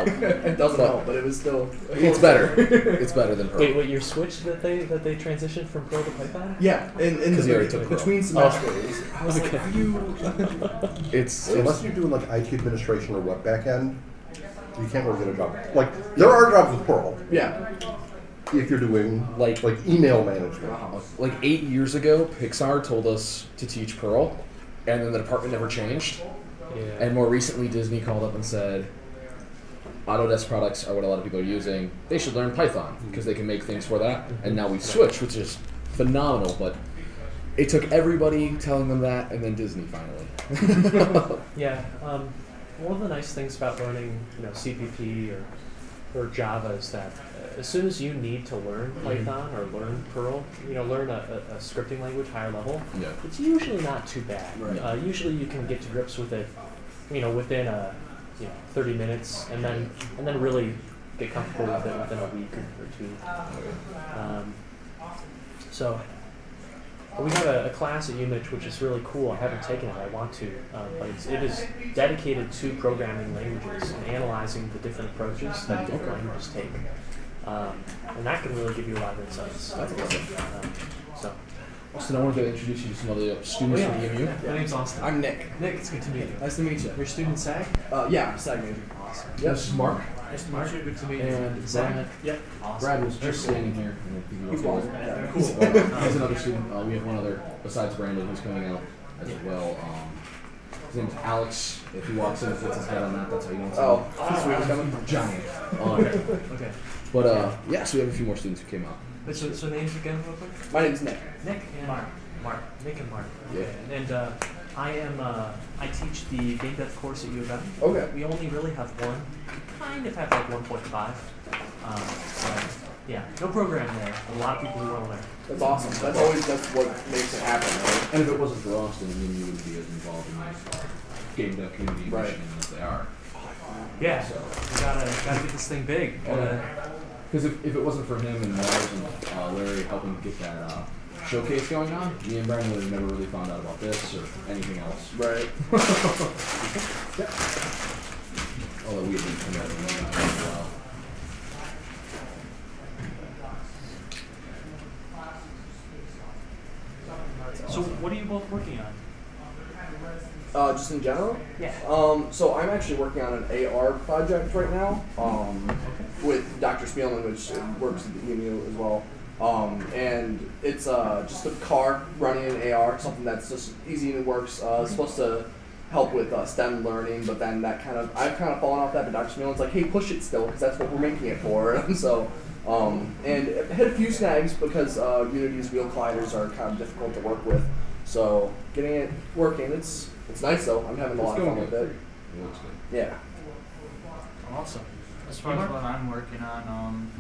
help. It doesn't help, but it was still. It's better. It's better than Perl. Wait, your switch that they transitioned from Perl to Python? Yeah, in between semesters. I was like, are you? Unless you're doing like IT administration or web backend, you can't really get a job. Like there are jobs with Perl. Yeah. If you're doing like email management. Like 8 years ago, Pixar told us to teach Perl, and then the department never changed. Yeah. And more recently, Disney called up and said, Autodesk products are what a lot of people are using. They should learn Python because they can make things for that. And now we've switched, which is phenomenal. But it took everybody telling them that, and then Disney finally. Yeah. One of the nice things about learning, CPP or Java is that as soon as you need to learn Python or learn Perl, learn a scripting language higher level, it's usually not too bad. Right. Usually you can get to grips with it, within 30 minutes, and then really get comfortable with it within a week or two. So we have a class at UMich which is really cool. I haven't taken it. I want to, but it is dedicated to programming languages and analyzing the different approaches that different languages take. And that can really give you a lot of insights. That's awesome. So I wanted to introduce you to some of the students from EMU. My name's Austin. I'm Nick. Nick, it's good to meet you. Nice to meet you. You're a student SAG? Yeah, I'm SAG major. Awesome. Yep. This is Mark. Nice to meet you. Good to meet you. And Brad. Yep. Awesome. Brad was just standing here. He's cool. He's another student. We have one other besides Brandon who's coming out as well. His name's Alex. If he walks in and puts his head on that, that's how you know it's Oh, giant. Okay. But so we have a few more students who came out. So names again, real quick. My name's Nick. Nick and Mark. Nick and Mark. Yeah. And I teach the game dev course at U of M. Okay. We only really have one. Kind of have like 1.5. Yeah, no program there. A lot of people who want to learn. That's awesome. That's what makes it happen, right? And if it wasn't for Austin, then you wouldn't be as involved in the game dev community in Michigan as they are. Yeah. So we gotta get this thing big. Because if it wasn't for him and Lars and Larry helping get that showcase going on, me and Brian would have never really found out about this or anything else. Right. Although we had been coming out as well. So what are you both working on? Just in general? Yeah. So I'm actually working on an AR project right now with Dr. Spielman, which works at the EMU as well. And it's just a car running in AR, something that's just easy and works. It's supposed to help with STEM learning, but then I've kind of fallen off that, but Dr. Spielman's like, hey, push it still, because that's what we're making it for. And so, and it hit a few snags because Unity's wheel colliders are kind of difficult to work with. So getting it working, it's nice though. I'm having a lot of fun with it. It looks good. Yeah. Awesome. As far as what I'm working on,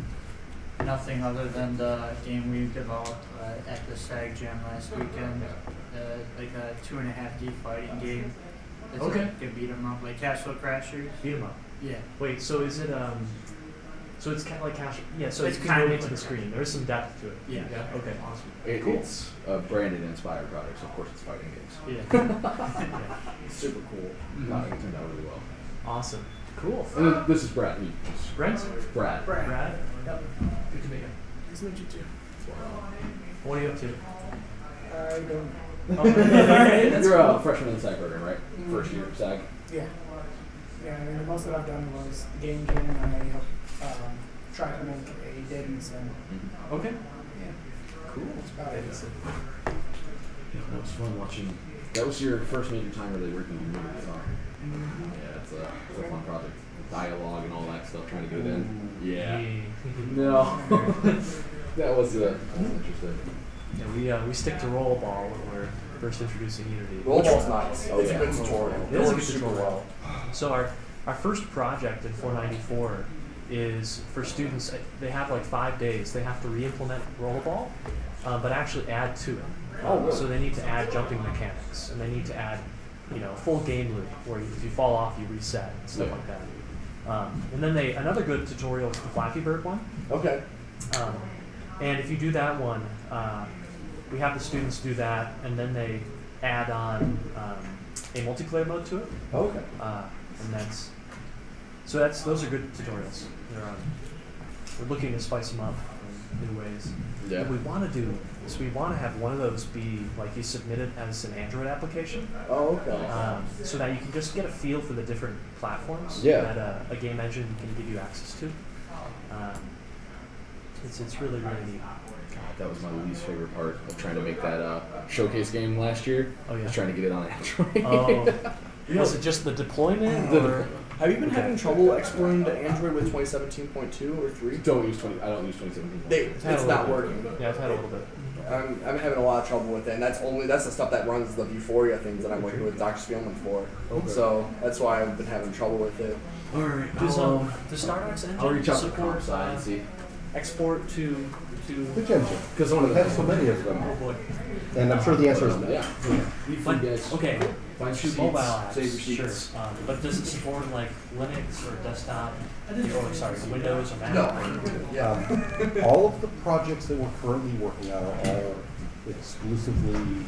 nothing other than the game we developed at the SAG Jam last weekend, like a 2.5D fighting game. It's Okay. Like a beat 'em up, like Castle Crashers. Beat 'em up. Yeah. Wait, so is it so it's kind of like cash? Yeah. So it's It's kind kind of of into the like screen. There is some depth to it. Yeah. Okay. Awesome. It's a branded inspired product, so of course it's fighting games. Yeah. Super cool. It turned out really well. Awesome. Cool. And then this is Brad. Brent? Brad. Brad? Yep. Good to meet you. Nice to meet you too. What are you up to? I don't. Okay, You're a freshman in the SAG program, right? First year of SAG. Yeah. Yeah, I mean, the most that I've done was game jam, and I helped try to make a dating sim. Okay. Yeah. Cool. That's about it. That was fun watching. That was your first major time really working in Unity, huh? Mm-hmm. Yeah, it's a fun project. Dialogue and all that stuff, trying to get it in. Yeah. Yeah. No. that was interesting. Yeah, we stick to rollerball when we're first introducing Unity. Rollerball's nice. Oh, It's yeah. a good tutorial. It is a good super tutorial. well. So our first project in 494 is for students. They have like 5 days. They have to re-implement rollerball, but actually add to it. Oh, really? So they need to add jumping mechanics, and they need to add, a full game loop where if you fall off, you reset and stuff like that. And then another good tutorial is the Flappy Bird one. Okay. And if you do that one, we have the students do that, and then they add on a multiplayer mode to it. Okay. And that's So those are good tutorials. We're looking to spice them up in new ways. Yeah. What we want to do is we want to have one of those be like you submit it as an Android application. Oh, okay. So that you can just get a feel for the different platforms that a game engine can give you access to. It's really, really neat. God, that was my least favorite part of trying to make that showcase game last year. Oh, yeah. Was trying to get it on Android. Oh. Was it just the deployment? Or? Have you been having trouble exporting to Android with 2017.2 or 3? I don't use 2017. It's not working. Yeah, I've had a little bit. I'm having a lot of trouble with it, and that's the stuff that runs the Euphoria things that I'm working with Dr. Spielman for. Okay. So that's why I've been having trouble with it. All right. Does Stardock's engine I'll reach out to the support comp side and see. export to Which engine? Because one of We've had so many of them. oh boy. And I'm sure the answer is no. Yeah. Okay. Find Two seats, mobile apps, save your sure. seats. But does it support like Linux or desktop, or sorry, Windows or Mac? No. Yeah. All of the projects that we're currently working on are all exclusively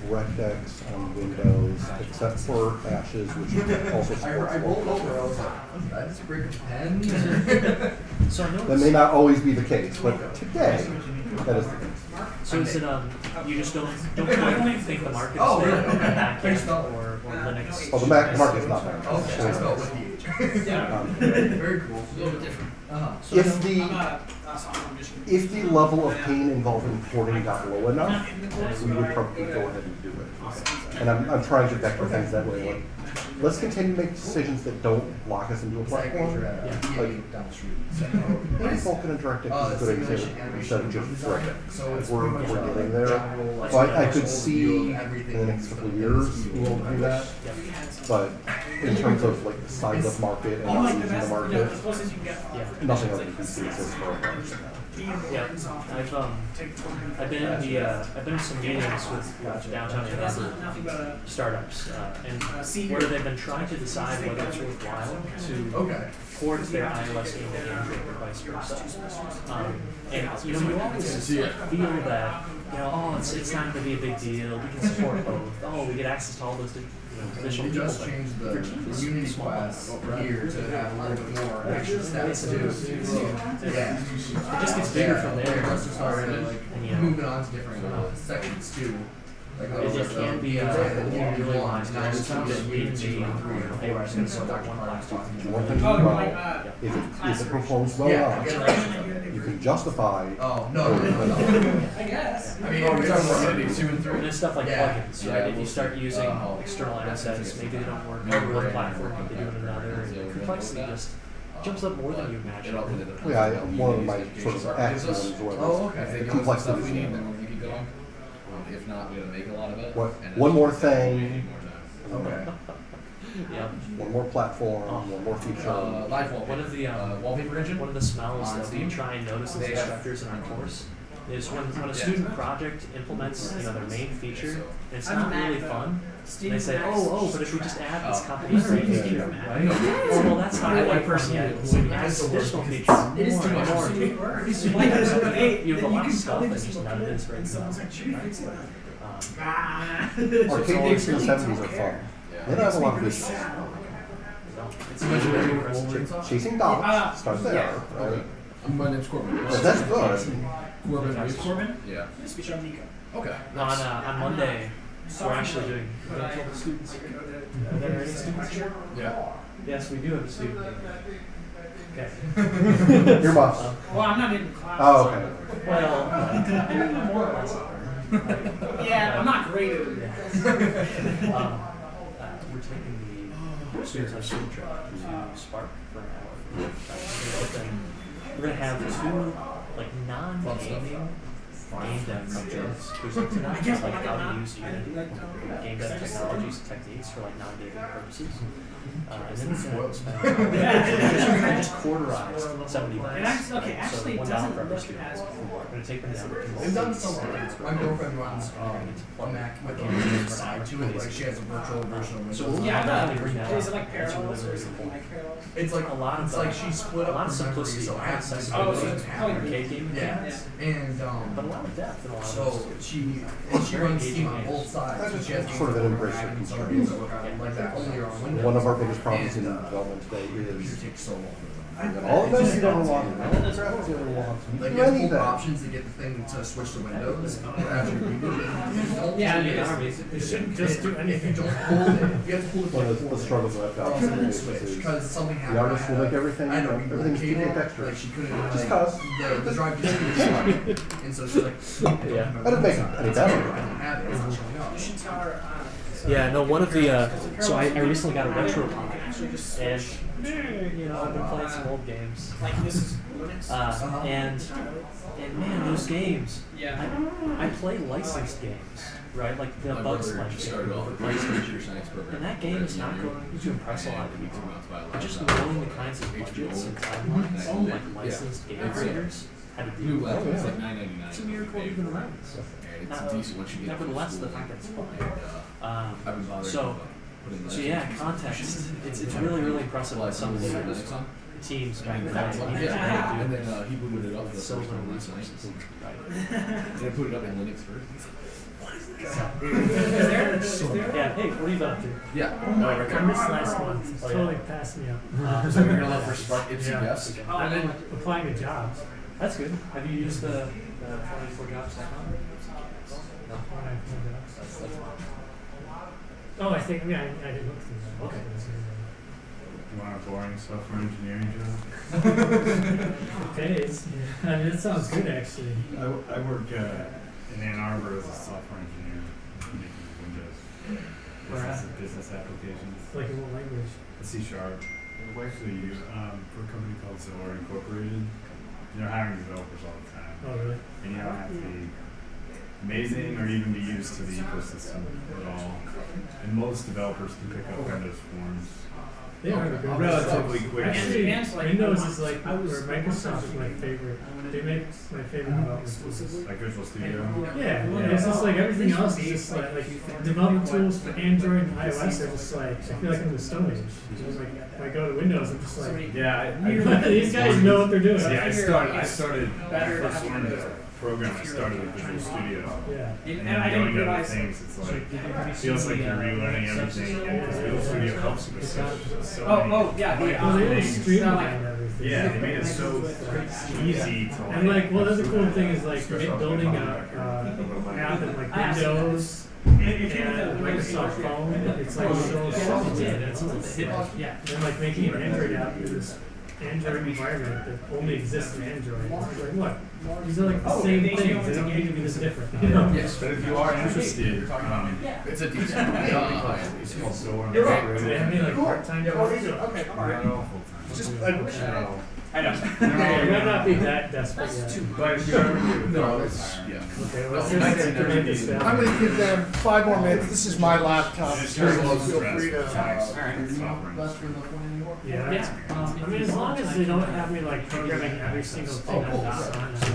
DirectX on Windows, except for Ashes, which also supports I rolled Linux. over. I was like, I just break a pen. So I know That may not always be the case, but today, that is the case. So is it you just don't quite think the market is Oh, there really? Okay. Mac How do you spell it? or Linux? Oh, the Mac market's not there. Okay, I spelled with PH. Very cool. A little bit different. So If the level of pain involving porting got low enough, we would probably go ahead and do it. And I'm trying to vector things that way. Like, let's continue to make decisions that don't lock us into a platform. Like, down the street. maybe Vulkan and DirectX is a good example instead of just DirectX. So it's We're pretty much getting a there. general, So I could overview see of everything in the next couple of years being able to do that. But in terms of like the size of market and not losing the market, nothing other than PC exists for us. Yeah, I've been in some meetings with downtown Arbor startups, and where they've been trying to decide whether it's worthwhile to port their iOS game to Android or vice versa. And you always feel that oh it's not going to be a big deal. We can support both. Oh, we get access to all those additional We people. just changed the Unity class here to have a little bit more extra stats too. Yeah. It just gets bigger from there. The rest are starting like And, moving on to different sections too. Like It can be really wise to just not get read the hey, we're just going to support one platform. One thing to do well, if it performs well enough, you can justify. Oh no. I guess. I mean, we're talking about Unity 2 and 3. And it's stuff like Yeah. plugins, right? If you start using external assets, maybe they don't work on one platform, but they do in another, and the complexity just jumps up more than you imagine. Yeah, one of my sort of axioms was the complexity is the If not, we're gonna make a lot of it. one more thing, Okay. Yeah. one more platform, one more feature. Live wallpaper. One of the wallpaper engine. one of the smells that we try and notice as instructors in our course is when a student project implements their main feature, and it's not really fun. They say, but if we just add this complementary feature, right? Well, that's not the right person yet. So you add this additional feature. It is too much. More. You have a lot of stuff and just none of it is very good. Arcade games in the 70s are fun. They don't have a lot of visuals. It's Chasing dogs starts there, right? My name's Corbin. But that's good. Corbin. Yeah. Okay. on Monday, we're actually doing. Are there any students here? Yeah. Yes, we do have a student. Okay. Your boss. Well, I'm not in the class. Oh, okay. Well, more or less. Yeah, I'm not great at it. We're taking the students on a field trip to Spark for an hour. We're going to have two non-gaming game dev subjects presented tonight, like how to use Unity, game dev technologies and techniques for non-gaming purposes. And then we're going to spend just quarterized 70 bucks. So $1 for every student. We're going to take them down to They've done something. My girlfriend runs a Mac with a side to it. Like she has a virtual version of Windows. So Yeah, I definitely know. bring that Is up. it like That's parallels really, or really something like parallels? It's like a lot of she split a up lot of the memory, simplicity, so a lot of apps accessibility so it's arcade gaming. yeah. And But a lot of depth in a lot of So those. she Very runs team engaging on games. both sides. So she has Sort of an embrace of and start constraints. to work on like that only on Windows. One of our biggest problems in And, development today It is takes so long. all of those you don't want, all of those graphics you don't want. Like Do you have any of full that. options to get the thing to switch to Windows. But after you reboot it, Yeah, I mean, You shouldn't just do if you anything. don't hold it, if you have to hold it One for of the struggles I've got or else with it it won't is switch because something happened. the artist will make everything, I know, everything's cable, too textured. like she couldn't Just like, cause. the drive just didn't start. And so she's like, I don't Yeah. have my That doesn't make it Windows any on. better. I don't have it. It's not showing up. You should tell her. Yeah, no, one of the, so I recently got a retro pump, and, you know, I've been playing some old games. Like this is Linux. And man, those games, I play licensed games, right? Like the My Bugs brother Life just game. started off with a computer science program. And that game is not going to impress a lot of people. But just knowing the kinds of budgets and timelines Oh, like licensed game It's, creators had to New do. laptop, it's like $9.99. It's a miracle it even runs. And it's decent once you get Nevertheless, through the school. fact that it's fun. I've been bothering So, to put in so the yeah, context. It's really, really impressive what some of the Linux on. teams back then Yeah, and do. then he booted it up for the So first little time last night. resources. Right. And I put it up in Linux first. Yeah, hey, what are you up to? Yeah. I missed last month. Oh, yeah. Totally passed me up. So you're gonna look for Spark Ipsy Yeah. guest? I've been applying to jobs. That's good. Have you used the 24jobs.com? No. Applying for jobs. That's fine. Oh, I think, I didn't look through that. Okay. You want a boring software engineering job? It is. I mean, it sounds good actually. I work in Ann Arbor as a software engineer making Windows business applications. Like in what language? C#. Where? So you for a company called Zora Incorporated. They're hiring developers all the time, Oh, really? and you don't have to be amazing or even be used to the ecosystem at all. And most developers can pick up Windows Forms They are good. relatively quickly. Actually, Windows is like, or Microsoft is my favorite. They make my favorite development tools. Like Visual Studio. Yeah, it's just like everything else is just like development tools for Android and iOS are just like, I feel like I'm in the Stone Age. It's like, when I go to Windows, I'm just like, Yeah, these guys know what they're doing. Yeah, I started when I first learned the program. I started with Visual Studio. Yeah. And then going to other things, it's like, feels like you're relearning everything again, because Visual Studio helps with so many Well, they things. streamline everything. Yeah, they made it so easy to And like, well, the other cool thing is like building a app in like Windows and Microsoft Phone. It's like so simple. And like making an Android app in this Android environment that only exists in Android. It's like, look, these are like the same things. They don't need to be this different. You know? Yes. But if you are interested, It's a decent it's called Zora Do they Incorporated. have any like part-time jobs? Not all full-time. I know. You might not be that desperate yet. But if you ever do, No, it's, yeah. Okay, well, here's the I'm going to give them 5 more minutes. This is my laptop. Just Feel feel free to. Less for the point anymore. Yeah. I mean, as long as they don't have me like programming every single thing on that on, it's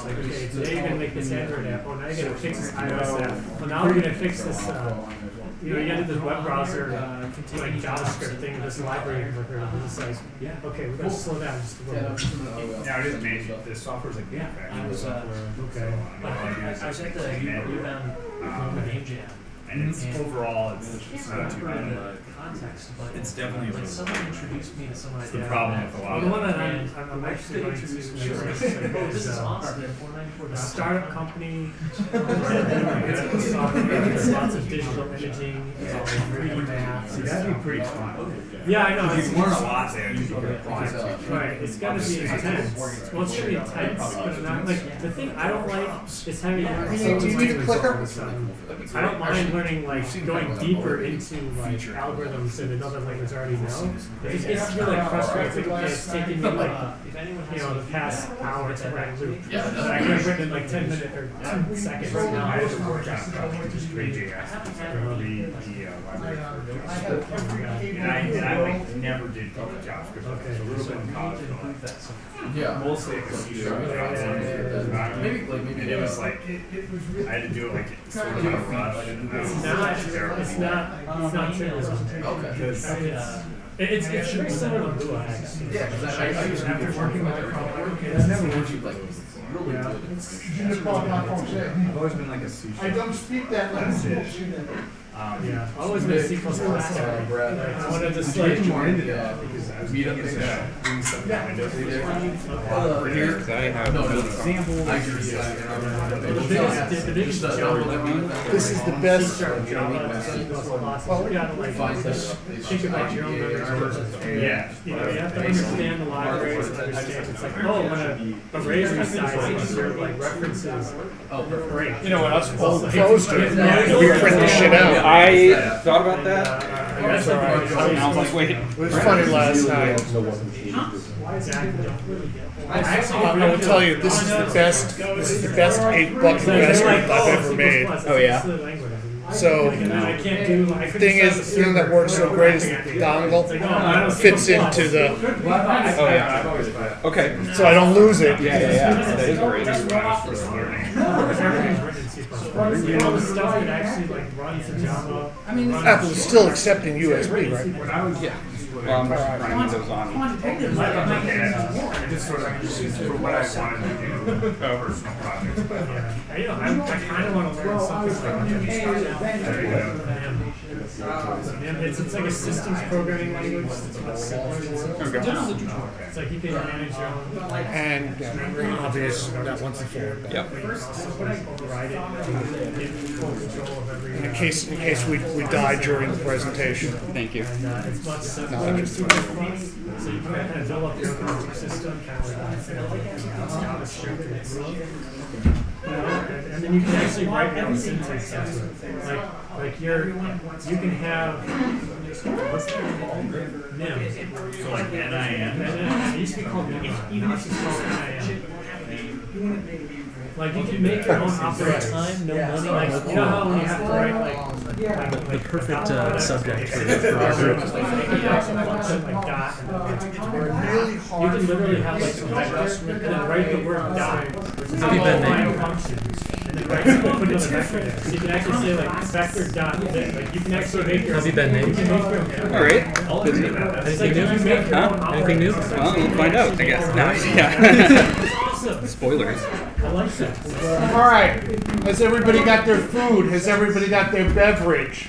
like, okay, today you're gonna make this Android app. Oh, now you're gonna fix this iOS app. Well, now we're gonna fix this. You know, you got this web browser, like JavaScript thing, this library converter. It's just like, okay, we gotta slow down just a little bit. now it is amazing. The software's like manufacturing software. Okay. So, all I do is I was at the like UM Game Jam. and it's overall it's not too bad. The context, but It's definitely like a someone introduced me to someone I It's the did. problem with a lot Well, of the one that And I'm actually going to introduce me is this is awesome. a startup company that does software, it's lots of digital imaging, 3D math. So that'd be pretty fun. Yeah, I know. You It's, learn a lot there. You can apply right, it's gotta be intense. Well, it's gonna be intense, but not like the thing I don't like is having. Do you need a clicker? I don't mind learning like going deeper into like algorithms that another language already know. It gets to be like frustrating. Like, it's taking me like the past hour to write a loop. Yeah, And I could have written in like 10 minutes or 2 seconds. Now I have to work out. just create JS. Read the library. And I like never did JavaScript. So a little bit in college, but Yeah. mostly a computer. And it was like I had to do it like sort of in a rush. It's not trivial. Okay. It's very similar to Lua actually. Yeah, because I used to After working with their product, okay, I that's never never worked with like Yeah. I've always been like a C#. I don't speak that language. Yeah, I always been a C++. I wanted to like more into that because I was Meetup is doing stuff on Windows. Here, because I have an example. the biggest challenge. This is the best. Well, you gotta like think about your own memory. Yeah. You know, you have to understand the libraries and understand. It's like, oh, when a arrays resize, your like references. Oh, great. You know what us old pros do? We print the shit out. I thought about that. That's all right. And I was like, wait. It was funny last night. I will tell you, this is the best. This is the best $8 investment I've ever made. Oh yeah. So, the thing is, the thing that works so great is the dongle fits into the. Oh yeah. Okay. So I don't lose it. Yeah. That is great. You know, the stuff that actually like runs in Java. Apple is still accepting USB, right? Yeah. Well, I'm just running Windows on. I just sort of for what I wanted to do personal projects. I kind of want to learn something like it's like a systems programming language. It's much simpler than C++. It's like you can manage your own. And memory, obvious, that once and for all. Yep. Override it. Get full control of every. In case we die during the presentation. Thank you. It's much simpler than C++. So you can kind of build up your own operating system, kind of like JavaScript and then you can actually write your own syntax into it. Like you can have what's that called? NIM. So like NIM. It used to be called NIM. Even if it's called NIM. Like you can make your own operating time, no money. Like you know how when you have to write like the perfect subject for like dot. You can literally have like some vector and then write the word dot, which is a function, and then put a vector there. So you can actually say like vector dot. Like you can actually make your. Have you been named? All right. Anything new? Huh? Anything new? Well, we'll find out, I guess. Nice. Yeah. Spoilers. I like that. All right. Has everybody got their food? Has everybody got their beverage?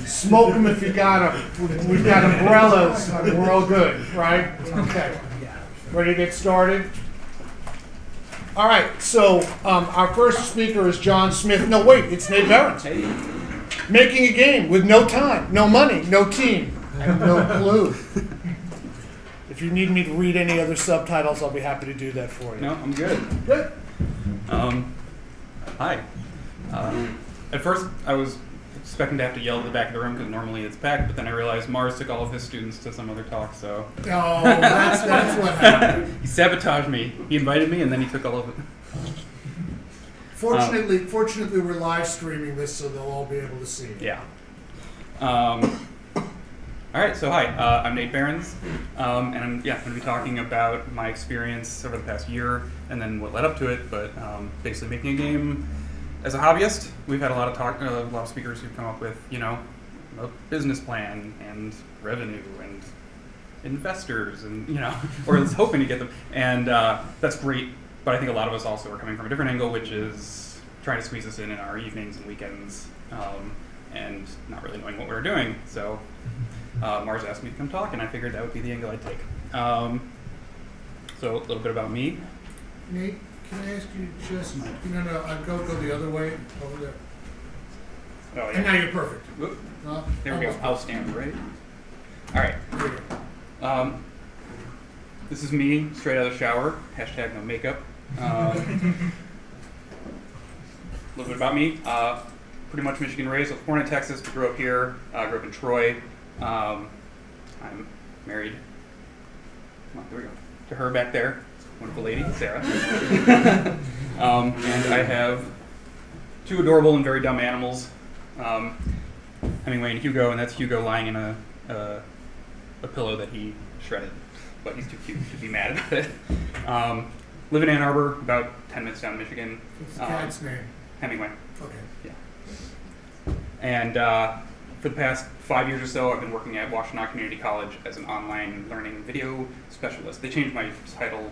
Smoke them if you got them. We've got umbrellas. We're all good, right? Okay. Ready to get started? All right. So our first speaker is John Smith. No, wait. It's Nate Behrens. Making a game with no time, no money, no team, and no clue. If you need me to read any other subtitles, I'll be happy to do that for you. No, I'm good. Good. Hi. At first, I was expecting to have to yell at the back of the room because normally it's packed, but then I realized Mars took all of his students to some other talk, so. Oh, that's what happened. He sabotaged me. He invited me, and then he took all of it. Fortunately, we're live streaming this, so they'll all be able to see it. Yeah. All right, so hi, I'm Nate Behrens, and I'm going to be talking about my experience over the past year and then what led up to it, but basically making a game as a hobbyist. We've had a lot of speakers who've come up with, a business plan and revenue and investors and, or at least hoping to get them, and that's great, but I think a lot of us also are coming from a different angle, which is trying to squeeze this in our evenings and weekends, and not really knowing what we were doing, so. Mars asked me to come talk, and I figured that would be the angle I'd take. So a little bit about me. Nate, can I ask you just, go the other way, over there. Oh, yeah. And now you're perfect. Whoop. No? There we go. I'll stand right. All right. There you go. This is me, straight out of the shower. Hashtag no makeup. A little bit about me. Pretty much Michigan raised. I was born in Texas, but grew up here. Grew up in Troy. I'm married. Come on, there we go. To her back there, wonderful lady, Sarah. And I have two adorable and very dumb animals, Hemingway and Hugo, and that's Hugo lying in a pillow that he shredded, but he's too cute to be mad about it. Live in Ann Arbor, about 10 minutes down Michigan. What's the cat's name? Hemingway. Okay. Yeah. And for the past 5 years or so, I've been working at Washtenaw Community College as an online learning video specialist. They changed my title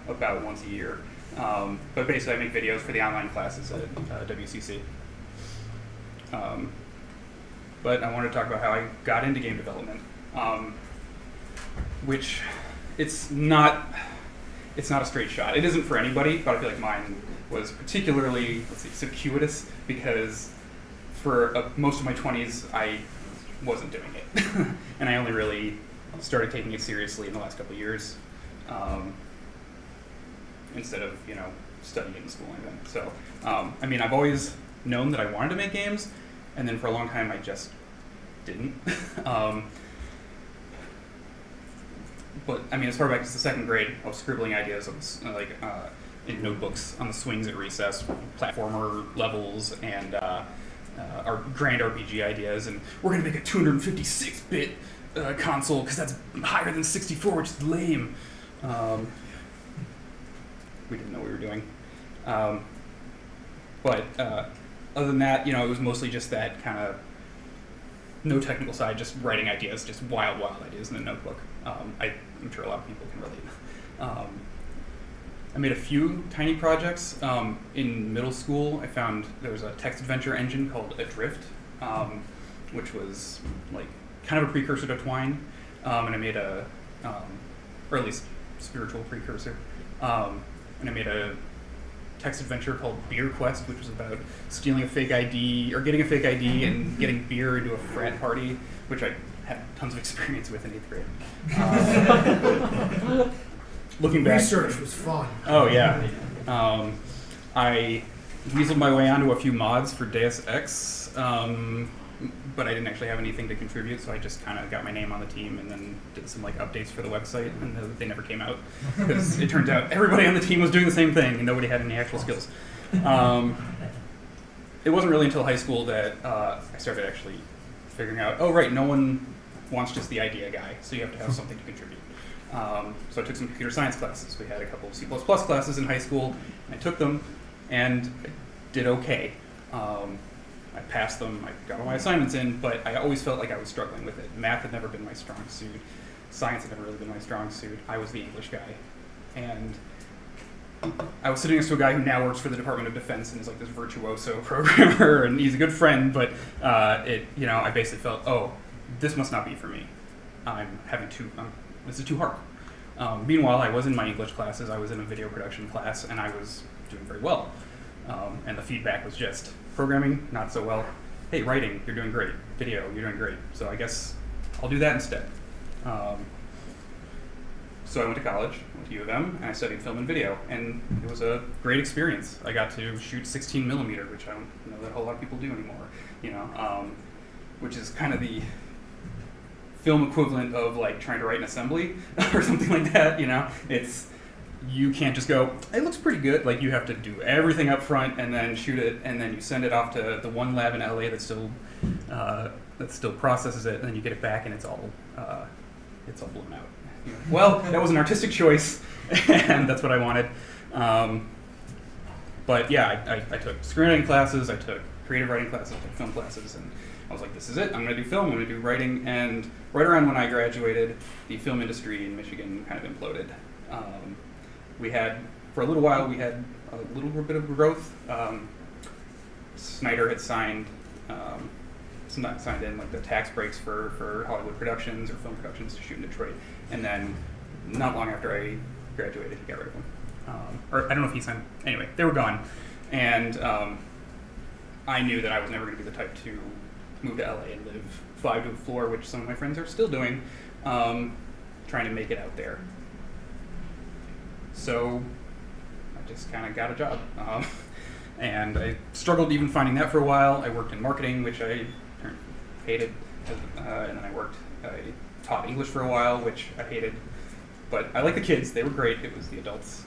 about once a year. But basically, I make videos for the online classes at WCC. But I wanted to talk about how I got into game development, which it's not a straight shot. It isn't for anybody, but I feel like mine was particularly, circuitous, because for most of my 20s, I wasn't doing it. And I only really started taking it seriously in the last couple of years, instead of, studying in school and everything. So, I mean, I've always known that I wanted to make games, and then for a long time, I just didn't. But I mean, as far back as the second grade, I was scribbling ideas in notebooks on the swings at recess, platformer levels, and our grand RPG ideas. And we're gonna make a 256-bit console because that's higher than 64, which is lame. We didn't know what we were doing. But other than that, it was mostly just that kind of no technical side, just writing ideas, just wild ideas in a notebook. I'm sure a lot of people can relate. I made a few tiny projects. In middle school, I found there was a text adventure engine called Adrift, which was like kind of a precursor to Twine, and I made or at least spiritual precursor. And I made a text adventure called Beer Quest, which was about stealing a fake ID, or getting a fake ID and getting beer into a frat party, which I had tons of experience with in 8th grade. Looking back, Research was fun. Oh yeah. I weaseled my way onto a few mods for Deus Ex, but I didn't actually have anything to contribute, so I just kind of got my name on the team and then did some updates for the website, and they never came out because it turns out everybody on the team was doing the same thing and nobody had any actual skills. It wasn't really until high school that I started actually figuring out, oh right, no one wants just the idea guy, so you have to have something to contribute. So I took some computer science classes. We had a couple of C++ classes in high school, and I took them and I did okay. I passed them, I got all my assignments in, but I always felt like I was struggling with it. Math had never been my strong suit. Science had never really been my strong suit. I was the English guy. And I was sitting next to a guy who now works for the Department of Defense and is like this virtuoso programmer, and he's a good friend, but I basically felt, oh, this must not be for me. This is too hard. Meanwhile, I was in my English classes, I was in a video production class, and I was doing very well. And the feedback was just, programming, not so well. Hey, writing, you're doing great. Video, you're doing great. So I guess I'll do that instead. So I went to college, went to U of M, and I studied film and video, and it was a great experience. I got to shoot 16 millimeter, which I don't know that a whole lot of people do anymore, which is kind of the film equivalent of like trying to write an assembly or something like that, you can't just go, it looks pretty good. Like, you have to do everything up front and then shoot it, and then you send it off to the one lab in LA that still processes it, and then you get it back and it's all blown out. Well, that was an artistic choice, and that's what I wanted. But yeah, I took screenwriting classes, I took creative writing classes, I took film classes, and I was like, this is it. I'm going to do film, I'm going to do writing. And right around when I graduated, the film industry in Michigan kind of imploded. For a little while, we had a little bit of growth. Snyder had signed in like the tax breaks for Hollywood productions or film productions to shoot in Detroit. And then not long after I graduated, he got rid of them. Or I don't know if he signed, anyway, they were gone. And I knew that I was never going to be the type to move to LA and live 5 to a floor, which some of my friends are still doing, trying to make it out there. So I just kind of got a job. And I struggled even finding that for a while. I worked in marketing, which I hated. And then I taught English for a while, which I hated. But I liked the kids. They were great. It was the adults,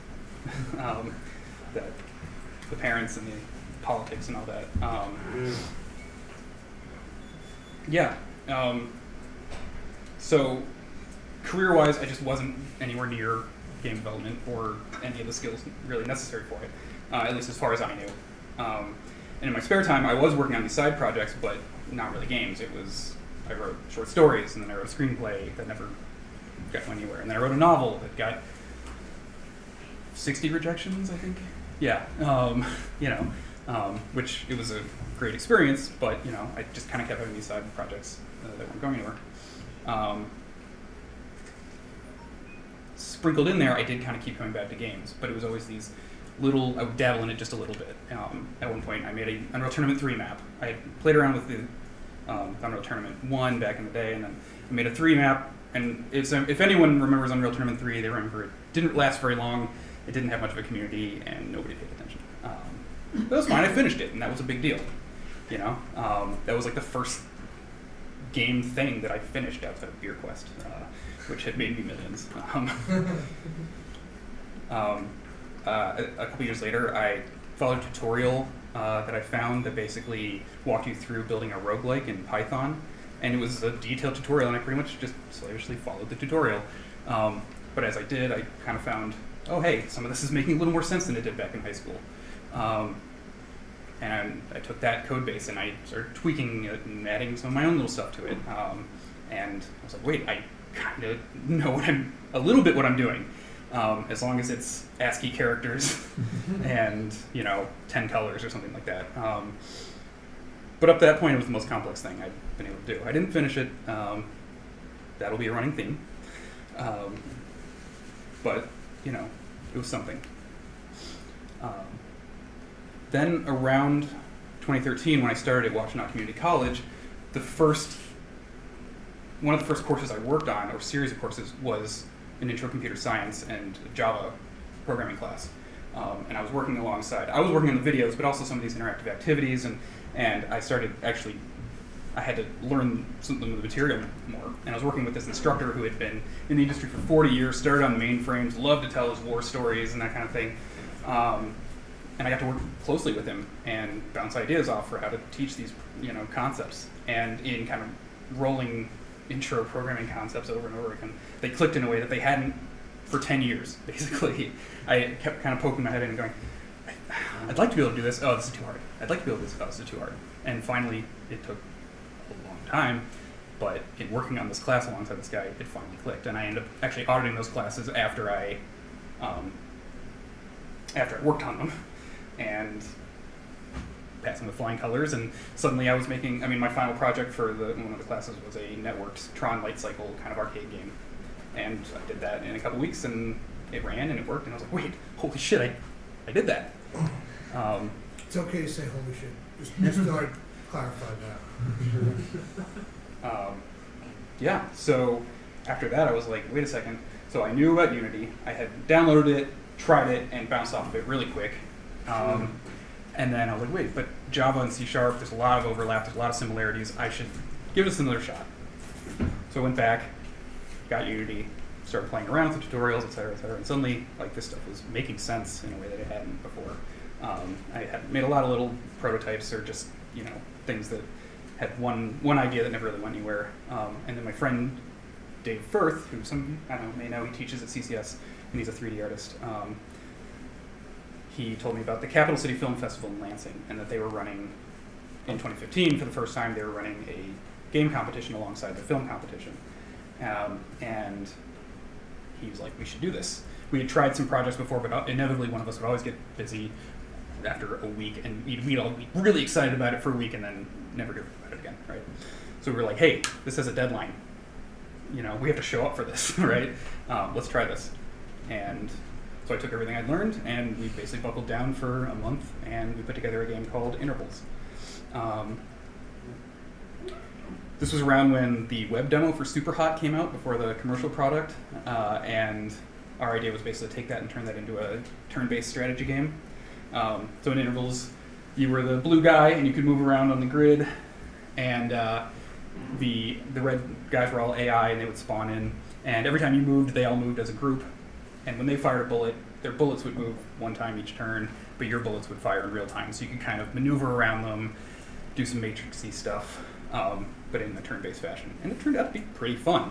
the parents and the politics and all that. So career-wise, I just wasn't anywhere near game development or any of the skills really necessary for it, at least as far as I knew. And in my spare time, I was working on these side projects, but not really games. I wrote short stories, and then I wrote a screenplay that never got anywhere, and then I wrote a novel that got 60 rejections, I think. Yeah, you know, which it was a great experience, but you know, I just kind of kept having these side projects that weren't going anywhere. Sprinkled in there, I did kind of keep coming back to games, but it was always these little, I would dabble in it just a little bit. At one point, I made a Unreal Tournament 3 map. I had played around with the Unreal Tournament 1 back in the day, and then I made a 3 map, and it's, if anyone remembers Unreal Tournament 3, they remember it didn't last very long, it didn't have much of a community, and nobody paid attention. But it was fine, I finished it, and that was a big deal. You know, that was like the first game thing that I finished outside of Beer Quest, which had made me millions. A couple years later, I followed a tutorial that I found that basically walked you through building a roguelike in Python, and it was a detailed tutorial, and I pretty much just slavishly followed the tutorial. But as I did, I kind of found, oh hey, some of this is making a little more sense than it did back in high school. And I took that code base and I started tweaking it and adding some of my own little stuff to it. And I was like, wait, I kind of know a little bit what I'm doing. As long as it's ASCII characters and, you know, 10 colors or something like that. But up to that point, it was the most complex thing I'd been able to do. I didn't finish it. That'll be a running theme. But, you know, it was something. Then around 2013, when I started at Washtenaw Community College, one of the first courses I worked on, or series of courses, was an Intro Computer Science and Java programming class. And I was working on the videos, but also some of these interactive activities, and I started actually, I had to learn some of the material more. And I was working with this instructor who had been in the industry for 40 years, started on mainframes, loved to tell his war stories and that kind of thing. And I got to work closely with him and bounce ideas off for how to teach these, you know, concepts. And in kind of rolling intro programming concepts over and over again, they clicked in a way that they hadn't for 10 years, basically. I kept kind of poking my head in and going, I'd like to be able to do this. Oh, this is too hard. I'd like to be able to do this. Oh, this is too hard. And finally, it took a long time, but in working on this class alongside this guy, it finally clicked. And I ended up actually auditing those classes after I worked on them and passing with flying colors. And suddenly I was making, my final project for one of the classes was a networked Tron Light Cycle kind of arcade game. And I did that in a couple weeks, and it ran, and it worked, and I was like, wait, holy shit, I did that. It's okay to say holy shit. Just thought I'd clarify that. Yeah, so after that I was like, wait a second. So I knew about Unity. I had downloaded it, tried it, and bounced off of it really quick. And then I was like, wait, but Java and C#, there's a lot of overlap, there's a lot of similarities. I should give this another shot. So I went back, got Unity, started playing around with the tutorials, et cetera, and suddenly, like, this stuff was making sense in a way that it hadn't before. I had made a lot of little prototypes, or just, things that had one idea that never really went anywhere. And then my friend Dave Firth, who some of you I don't know may know, he teaches at CCS, and he's a 3D artist. He told me about the Capital City Film Festival in Lansing, and that they were running, in 2015, for the first time, they were running a game competition alongside the film competition. And he was like, we should do this. We had tried some projects before, but inevitably one of us would always get busy after a week, and we'd all be really excited about it for a week and then never hear about it again, right? So we were like, hey, this has a deadline. We have to show up for this, right? Let's try this. And so I took everything I'd learned, and we basically buckled down for a month, and we put together a game called Intervals. This was around when the web demo for Superhot came out, before the commercial product, and our idea was basically to take that and turn that into a turn-based strategy game. So in Intervals, you were the blue guy, and you could move around on the grid, and the red guys were all AI, and they would spawn in, and every time you moved, they all moved as a group, and when they fired a bullet, their bullets would move one time each turn, but your bullets would fire in real time, so you could kind of maneuver around them, do some Matrix-y stuff, but in a turn-based fashion. And it turned out to be pretty fun.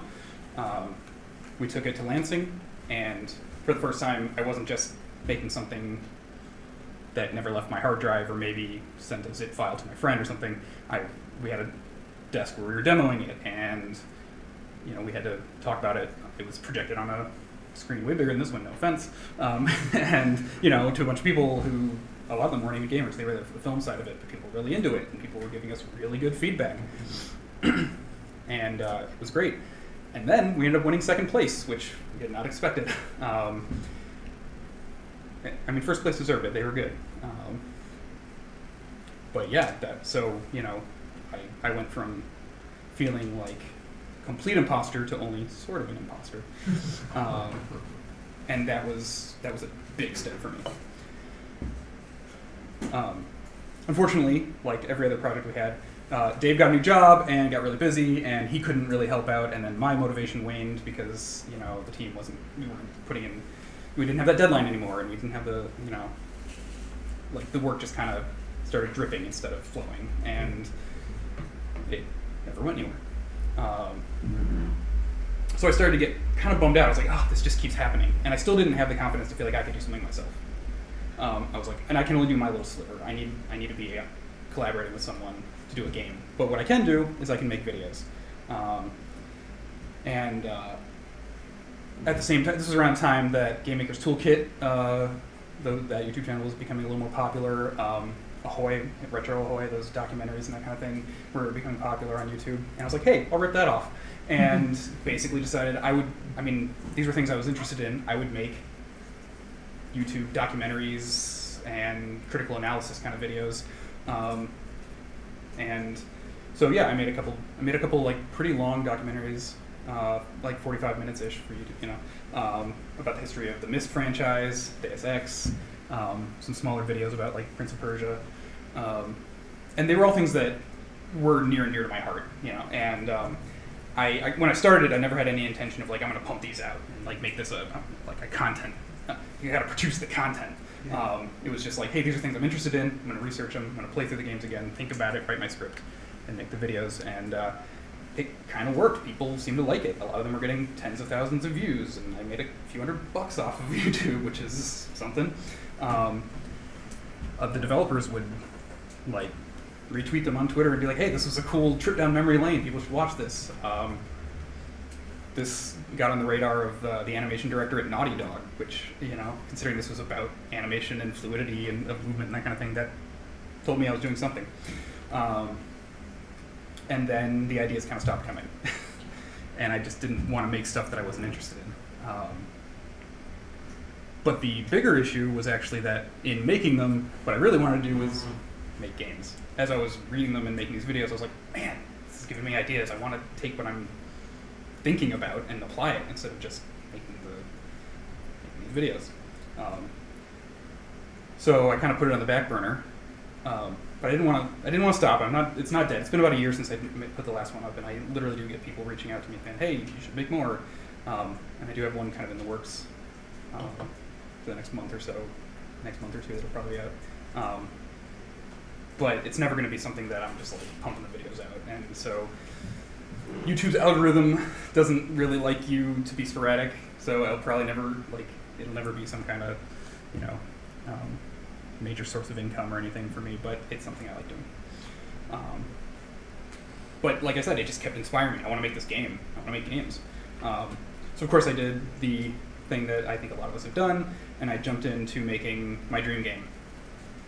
We took it to Lansing, and for the first time, I wasn't just making something that never left my hard drive, or maybe sent a zip file to my friend or something. We had a desk where we were demoing it, and we had to talk about it. It was projected on a screen way bigger than this one, no offense. And, you know, to a bunch of people who, a lot of them weren't even gamers, they were there for the film side of it, but people were really into it, and people were giving us really good feedback. And it was great. And then we ended up winning second place, which we had not expected. I mean, first place deserved it, they were good. But yeah, so, you know, I went from feeling like complete imposter to only sort of an imposter. And that was a big step for me. Unfortunately, like every other project we had, Dave got a new job and got really busy, and he couldn't really help out, and then my motivation waned because, you know, the team we weren't putting in, we didn't have that deadline anymore, and we didn't have the, you know, like the work just kind of started dripping instead of flowing, and it never went anywhere. So I started to get kind of bummed out. I was like, oh, this just keeps happening. And I still didn't have the confidence to feel like I could do something myself. I was like, and I can only do my little sliver. I need to be collaborating with someone to do a game. But what I can do is I can make videos. At the same time, this was around the time that Game Maker's Toolkit, that YouTube channel was becoming a little more popular. Ahoy, Retro Ahoy, those documentaries and that kind of thing were becoming popular on YouTube. And I was like, hey, I'll rip that off. And basically decided I mean, these were things I was interested in. I would make YouTube documentaries and critical analysis kind of videos. And so yeah, I made a couple like pretty long documentaries, like 45 minutes-ish for YouTube, you know, about the history of the Myst franchise, Deus Ex, some smaller videos about like Prince of Persia. And they were all things that were near and dear to my heart, you know, and when I started, I never had any intention of like, I'm going to pump these out and like make this a content. You got to produce the content. It was just like, hey, these are things I'm interested in. I'm going to research them. I'm going to play through the games again, think about it, write my script, and make the videos. And it kind of worked. People seemed to like it. A lot of them were getting tens of thousands of views, and I made a few $100 off of YouTube, which is something. The developers would like retweet them on Twitter and be like, hey, this was a cool trip down memory lane. People should watch this. This got on the radar of the animation director at Naughty Dog, which, you know, considering this was about animation and fluidity and of movement and that kind of thing, that told me I was doing something. And then the ideas kind of stopped coming. And I just didn't want to make stuff that I wasn't interested in. But the bigger issue was actually that in making them, what I really wanted to do was make games. As I was reading them and making these videos, I was like, man, this is giving me ideas. I want to take what I'm thinking about and apply it instead of just making these videos. So I kind of put it on the back burner, but I didn't want to stop. It's not dead. It's been about a year since I put the last one up, and I literally do get people reaching out to me saying, hey, you should make more. And I do have one kind of in the works for the next month or so, next month or two that'll probably out. But it's never going to be something that I'm just like pumping the videos out. And so YouTube's algorithm doesn't really like you to be sporadic, so I'll probably never, like, it'll never be some kind of, you know, major source of income or anything for me, but it's something I like doing. But like I said, it just kept inspiring me. I want to make this game. I want to make games. So of course I did the thing that I think a lot of us have done, and I jumped into making my dream game,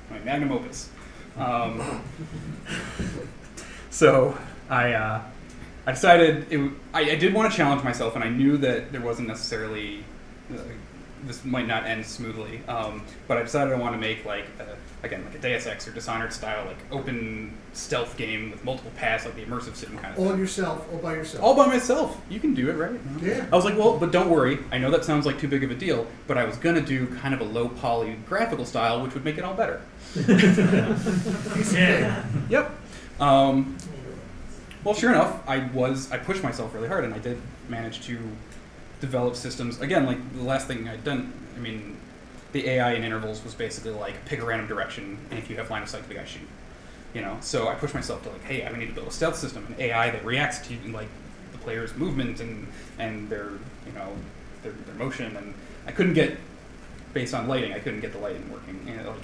my magnum opus. So I decided I did want to challenge myself, and I knew that there wasn't necessarily this might not end smoothly. But I decided I want to make like a Deus Ex or Dishonored style like open stealth game with multiple paths, like the immersive sim kind of. All thing. yourself, all by yourself. All by myself. You can do it, right? Yeah. I was like, well, but don't worry. I know that sounds like too big of a deal, but I was gonna do kind of a low poly graphical style, which would make it all better. Yeah. Yep. Well, sure enough, I pushed myself really hard, and I did manage to develop systems. Again, like the last thing I'd done, I mean, the AI in intervals was basically like pick a random direction, and if you have line of sight to the guy, shoot. You know, so I pushed myself to like, hey, I need to build a stealth system, an AI that reacts to like the player's movement and their, you know, their motion, and I couldn't get, based on lighting, I couldn't get the lighting working. You know,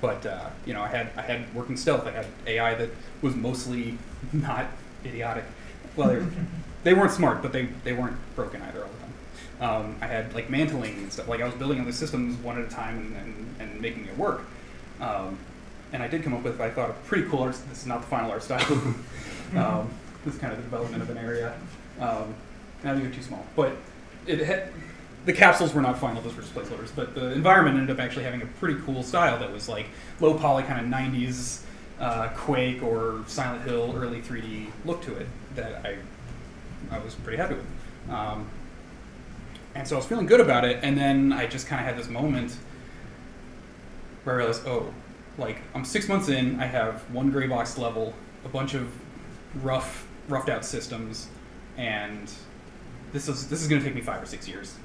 but you know, I had working stealth. I had AI that was mostly not idiotic. Well, they weren't smart, but they weren't broken either all the time. I had like mantling and stuff. Like I was building on the systems one at a time and making it work. And I did come up with, I thought, a pretty cool art. This is not the final art style. This is kind of the development of an area. Now these are too small, but the capsules were not final; those were just placeholders. But the environment ended up actually having a pretty cool style that was like low poly, kind of '90s Quake or Silent Hill, early 3D look to it that I was pretty happy with. And so I was feeling good about it, and then I just kind of had this moment where I realized, oh, like I'm 6 months in, I have one gray box level, a bunch of roughed out systems, and this is going to take me 5 or 6 years,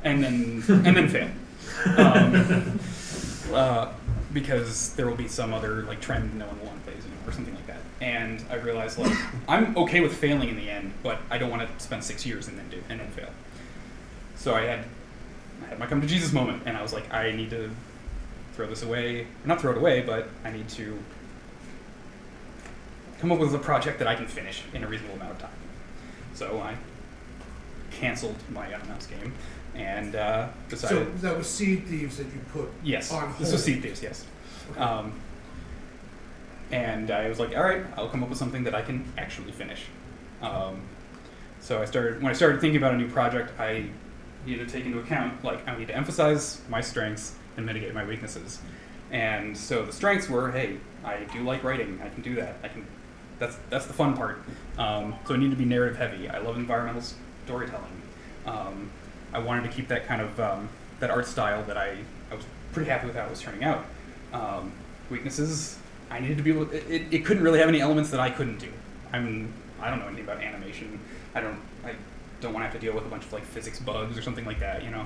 and then fail, because there will be some other like trend no one will want plays or something like that. And I realized like I'm okay with failing in the end, but I don't want to spend 6 years and then fail. So I had my come to Jesus moment, and I was like, I need to throw this away, not throw it away, but I need to come up with a project that I can finish in a reasonable amount of time. So I canceled my unannounced game and decided. So that was Seed Thieves that you put on hold. This was Seed Thieves, yes. Okay. And I was like, all right, I'll come up with something that I can actually finish. So when I started thinking about a new project, I needed to take into account, like, I need to emphasize my strengths and mitigate my weaknesses. And so the strengths were, hey, I do like writing, I can do that. That's the fun part. So I need to be narrative heavy. I love environmental storytelling. I wanted to keep that kind of that art style that I was pretty happy with how it was turning out. Weaknesses, I needed to be able. It couldn't really have any elements that I couldn't do. I don't know anything about animation. I don't want to have to deal with a bunch of like physics bugs or something like that. You know,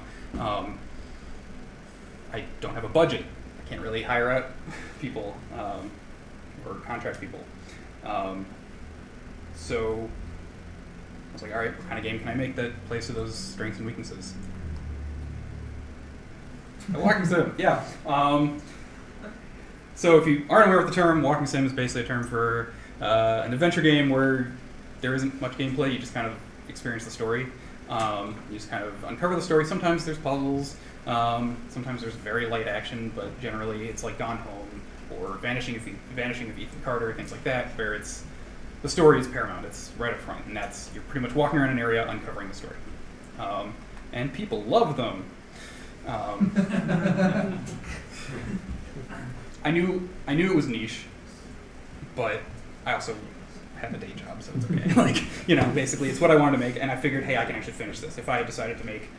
I don't have a budget. I can't really hire out people or contract people. So I was like, all right, what kind of game can I make that plays to those strengths and weaknesses? A walking sim, yeah. So if you aren't aware of the term, walking sim is basically a term for an adventure game where there isn't much gameplay. You just kind of experience the story. You just kind of uncover the story. Sometimes there's puzzles. Sometimes there's very light action, but generally it's like Gone Home or Vanishing of Ethan Carter, things like that, where the story is paramount. It's right up front, and you're pretty much walking around an area uncovering the story. And people love them. I knew it was niche, but I also had a day job, so it's okay. Like, you know, basically it's what I wanted to make, and I figured, hey, I can actually finish this. If I had decided to make,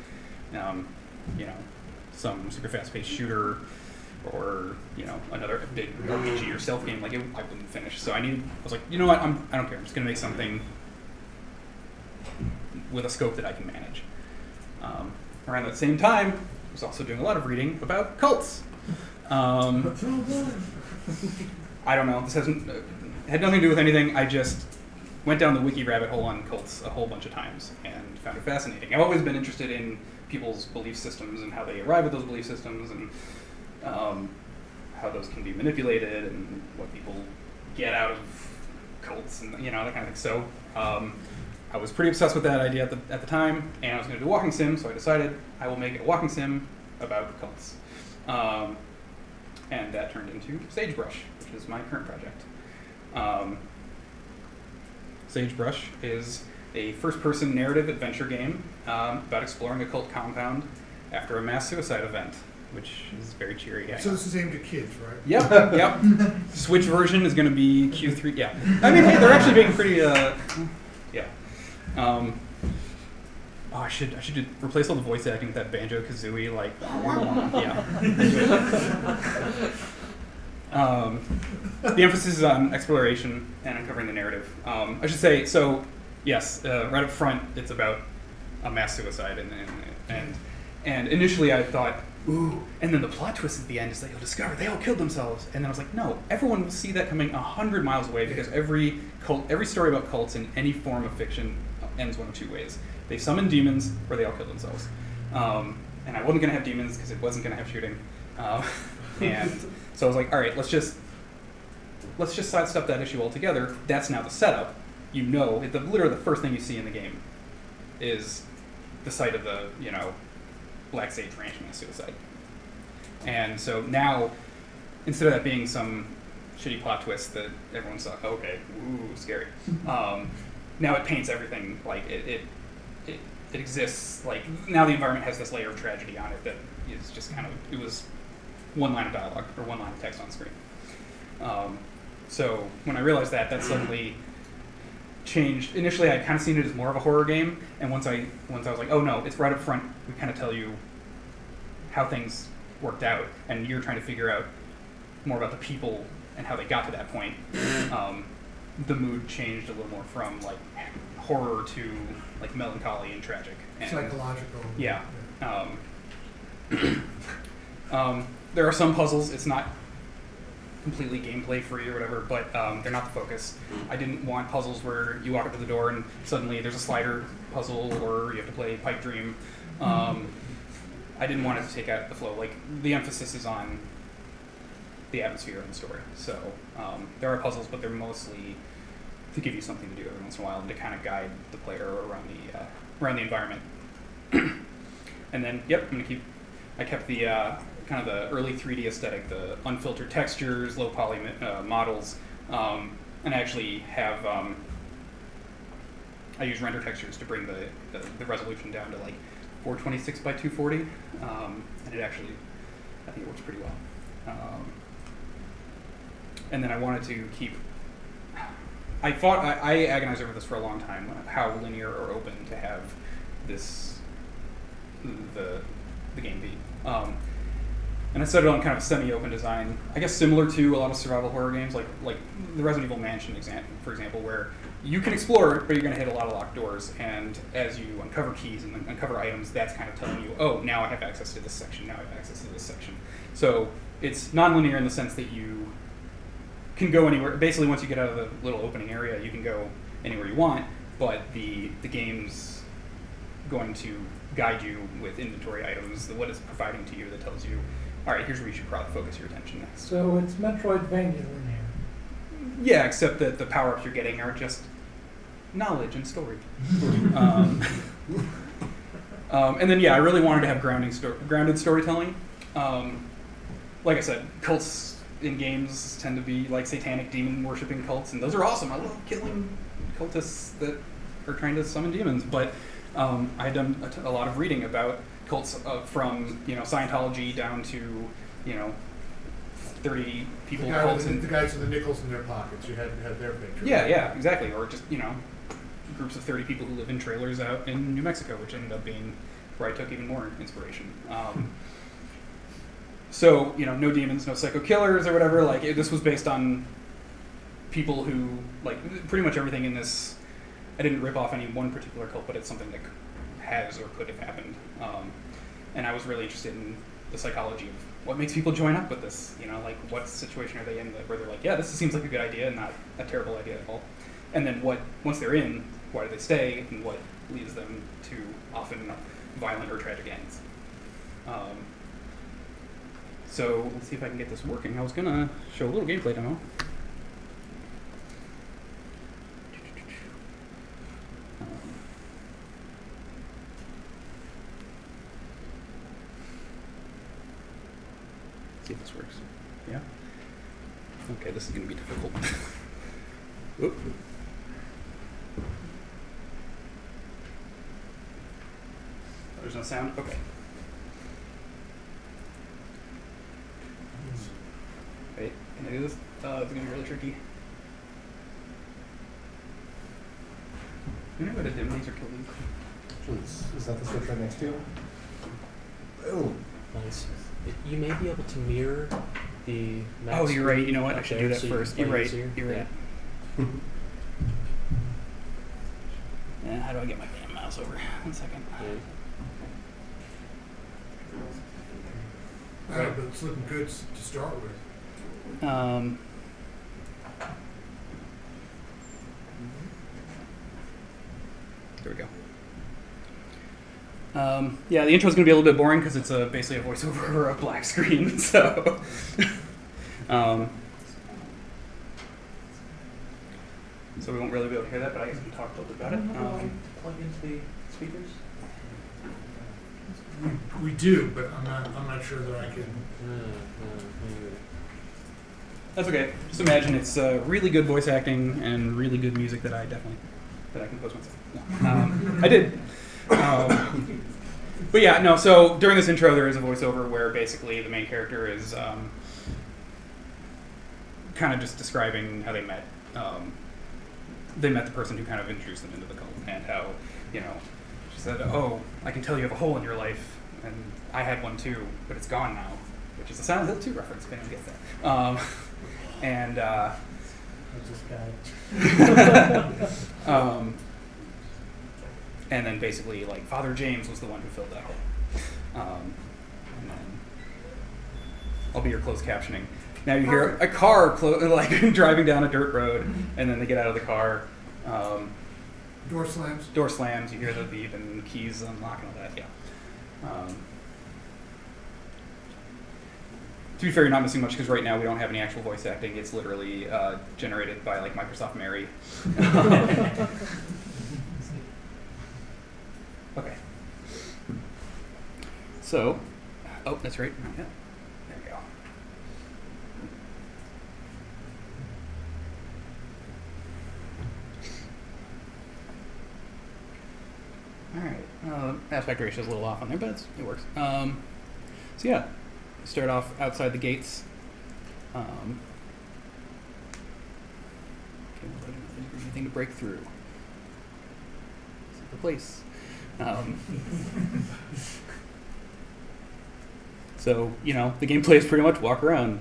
you know, some super fast-paced shooter or, you know, another big RPG or stealth game, like I wouldn't finish. So I was like, you know what, I don't care. I'm just gonna make something with a scope that I can manage. Around that same time, I was also doing a lot of reading about cults. I don't know. This had nothing to do with anything. I just went down the wiki rabbit hole on cults a whole bunch of times and found it fascinating. I've always been interested in people's belief systems and how they arrive at those belief systems and how those can be manipulated and what people get out of cults and, you know, that kind of thing. So I was pretty obsessed with that idea at the time, and I was going to do a walking sim, so I decided I will make a walking sim about cults. And that turned into Sagebrush, which is my current project. Sagebrush is a first-person narrative adventure game about exploring a cult compound after a mass suicide event, which is very cheery. So this is aimed at kids, right? Yep, yep. Switch version is going to be Q3. Yeah, I mean, hey, they're actually being pretty. Yeah. Oh, I should replace all the voice acting with that Banjo-Kazooie, like, yeah. The emphasis is on exploration and uncovering the narrative. I should say, so, yes, right up front, it's about a mass suicide, and initially I thought, ooh, and then the plot twist at the end is that you'll discover they all killed themselves, and then I was like, no, everyone will see that coming 100 miles away, because every story about cults in any form of fiction ends one of two ways. They summon demons, or they all kill themselves. And I wasn't going to have demons because it wasn't going to have shooting. And so I was like, all right, let's just sidestep that issue altogether. That's now the setup. you know, literally the first thing you see in the game is the site of the, Black Sage Ranch and a suicide. And so now, instead of that being some shitty plot twist that everyone saw, okay, ooh, scary. Now it paints everything like it exists. Like now the environment has this layer of tragedy on it that is just it was one line of dialogue or one line of text on screen. So when I realized that suddenly changed. Initially, I'd kind of seen it as more of a horror game, and once I was like, oh no, it's right up front. We kind of tell you how things worked out, and you're trying to figure out more about the people and how they got to that point. The mood changed a little more from like horror to like melancholy and tragic. And, psychological. Yeah. There are some puzzles. It's not completely gameplay free or whatever, but they're not the focus. I didn't want puzzles where you walk up to the door and suddenly there's a slider puzzle or you have to play Pipe Dream. I didn't want it to take out the flow. Like the emphasis is on the atmosphere and the story. So there are puzzles, but they're mostly to give you something to do every once in a while and to kind of guide the player around the environment. And then, yep, I kept the kind of the early 3D aesthetic, the unfiltered textures, low poly models, and I actually have I use render textures to bring the resolution down to like 426 by 240, and it actually, I think it works pretty well. And then I wanted to keep. I agonized over this for a long time. How linear or open to have the game be. And I settled on kind of a semi-open design, I guess similar to a lot of survival horror games, like the Resident Evil Mansion for example, where you can explore, but you're going to hit a lot of locked doors, and as you uncover keys and uncover items, that's kind of telling you, oh, now I have access to this section, now I have access to this section. So it's non-linear in the sense that you can go anywhere. Basically, once you get out of the little opening area, you can go anywhere you want, but the game's going to guide you with inventory items, what it's providing to you that tells you, all right, here's where you should probably focus your attention next. So it's Metroidvania linear. Yeah, except that the power-ups you're getting are just knowledge and story. And then, yeah, I really wanted to have grounded storytelling. Like I said, cults in games tend to be like satanic demon-worshipping cults, and those are awesome. I love killing cultists that are trying to summon demons, but I had done a lot of reading about cults from Scientology down to 30 people. The guys with the nickels in their pockets. You had their picture. Yeah, exactly. Or just groups of 30 people who live in trailers out in New Mexico, which ended up being where I took even more inspiration. So no demons, no psycho killers or whatever. Like this was based on people who pretty much everything in this. I didn't rip off any one particular cult, but it's something that has or could have happened. And I was really interested in the psychology of what makes people join up with this. What situation are they in where they're like, yeah, this seems like a good idea and not a terrible idea at all. And then once they're in, why do they stay, and what leads them to often violent or tragic ends. So let's see if I can get this working. I was gonna show a little gameplay demo. See if this works. Yeah? Okay, this is going to be difficult. Oop. There's no sound? Okay. Wait, can I do this? It's going to be really tricky. You know what a dim laser kill these? Is that the switch right next to you? Oh. Nice. You may be able to mirror the map. Oh, you're right. You know what? I should do that so first. You're right. easier. You're right. Yeah, how do I get my damn mouse over? 1 second. All right, but it's looking good to start with. There we go. Yeah, the intro is going to be a little bit boring because it's basically a voiceover over a black screen. So, so so we won't really be able to hear that, but I guess we can talk a little bit about it. Plug into the speakers. We do, but I'm not sure that I can. That's okay. Just imagine it's really good voice acting and really good music that I compose myself. No. I did. But yeah, no, so during this intro there is a voiceover where basically the main character is kind of just describing how they met. They met the person who kind of introduced them into the cult, and how, you know, she said, "Oh, I can tell you have a hole in your life, and I had one too, but it's gone now," which is a Silent Hill 2 reference, if anyone gets that. And I just got it. And then basically, like, Father James was the one who filled that hole. And then I'll be your closed captioning. Now you hear a car like driving down a dirt road, and then they get out of the car. Door slams. Door slams. You hear the beep and keys unlock and all that. Yeah. To be fair, you're not missing much because right now we don't have any actual voice acting. It's literally generated by like Microsoft Mary. Okay. So, oh, that's right. Yeah. There we go. All right. Aspect ratio is a little off on there, but it works. So yeah, start off outside the gates. Okay, anything to break through. This is the place. So, you know, the gameplay is pretty much walk around,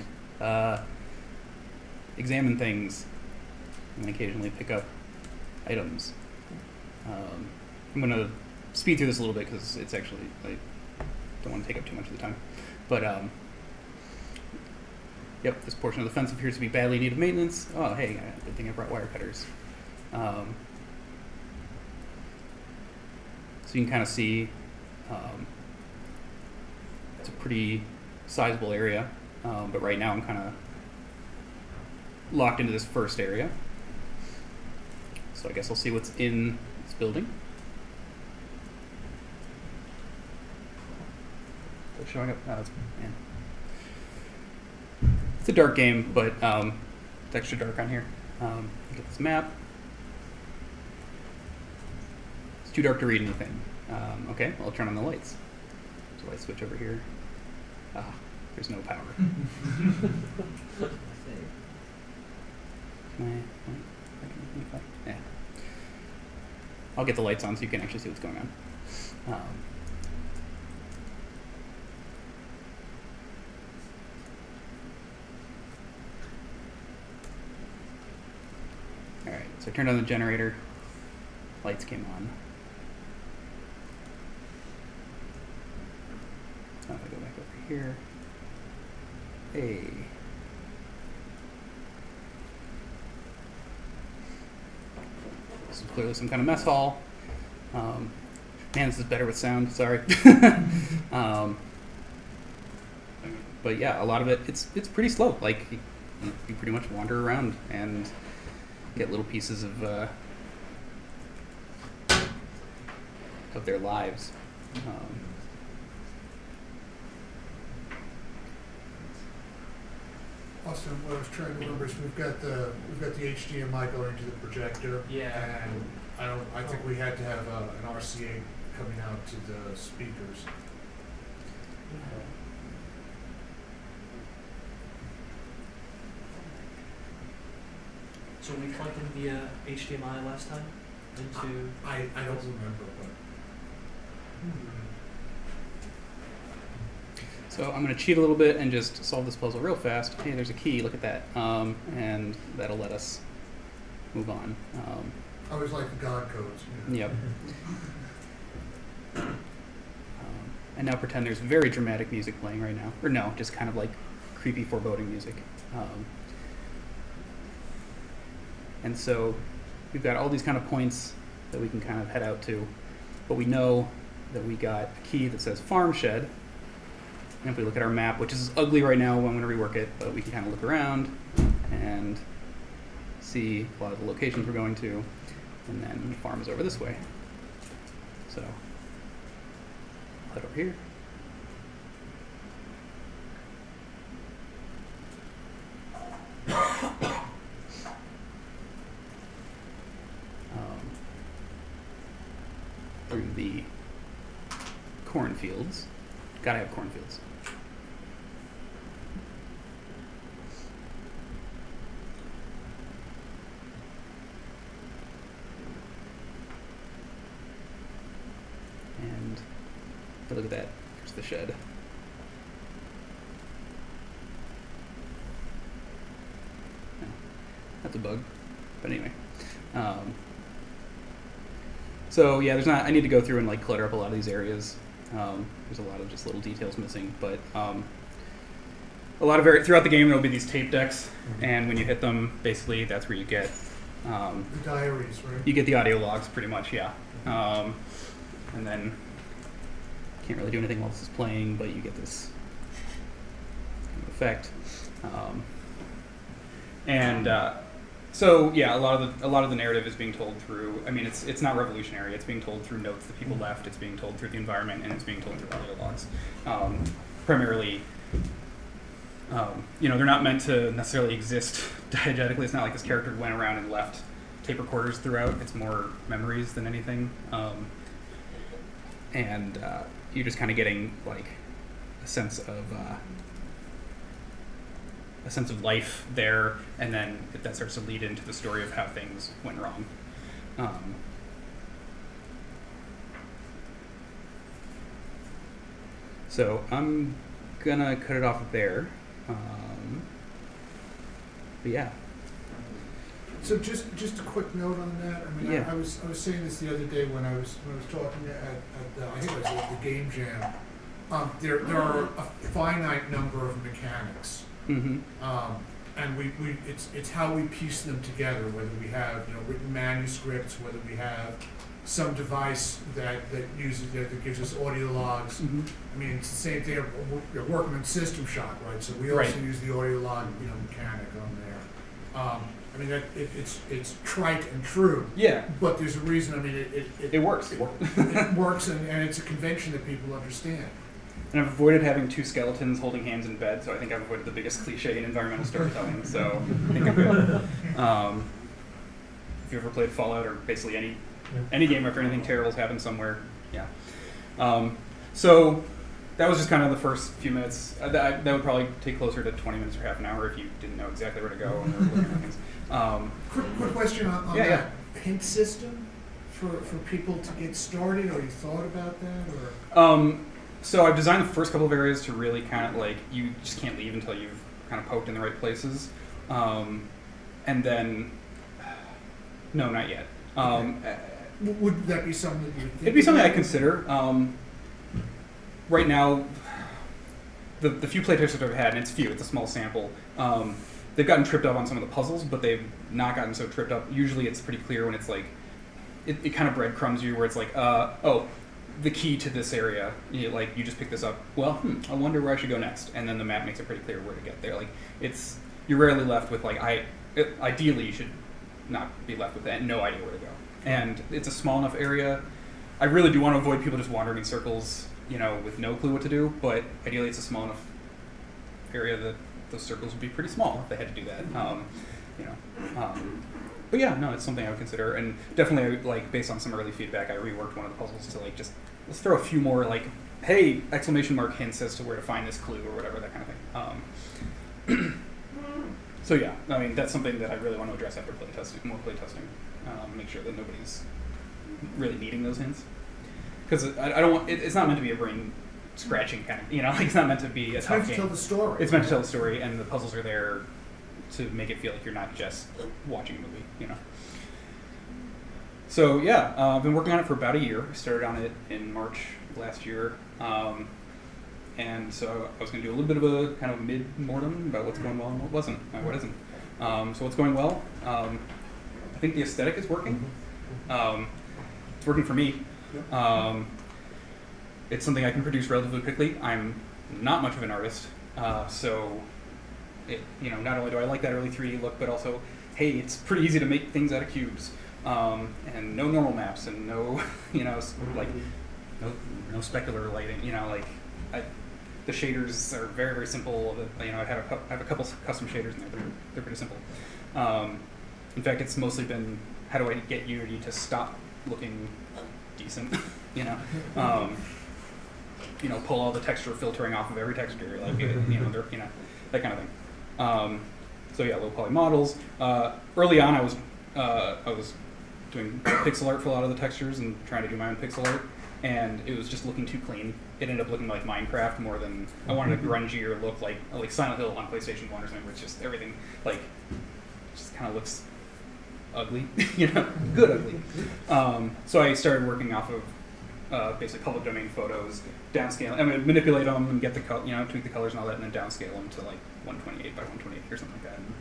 examine things, and occasionally pick up items. I'm going to speed through this a little bit because it's actually, I don't want to take up too much of the time. But, yep, this portion of the fence appears to be badly in need of maintenance. Oh, hey, good thing I brought wire cutters. So you can kind of see it's a pretty sizable area, but right now I'm kind of locked into this first area. So I guess I'll see what's in this building. Still showing up. Oh, man. It's a dark game, but it's extra dark on here. Get this map. Too dark to read anything. Okay, well, I'll turn on the lights. So light switch over here. Ah, there's no power. Yeah. I'll get the lights on so you can actually see what's going on. All right, so I turned on the generator. Lights came on. Now if I go back over here. Hey. This is clearly some kind of mess hall. Man, this is better with sound, sorry. But yeah, a lot of it, it's pretty slow. Like, you pretty much wander around and get little pieces of their lives. Also, what I was trying to remember is we've got the HDMI going to the projector. Yeah. And I think we had to have an RCA coming out to the speakers. So we plugged in via HDMI last time into. I don't remember, but. So I'm going to cheat a little bit and just solve this puzzle real fast. Hey, there's a key, look at that. And that'll let us move on. I always like the God codes. Yep. And now pretend there's very dramatic music playing right now. Or no, just kind of like creepy foreboding music. And so we've got all these kind of points that we can kind of head out to. But we know that we got a key that says farm shed. And if we look at our map, which is ugly right now, I'm going to rework it, but we can kind of look around and see a lot of the locations we're going to, and then the farm is over this way. So head over here. Through the cornfields. Gotta have cornfields. And look at that. There's the shed. Yeah, that's a bug. But anyway. So yeah, there's not. I need to go through and like clutter up a lot of these areas. There's a lot of just little details missing, but a lot of throughout the game there'll be these tape decks, and when you hit them, basically that's where you get the diaries, right? You get the audio logs, pretty much, yeah. And then can't really do anything while this is playing, but you get this kind of effect. So yeah, a lot of the narrative is being told through. I mean, it's not revolutionary. It's being told through notes that people left. It's being told through the environment, and it's being told through audio logs. Primarily, they're not meant to necessarily exist diegetically. It's not like this character went around and left tape recorders throughout. It's more memories than anything, and you're just kind of getting like a sense of life there, and then that starts to lead into the story of how things went wrong. So I'm gonna cut it off there. But yeah. So just a quick note on that. I mean, Yeah. I was saying this the other day when I was talking at the, I think it was at the game jam. There are a finite number of mechanics. Mm-hmm. And it's how we piece them together, whether we have written manuscripts, whether we have some device that gives us audio logs. Mm-hmm. I mean, it's the same thing. We're working on System Shock, right? So we also use the audio log mechanic on there. I mean, it's trite and true. Yeah. But there's a reason. I mean, it works. It works, and it's a convention that people understand. And I've avoided having two skeletons holding hands in bed, so I think I've avoided the biggest cliche in environmental storytelling, so I think I'm good. If you ever played Fallout, or basically any game after anything terrible's happened somewhere, yeah. So that was just kind of the first few minutes. That would probably take closer to 20 minutes or half an hour if you didn't know exactly where to go and were looking at things. Quick question on that hint system for people to get started, or you thought about that, or? So I've designed the first couple of areas to really kind of like, you just can't leave until you've kind of poked in the right places. And then, no, not yet. Would that be something that you would think? It'd be something I consider. Right now, the few playtesters I've had, and it's few, it's a small sample, they've gotten tripped up on some of the puzzles, but they've not gotten so tripped up. Usually it's pretty clear when it's like, it kind of breadcrumbs you where it's like, the key to this area, you just pick this up. Well, I wonder where I should go next, and then the map makes it pretty clear where to get there. Like you're rarely left with ideally you should not be left with no idea where to go. And it's a small enough area. I really do want to avoid people just wandering in circles, with no clue what to do. But ideally, it's a small enough area that those circles would be pretty small if they had to do that. But yeah, no, it's something I would consider, and definitely, based on some early feedback, I reworked one of the puzzles to let's throw a few more hey, exclamation mark hints as to where to find this clue or whatever, that kind of thing. So yeah, I mean, that's something that I really want to address after more playtesting. Make sure that nobody's really needing those hints, because I don't want it's not meant to be a brain scratching kind of, it's not meant to be a tough game. It's meant to tell the story. It's meant to tell the story, and the puzzles are there to make it feel like you're not just watching a movie, So yeah, I've been working on it for about a year. I started on it in March of last year, and so I was going to do a little bit of a kind of mid-mortem about what's going well and what isn't. So what's going well? I think the aesthetic is working. It's working for me. It's something I can produce relatively quickly. I'm not much of an artist, so. Not only do I like that early 3D look, but also hey, it's pretty easy to make things out of cubes, and no normal maps, and no, like, no specular lighting, the shaders are very, very simple. I have a couple custom shaders in there. They're pretty simple. In fact, it's mostly been, how do I get Unity to stop looking decent? Pull all the texture filtering off of every texture, that kind of thing. So yeah, low poly models. Early on, I was doing pixel art for a lot of the textures and trying to do my own pixel art, and it was just looking too clean. It ended up looking like Minecraft more than I wanted a grungier look, like Silent Hill on PlayStation 1 or something, where it's just everything just kind of looks ugly, good ugly. So I started working off of basically public domain photos, downscale, manipulate them and get the tweak the colors and all that, and then downscale them to like 128 by 128 or something like that. And,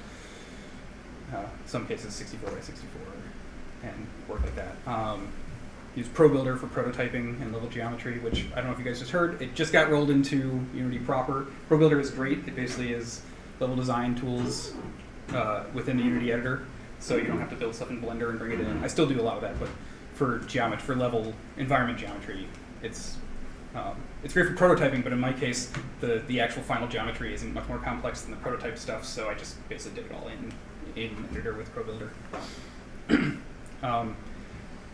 some cases 64 by 64, and work like that. Use ProBuilder for prototyping and level geometry, which I don't know if you guys just heard. It just got rolled into Unity proper. ProBuilder is great. It basically is level design tools within the Unity editor, so you don't have to build stuff in Blender and bring it in. I still do a lot of that, but for level environment geometry, it's great for prototyping. But in my case, the actual final geometry isn't much more complex than the prototype stuff, so I just basically did it all in editor with ProBuilder.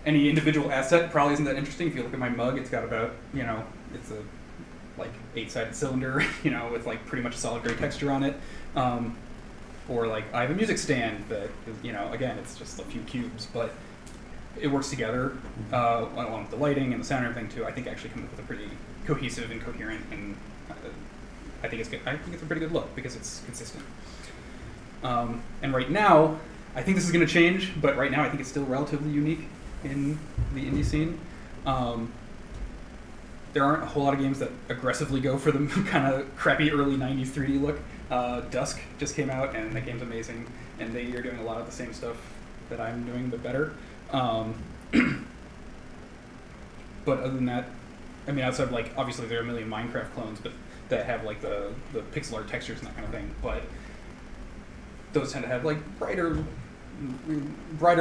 Any individual asset probably isn't that interesting. If you look at my mug, it's got about, it's a 8-sided cylinder, with pretty much a solid gray texture on it. Or I have a music stand that, again, it's just a few cubes, but it works together along with the lighting and the sound and everything too. I think actually come up with a pretty cohesive and coherent, and I think it's good. I think it's a pretty good look because it's consistent. And right now, I think this is going to change, but right now I think it's still relatively unique in the indie scene. There aren't a whole lot of games that aggressively go for the kind of crappy early 90s 3D look. Dusk just came out, and that game's amazing, and they are doing a lot of the same stuff that I'm doing, but better. But other than that, outside of obviously there are a million Minecraft clones, but that have the pixel art textures and that kind of thing, but those tend to have brighter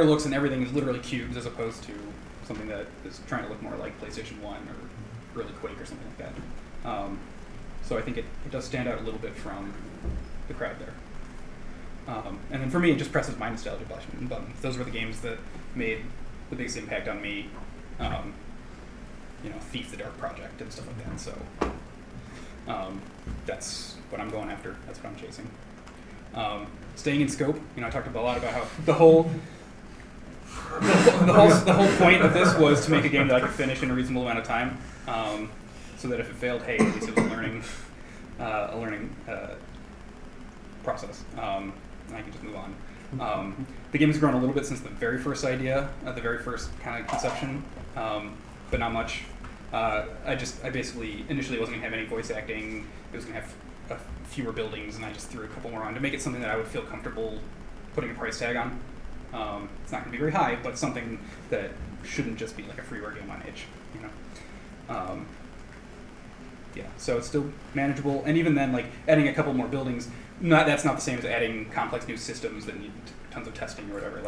looks, and everything is literally cubes as opposed to something that is trying to look more like PlayStation 1 or early Quake or something like that. So I think it does stand out a little bit from the crowd there. And then for me, it just presses my nostalgia button. Those were the games that made the biggest impact on me. Thief the Dark Project and stuff like that. So that's what I'm going after. That's what I'm chasing. Staying in scope, I talked a lot about how the whole point of this was to make a game that I could finish in a reasonable amount of time, so that if it failed, hey, at least it was a learning process, and I can just move on. The game has grown a little bit since the very first idea, the very first kind of conception, but not much. I basically initially wasn't going to have any voice acting. It was going to have fewer buildings, and I just threw a couple more on to make it something that I would feel comfortable putting a price tag on. It's not going to be very high, but something that shouldn't just be like a freeware game on itch, Yeah, so it's still manageable, and even then, adding a couple more buildings, that's not the same as adding complex new systems that need tons of testing or whatever.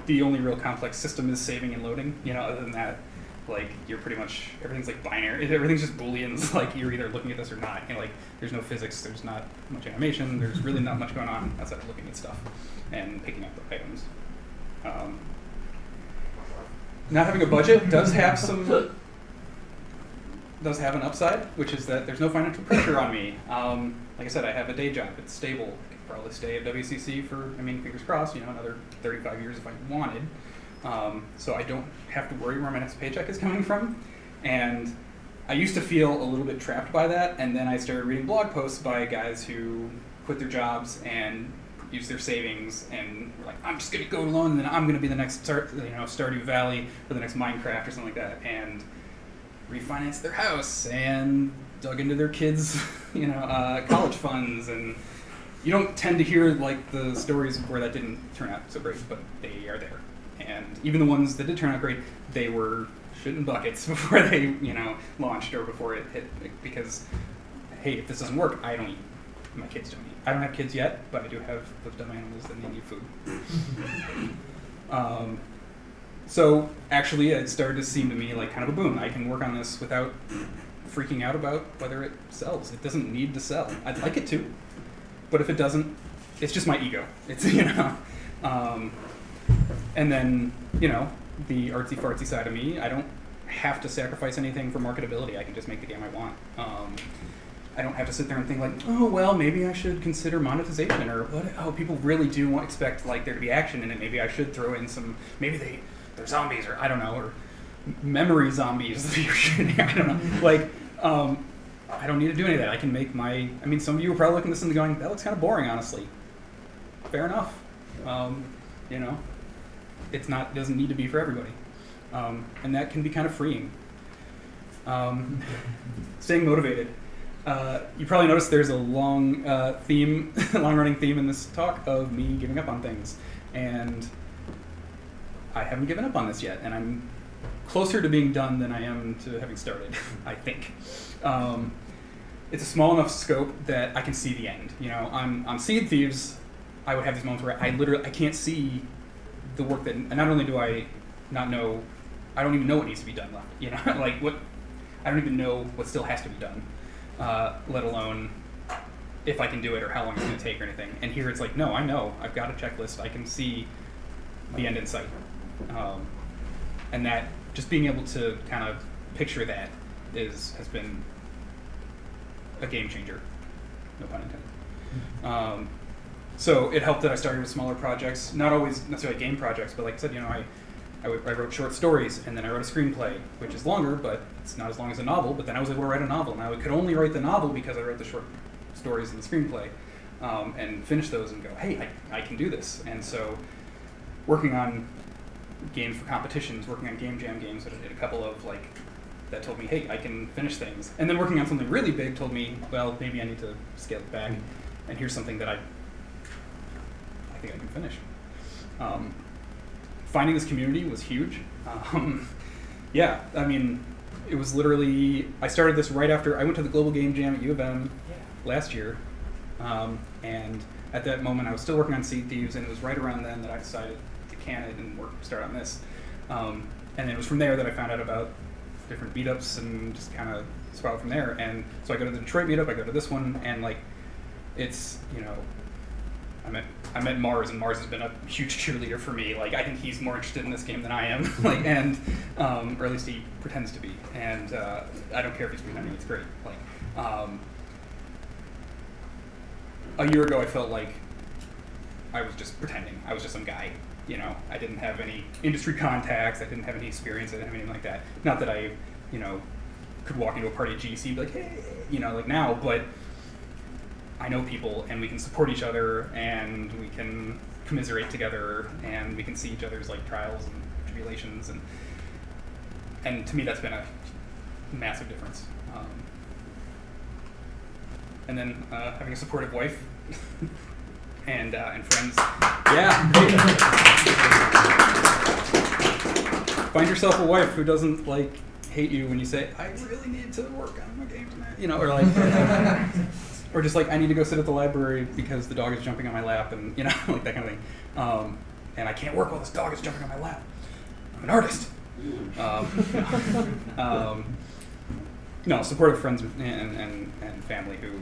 The only real complex system is saving and loading. Other than that, you're pretty much, everything's binary. Everything's just booleans. You're either looking at this or not. There's no physics. There's not much animation. There's really not much going on outside of looking at stuff and picking up the items. Not having a budget does have an upside, which is that there's no financial pressure on me. Like I said, I have a day job. It's stable. I could probably stay at WCC for, fingers crossed, another 35 years if I wanted. So I don't have to worry where my next paycheck is coming from. And I used to feel a little bit trapped by that, and then I started reading blog posts by guys who quit their jobs and use their savings and were like, I'm just going to go alone, and then I'm going to be the next Stardew Valley or the next Minecraft or something like that, and refinance their house and dug into their kids' college funds. And you don't tend to hear the stories where that didn't turn out so great, but they are there. And even the ones that did turn out great, they were shit in buckets before they launched or before it hit, because hey, if this doesn't work, I don't eat. my kids don't eat. I don't have kids yet, but I do have those dumb animals that need food. So actually, it started to seem to me like kind of a boon. I can work on this without freaking out about whether it sells. It doesn't need to sell. I'd like it to, but if it doesn't, it's just my ego. It's, you know. And then, you know, the artsy-fartsy side of me, I don't have to sacrifice anything for marketability. I can just make the game I want. I don't have to sit there and think like, oh, well, maybe I should consider monetization, or what? Oh, people really do expect like there to be action in it. Maybe I should throw in some, maybe they're zombies, or I don't know, or memory zombies. I don't know. Like, I don't need to do any of that. I can make my, I mean, some of you are probably looking at this and going, that looks kind of boring, honestly. Fair enough. You know, it doesn't need to be for everybody. And that can be kind of freeing. Staying motivated. You probably noticed there's a long-running theme in this talk of me giving up on things. And I haven't given up on this yet, and I'm closer to being done than I am to having started, I think. It's a small enough scope that I can see the end. You know, on Seed Thieves, I would have these moments where I can't see the work that, and not only do I not know, I don't even know what needs to be done left. You know, like I don't even know what still has to be done, let alone if I can do it or how long it's going to take or anything. And here it's like, no, I know, I've got a checklist, I can see the end in sight. And that, just being able to kind of picture that has been a game changer, no pun intended. So it helped that I started with smaller projects, not always necessarily game projects, but like I said, you know, I wrote short stories, and then I wrote a screenplay, which is longer, but it's not as long as a novel, but then I was able to write a novel, and I could only write the novel because I wrote the short stories and the screenplay, and finish those and go, hey, I can do this. And so working on games for competitions, working on game jam games that I did a couple of, like, that told me, hey, I can finish things. And then working on something really big told me, well, maybe I need to scale it back, and here's something that I think I can finish. Finding this community was huge. Yeah, I mean, it was literally, I started this right after, I went to the Global Game Jam at U of M last year, and at that moment I was still working on Seed Thieves, and it was right around then that I decided to can it and start on this. And it was from there that I found out about different meetups and just kind of spiraled from there. And so I go to the Detroit meetup, I go to this one, and like, it's, you know, I met Mars, and Mars has been a huge cheerleader for me. Like, I think he's more interested in this game than I am, like, and or at least he pretends to be. And I don't care if he's pretending; it's great. Like, a year ago, I felt like I was just pretending. I was just some guy. You know, I didn't have any industry contacts. I didn't have any experience. I didn't have anything like that. Not that I, you know, could walk into a party at GDC and be like, hey, you know, like now, but I know people, and we can support each other, and we can commiserate together, and we can see each other's like trials and tribulations, and to me that's been a massive difference. And then having a supportive wife and friends. Yeah. Find yourself a wife who doesn't like hate you when you say, I really need to work on my game tonight, you know, or like. Or just like, I need to go sit at the library because the dog is jumping on my lap, and, you know, like that kind of thing. And I can't work while this dog is jumping on my lap. I'm an artist. No, supportive friends and family who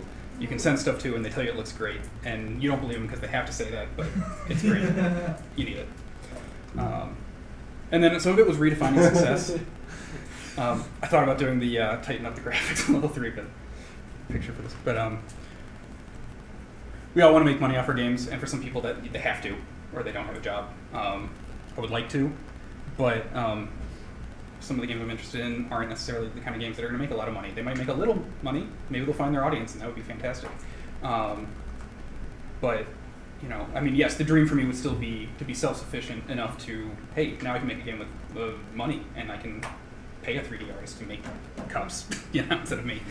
you can send stuff to, and they tell you it looks great, and you don't believe them because they have to say that, but it's great. You need it. And then some of it was redefining success. I thought about doing the tighten up the graphics in level 3, but picture for this, but we all want to make money off our games, and for some people that they have to, or they don't have a job. I would like to, but some of the games I'm interested in aren't necessarily the kind of games that are going to make a lot of money. They might make a little money, maybe they'll find their audience, and that would be fantastic. But, you know, I mean, yes, the dream for me would still be to be self-sufficient enough to, hey, now I can make a game with money, and I can pay a 3D artist to make cups, you know, instead of me.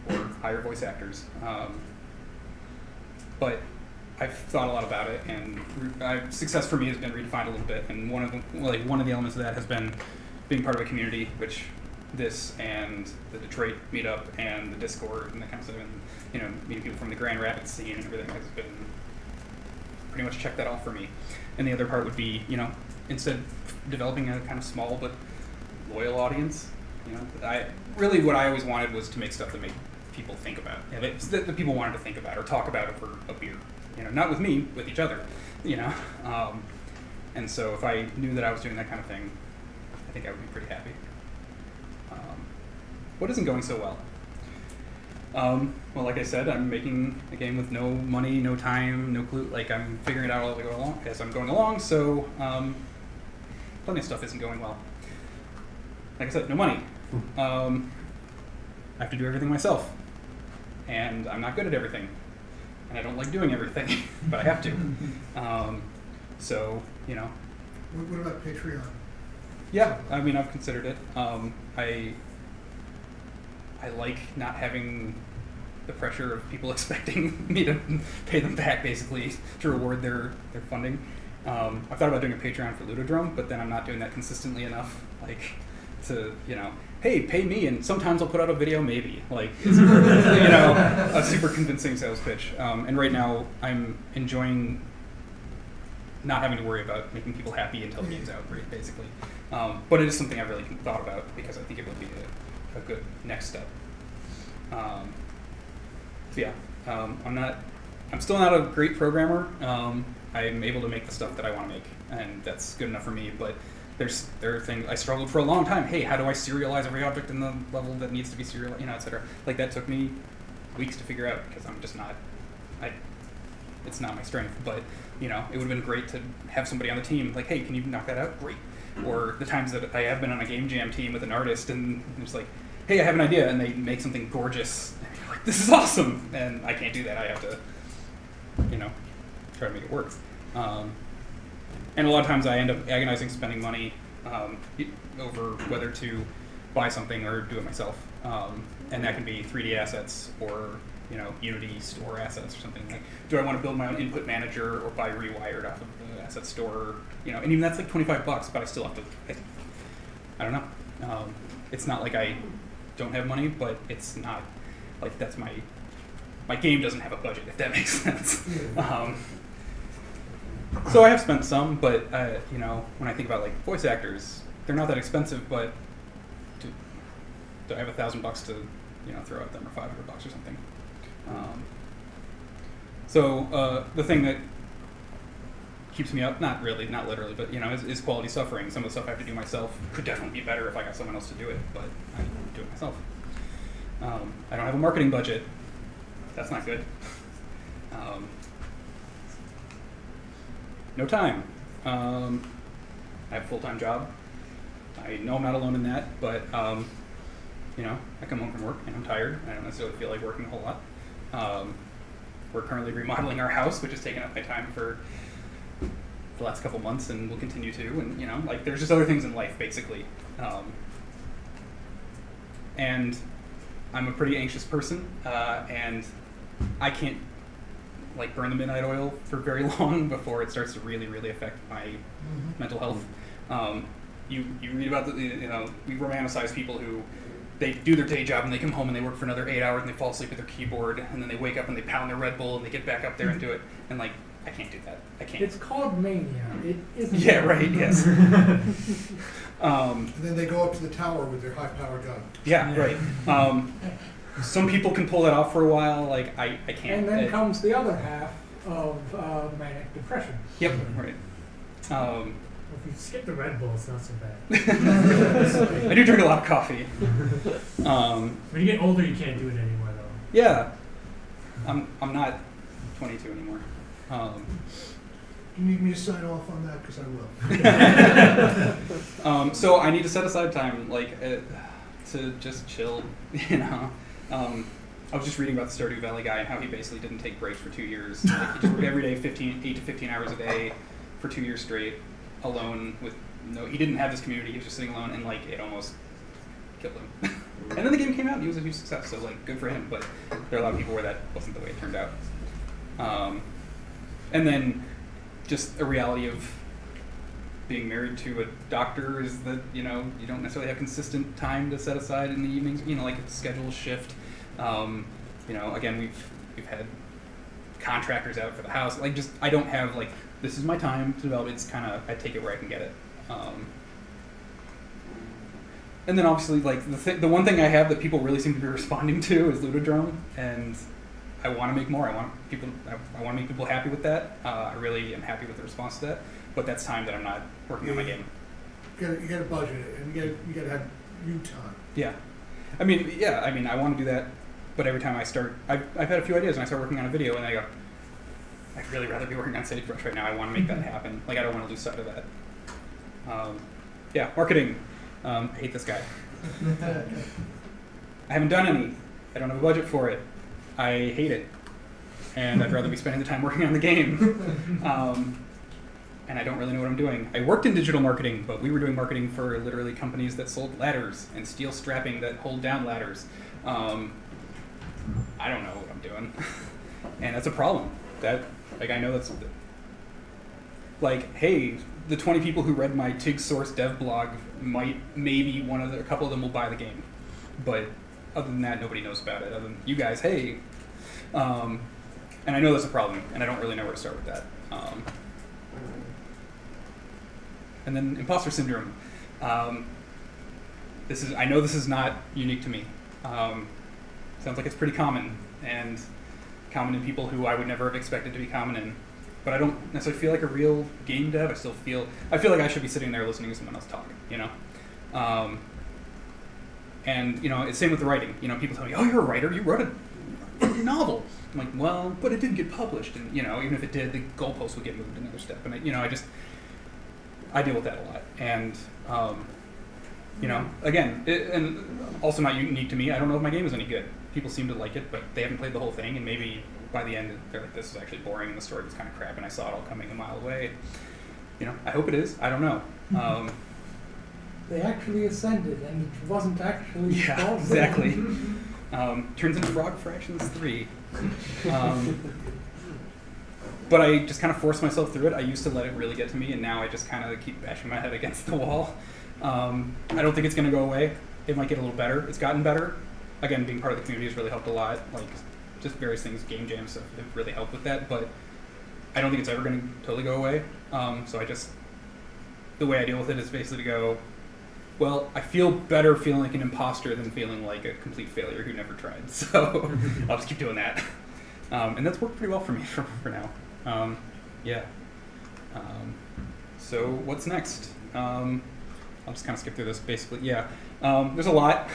Or hire voice actors. But I've thought a lot about it, and success for me has been redefined a little bit. And one of the elements of that has been being part of a community, which this and the Detroit meetup and the Discord and that kind of stuff, and meeting people from the Grand Rapids scene and everything has been pretty much checked that off for me. And the other part would be, instead of developing a kind of small but loyal audience, what I always wanted was to make stuff that made people think about, that people wanted to think about or talk about over a beer, not with me, with each other, and so if I knew that I was doing that kind of thing, I think I would be pretty happy. What isn't going so well? Well, like I said, I'm making a game with no money, no time, no clue. Like, I'm figuring it out as I'm going along, so plenty of stuff isn't going well. Like I said, no money. I have to do everything myself, and I'm not good at everything, and I don't like doing everything, but I have to. So, What about Patreon? Yeah, I mean, I've considered it. I like not having the pressure of people expecting me to pay them back, basically, to reward their funding. I've thought about doing a Patreon for Ludodrome, but then I'm not doing that consistently enough, to, hey, pay me, and sometimes I'll put out a video, maybe. It's, a super convincing sales pitch. And right now, I'm enjoying not having to worry about making people happy until the game's out, basically. But it is something I've really thought about, because I think it would be a good next step. I'm still not a great programmer. I'm able to make the stuff that I want to make, and that's good enough for me, but there are things I struggled for a long time. Hey, how do I serialize every object in the level that needs to be serialized, etc. That took me weeks to figure out, because I'm just not, it's not my strength, but it would have been great to have somebody on the team, hey, can you knock that out? Great. Or the times that I have been on a game jam team with an artist, and it's hey, I have an idea, and they make something gorgeous, and you're like, this is awesome, and I can't do that. I have to, try to make it work. And a lot of times I end up agonizing spending money over whether to buy something or do it myself, and that can be 3D assets or Unity store assets or something. Do I want to build my own input manager or buy Rewired off of the asset store? And even that's $25, but I still have to. I don't know. It's not like I don't have money, but it's not that's my game doesn't have a budget, if that makes sense. So I have spent some, but when I think about voice actors, they're not that expensive, but do I have $1,000 to throw at them, or $500 or something? So the thing that keeps me up, not literally, but is quality suffering. Some of the stuff I have to do myself could definitely be better if I got someone else to do it, but I do it myself. I don't have a marketing budget. That's not good. No time. I have a full-time job. I know I'm not alone in that, but I come home from work and I'm tired. I don't necessarily feel like working a whole lot. We're currently remodeling our house, which has taken up my time for the last couple months, and will continue to. And there's just other things in life, basically. And I'm a pretty anxious person, and I can't burn the midnight oil for very long before it starts to really, really affect my mental health. You read about we romanticize people who they do their day job and they come home and they work for another 8 hours and they fall asleep at their keyboard, and then they wake up and they pound their Red Bull and they get back up there and do it. And I can't do that. I can't. It's called mania. It isn't. Yeah, right. Yes. And then they go up to the tower with their high-powered gun. Yeah, right. Some people can pull that off for a while. I can't. And then comes the other half of manic depression. Yep. Right. If you skip the Red Bull, it's not so bad. I do drink a lot of coffee. When you get older, you can't do it anymore, though. Yeah. I'm not 22 anymore. You need me to sign off on that, because I will. So I need to set aside time, to just chill. I was just reading about the Stardew Valley guy and how he basically didn't take breaks for 2 years. He just worked every day, 8 to 15 hours a day for 2 years straight, alone with he didn't have this community. He was just sitting alone, and it almost killed him. And then the game came out, and he was a huge success. So good for him. But there are a lot of people where that wasn't the way it turned out. And then just a reality of being married to a doctor is that, you know, you don't necessarily have consistent time to set aside in the evenings, you know, like a schedule shift. You know, again, we've had contractors out for the house. Like, just, I don't have, like, this is my time to develop. It's kind of, I take it where I can get it. And then obviously, like, the one thing I have that people really seem to be responding to is Ludodrome, and I want to make more. I want to make people happy with that. I really am happy with the response to that, but that's time that I'm not working on my game. You got to budget it, and you got to have you time. Yeah, I mean, I want to do that, but every time I start, I've had a few ideas, and I start working on a video, and I go, I'd really rather be working on Sagebrush right now. I want to make that happen. Like, I don't want to lose sight of that. Yeah, marketing. I hate this guy. I haven't done any. I don't have a budget for it. I hate it. And I'd rather be spending the time working on the game. And I don't really know what I'm doing. I worked in digital marketing, but we were doing marketing for literally companies that sold ladders and steel strapping that hold down ladders. I don't know what I'm doing. And that's a problem. I know that's, like, hey, the 20 people who read my TIG source dev blog maybe a couple of them will buy the game. But other than that, nobody knows about it. Other than you guys, hey. And I know that's a problem, and I don't really know where to start with that. And then imposter syndrome. I know this is not unique to me. Sounds like it's pretty common, and common in people who I would never have expected to be common in. But I don't necessarily feel like a real game dev. I feel like I should be sitting there listening to someone else talk, you know? And, you know, it's same with the writing. You know, people tell me, oh, you're a writer, you wrote a novel. I'm like, well, but it didn't get published. And, you know, even if it did, the goalpost would get moved another step. And, I deal with that a lot. And, you know, again, and also not unique to me, I don't know if my game is any good. People seem to like it, but they haven't played the whole thing, and maybe by the end, they're like, this is actually boring, and the story was kind of crap, and I saw it all coming a mile away. You know, I hope it is. I don't know. They actually ascended, and it wasn't actually. Yeah, exactly. Turns into Frog Fractions 3. But I just kind of forced myself through it. I used to let it really get to me, and now I just kind of keep bashing my head against the wall. I don't think it's going to go away. It might get a little better. It's gotten better. Again, being part of the community has really helped a lot. Like, just various things, game jams have really helped with that, but I don't think it's ever going to totally go away. So the way I deal with it is basically to go, well, I feel better feeling like an imposter than feeling like a complete failure who never tried. So I'll just keep doing that. And that's worked pretty well for me for now. Yeah. So what's next? I'll just kind of skip through this basically. Yeah. There's a lot.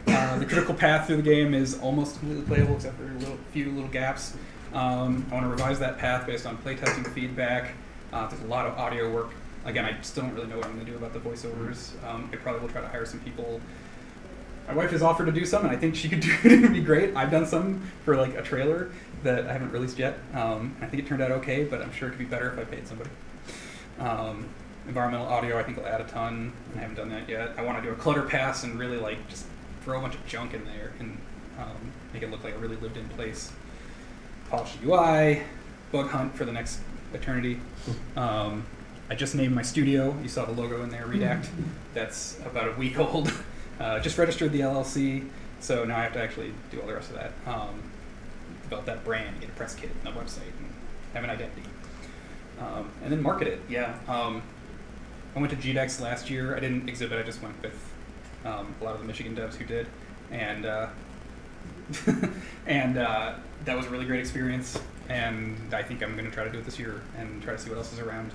The critical path through the game is almost completely playable except for a few little gaps. I want to revise that path based on playtesting feedback. There's a lot of audio work. Again, I still don't really know what I'm going to do about the voiceovers. I probably will try to hire some people. My wife has offered to do some, and I think she could do it. It would be great. I've done some for like a trailer that I haven't released yet. I think it turned out okay, but I'm sure it could be better if I paid somebody. Environmental audio, I think I'll add a ton, and I haven't done that yet. I want to do a clutter pass and really like just throw a bunch of junk in there and make it look like a really lived-in place. Polish UI, bug hunt for the next eternity. I just named my studio. You saw the logo in there, Redact. That's about a week old. Just registered the LLC, so now I have to actually do all the rest of that. Develop that brand, get a press kit and a website, and have an identity. And then market it, yeah. I went to GDEX last year. I didn't exhibit, I just went with a lot of the Michigan devs who did. And that was a really great experience, and I think I'm going to try to do it this year and try to see what else is around.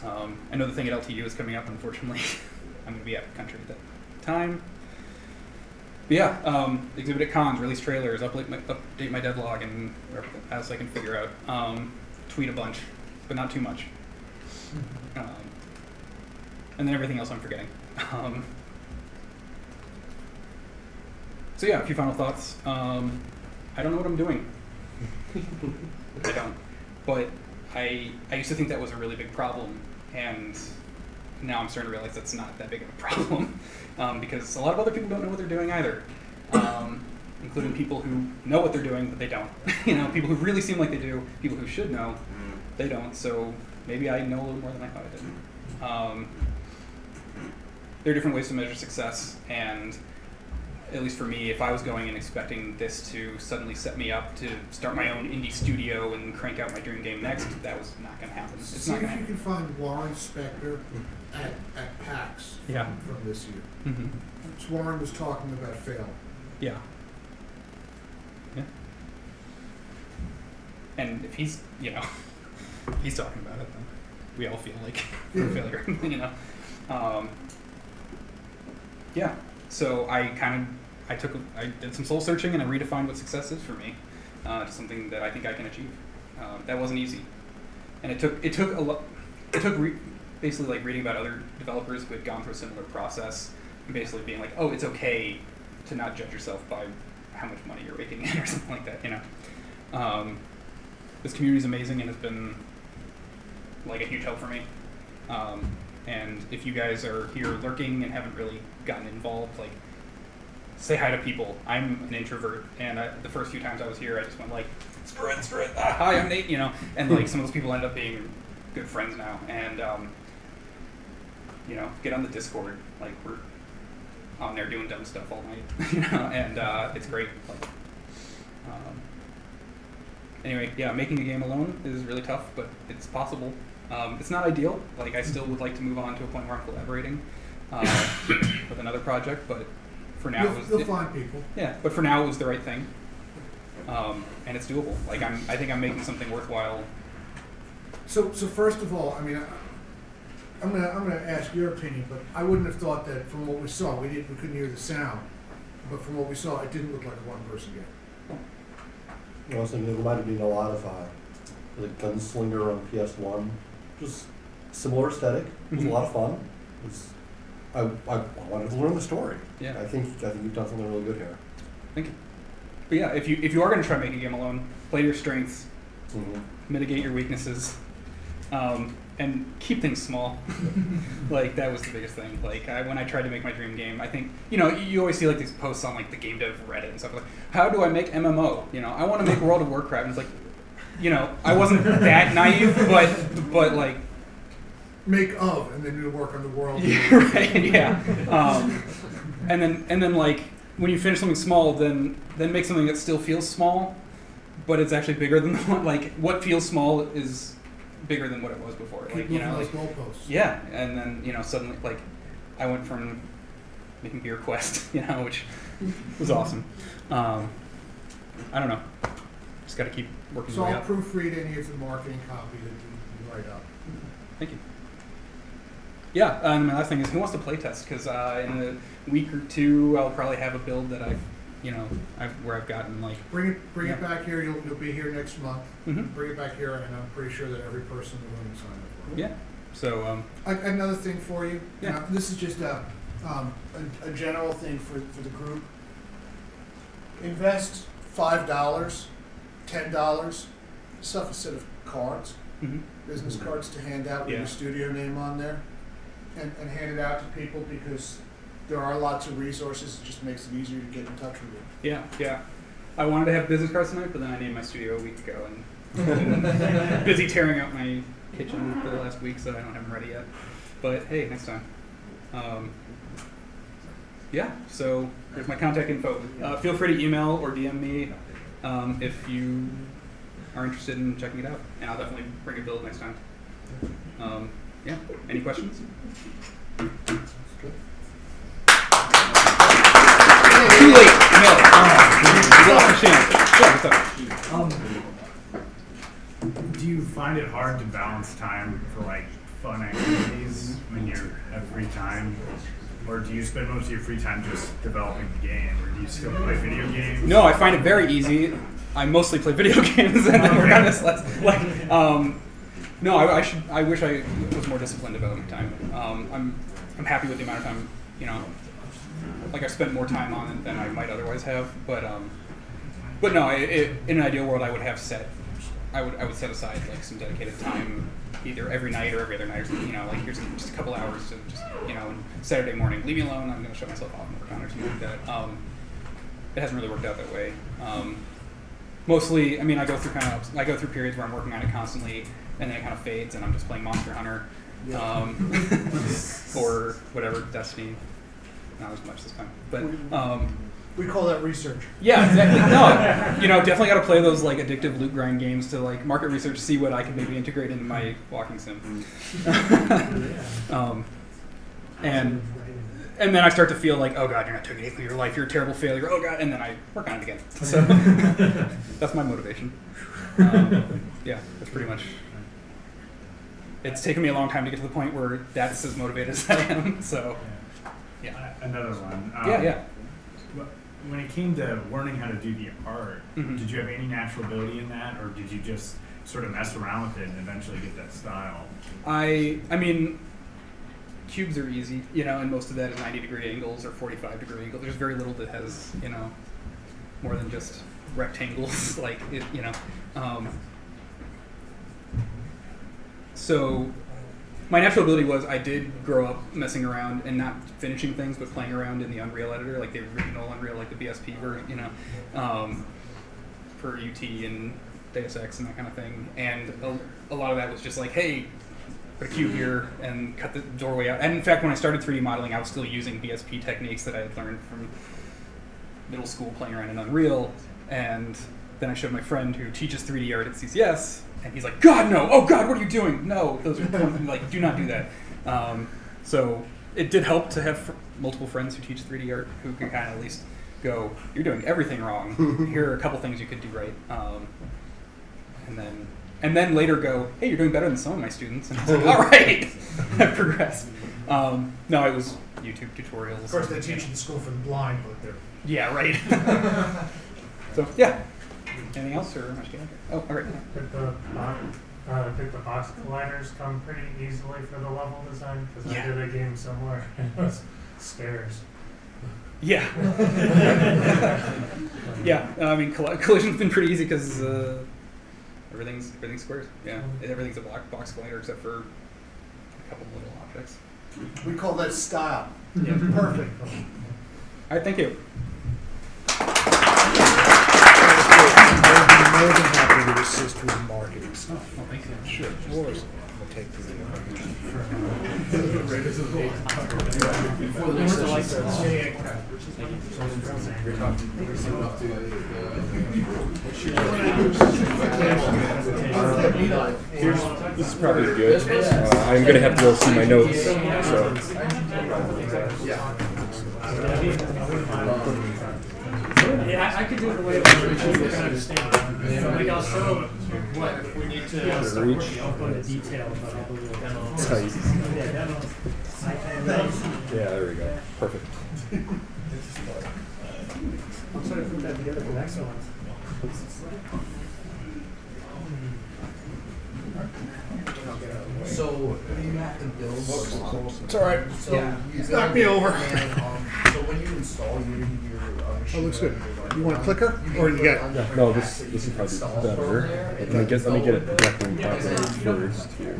I know the thing at LTU is coming up, unfortunately. I'm going to be out of the country at that time. But yeah, exhibit at cons, release trailers, update my devlog, and as I can figure out. Tweet a bunch, but not too much. And then everything else I'm forgetting. So yeah, a few final thoughts. I don't know what I'm doing. I don't. But I used to think that was a really big problem, and now I'm starting to realize that's not that big of a problem, because a lot of other people don't know what they're doing either, including people who know what they're doing, but they don't. You know, people who really seem like they do, people who should know, they don't, so maybe I know a little more than I thought I did. There are different ways to measure success, and at least for me, if I was going and expecting this to suddenly set me up to start my own indie studio and crank out my dream game next, that was not going to happen. It's See not if going to you happen. can find Warren Spector at PAX Yeah. from this year. Mm-hmm. Warren was talking about fail. Yeah. Yeah. And if he's, you know, he's talking about it, then we all feel like we're a failure, you know. Yeah. So I did some soul searching and I redefined what success is for me to something that I think I can achieve. That wasn't easy, and it took basically like reading about other developers who had gone through a similar process and basically being like, oh, it's okay to not judge yourself by how much money you're raking in or something like that, you know. This community is amazing and has been like a huge help for me. And if you guys are here lurking and haven't really gotten involved, like, say hi to people. I'm an introvert, and the first few times I was here, I just went like, screw it, hi, I'm Nate, you know. And like some of those people end up being good friends now. And you know, get on the Discord. Like we're on there doing dumb stuff all night, you know. And it's great. Like, anyway, yeah, making a game alone is really tough, but it's possible. It's not ideal. Like I still would like to move on to a point where I'm collaborating with another project, but for now, You'll find people. Yeah, but for now it was the right thing, and it's doable. Like I think I'm making something worthwhile. So first of all, I mean, I'm gonna ask your opinion, but I wouldn't have thought that from what we saw, we couldn't hear the sound, but from what we saw, it didn't look like a one-person game. I was thinking it reminded me a lot of the Gunslinger on PS1. Just similar aesthetic. It was a lot of fun. I wanted to learn the story. Yeah. I think you've done something really good here. Thank you. But yeah, if you are going to try making a game alone, play your strengths, mitigate your weaknesses, and keep things small. Like that was the biggest thing. Like when I tried to make my dream game, I think you always see like these posts on like the game dev Reddit and stuff like, how do I make MMO? You know, I want to make World of Warcraft, and it's like, you know, I wasn't that naive, but like. Make of, and then you work on the world. Yeah, right. Yeah. And then like when you finish something small, then make something that still feels small, but it's actually bigger than the one. Like what feels small is bigger than what it was before. Like you know, like goalposts. Yeah, and then suddenly like I went from making Beer Quest, which was awesome. I don't know. Just got to keep working. So I'll proofread any of the marketing copy that you write up. Thank you. Yeah, and my last thing is, who wants to playtest? Because in a week or two, I'll probably have a build that where I've gotten like. Bring it back here. You'll be here next month. Mm-hmm. Bring it back here, and I'm pretty sure that every person in the room will sign up for it. Yeah. So. Another thing for you. Yeah. This is just a general thing for the group. Invest $5, $10, stuff a set of cards, business cards to hand out with your studio name on there. And hand it out to people because there are lots of resources. It just makes it easier to get in touch with you. Yeah. I wanted to have business cards tonight, but then I named my studio a week ago and busy tearing out my kitchen for the last week, so I don't have them ready yet. But hey, next time. Yeah, so there's my contact info. Feel free to email or DM me if you are interested in checking it out, and I'll definitely bring a build next time. Yeah. Any questions? Too late. No. Do you find it hard to balance time for like fun activities when you have free time? Or do you spend most of your free time just developing the game? Or do you still play video games? No, I find it very easy. I mostly play video games and then work on this less. No, I wish I was more disciplined about my time. I'm happy with the amount of time, like I spent more time on it than I might otherwise have. But no, in an ideal world, I would have I would set aside like some dedicated time, either every night or every other night, or like here's just a couple hours to just and Saturday morning, leave me alone. I'm going to shut myself off and work on it or something like that. It hasn't really worked out that way. Mostly, I go through periods where I'm working on it constantly, and then it kind of fades, and I'm just playing Monster Hunter. or whatever, Destiny. Not as much this time, but we call that research. yeah, exactly. No, you know, definitely got to play those like addictive loot grind games to like market research, see what I can maybe integrate into my walking sim. And then I start to feel like, oh god, you're not taking anything of your life, you're a terrible failure. Oh god, and then I work on it again. So that's my motivation. Yeah, that's pretty much. It's taken me a long time to get to the point where that's as motivated as I am. So, yeah. Another one. Yeah. When it came to learning how to do the art, did you have any natural ability in that, or did you just sort of mess around with it and eventually get that style? I mean, cubes are easy, you know, and most of that is 90-degree angles or 45-degree angles. There's very little that has, you know, more than just rectangles, like, it, you know. So my natural ability was I did grow up messing around and not finishing things, but playing around in the Unreal editor, like the original Unreal, like the BSP version, you know, for UT and Deus Ex and that kind of thing. And a lot of that was just like, hey, put a cube here and cut the doorway out. And in fact, when I started 3D modeling, I was still using BSP techniques that I had learned from middle school playing around in Unreal. And then I showed my friend who teaches 3D art at CCS, and he's like, God, no! Oh, God, what are you doing? No, those are like, do not do that. So it did help to have multiple friends who teach 3D art who can kind of at least go, you're doing everything wrong. Here are a couple things you could do right. And then later go, hey, you're doing better than some of my students. And I was like, all right, I've progressed. No, it was YouTube tutorials. Of course, they teach in school for the blind, but they're... Yeah, right. So, yeah. Anything else, or am I getting? Oh, all right. Did the box colliders come pretty easily for the level design? Because I did a game similar. It was stairs. Yeah. Yeah. I mean, collision's been pretty easy because everything's squares. Yeah. Everything's a box collider except for a couple little objects. We call that style. Yeah. Perfect. All right. Thank you. I'm more than happy to assist with the marketing stuff. Oh, thank you. Sure, of course. We'll take the Before the next session. This is probably good. I'm going to have to go see my notes. So. Yeah, I could do it the way that you can understand. Like I'll show what we need to I'll go into detail about all the little demos. Tight. Yeah, demos. Yeah, there we go. Perfect. I'll try to put that together for next one. So you have to build the model. It's all right. So you knock me over. And, so when you install your Oh, looks good. You want a clicker, or you got? No, this is probably better. Let me get it directly first here.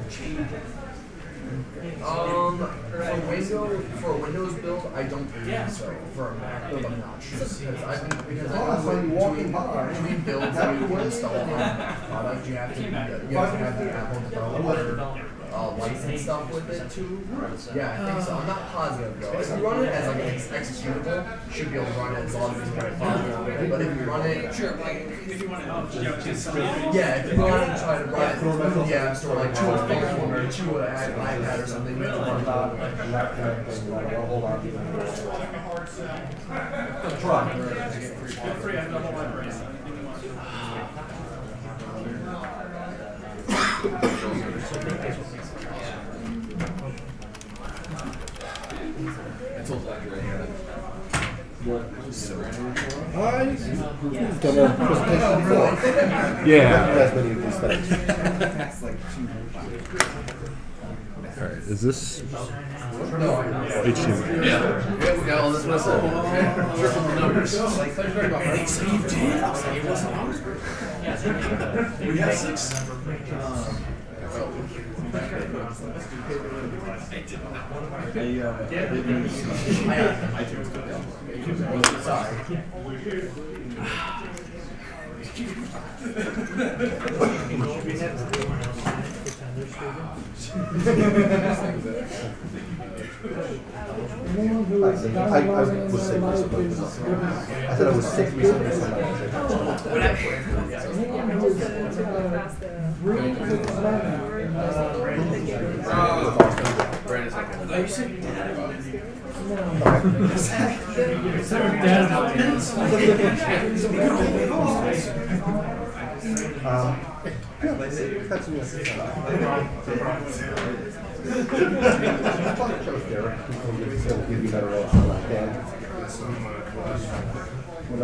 For a Windows build, I don't believe so. For a Mac build, I'm not sure. Because between builds that you can install on product, you have to have the Apple developer license stuff with it too. Yeah, I think so. I'm not positive though. If you run it as like an executable, you should be able to run it as long as it's right file. But if you run it, if you want to, if you want to try to run it through the App Store, like to a phone or to an iPad or something, you have to run it. I told Dr. Ray that. You've done a presentation before. Yeah. As many of these things. All right. Is this HTML? Yeah, we got all this myself. Triple the numbers. You did? I was like, it wasn't ours. We have 6. their students. Anyone who is downloading was sick life recently. is good. I said I was sick recently. Somebody said, Anyone who is reading with learning. Brandon's like, Are you sick? we've had some give you better roles like that. What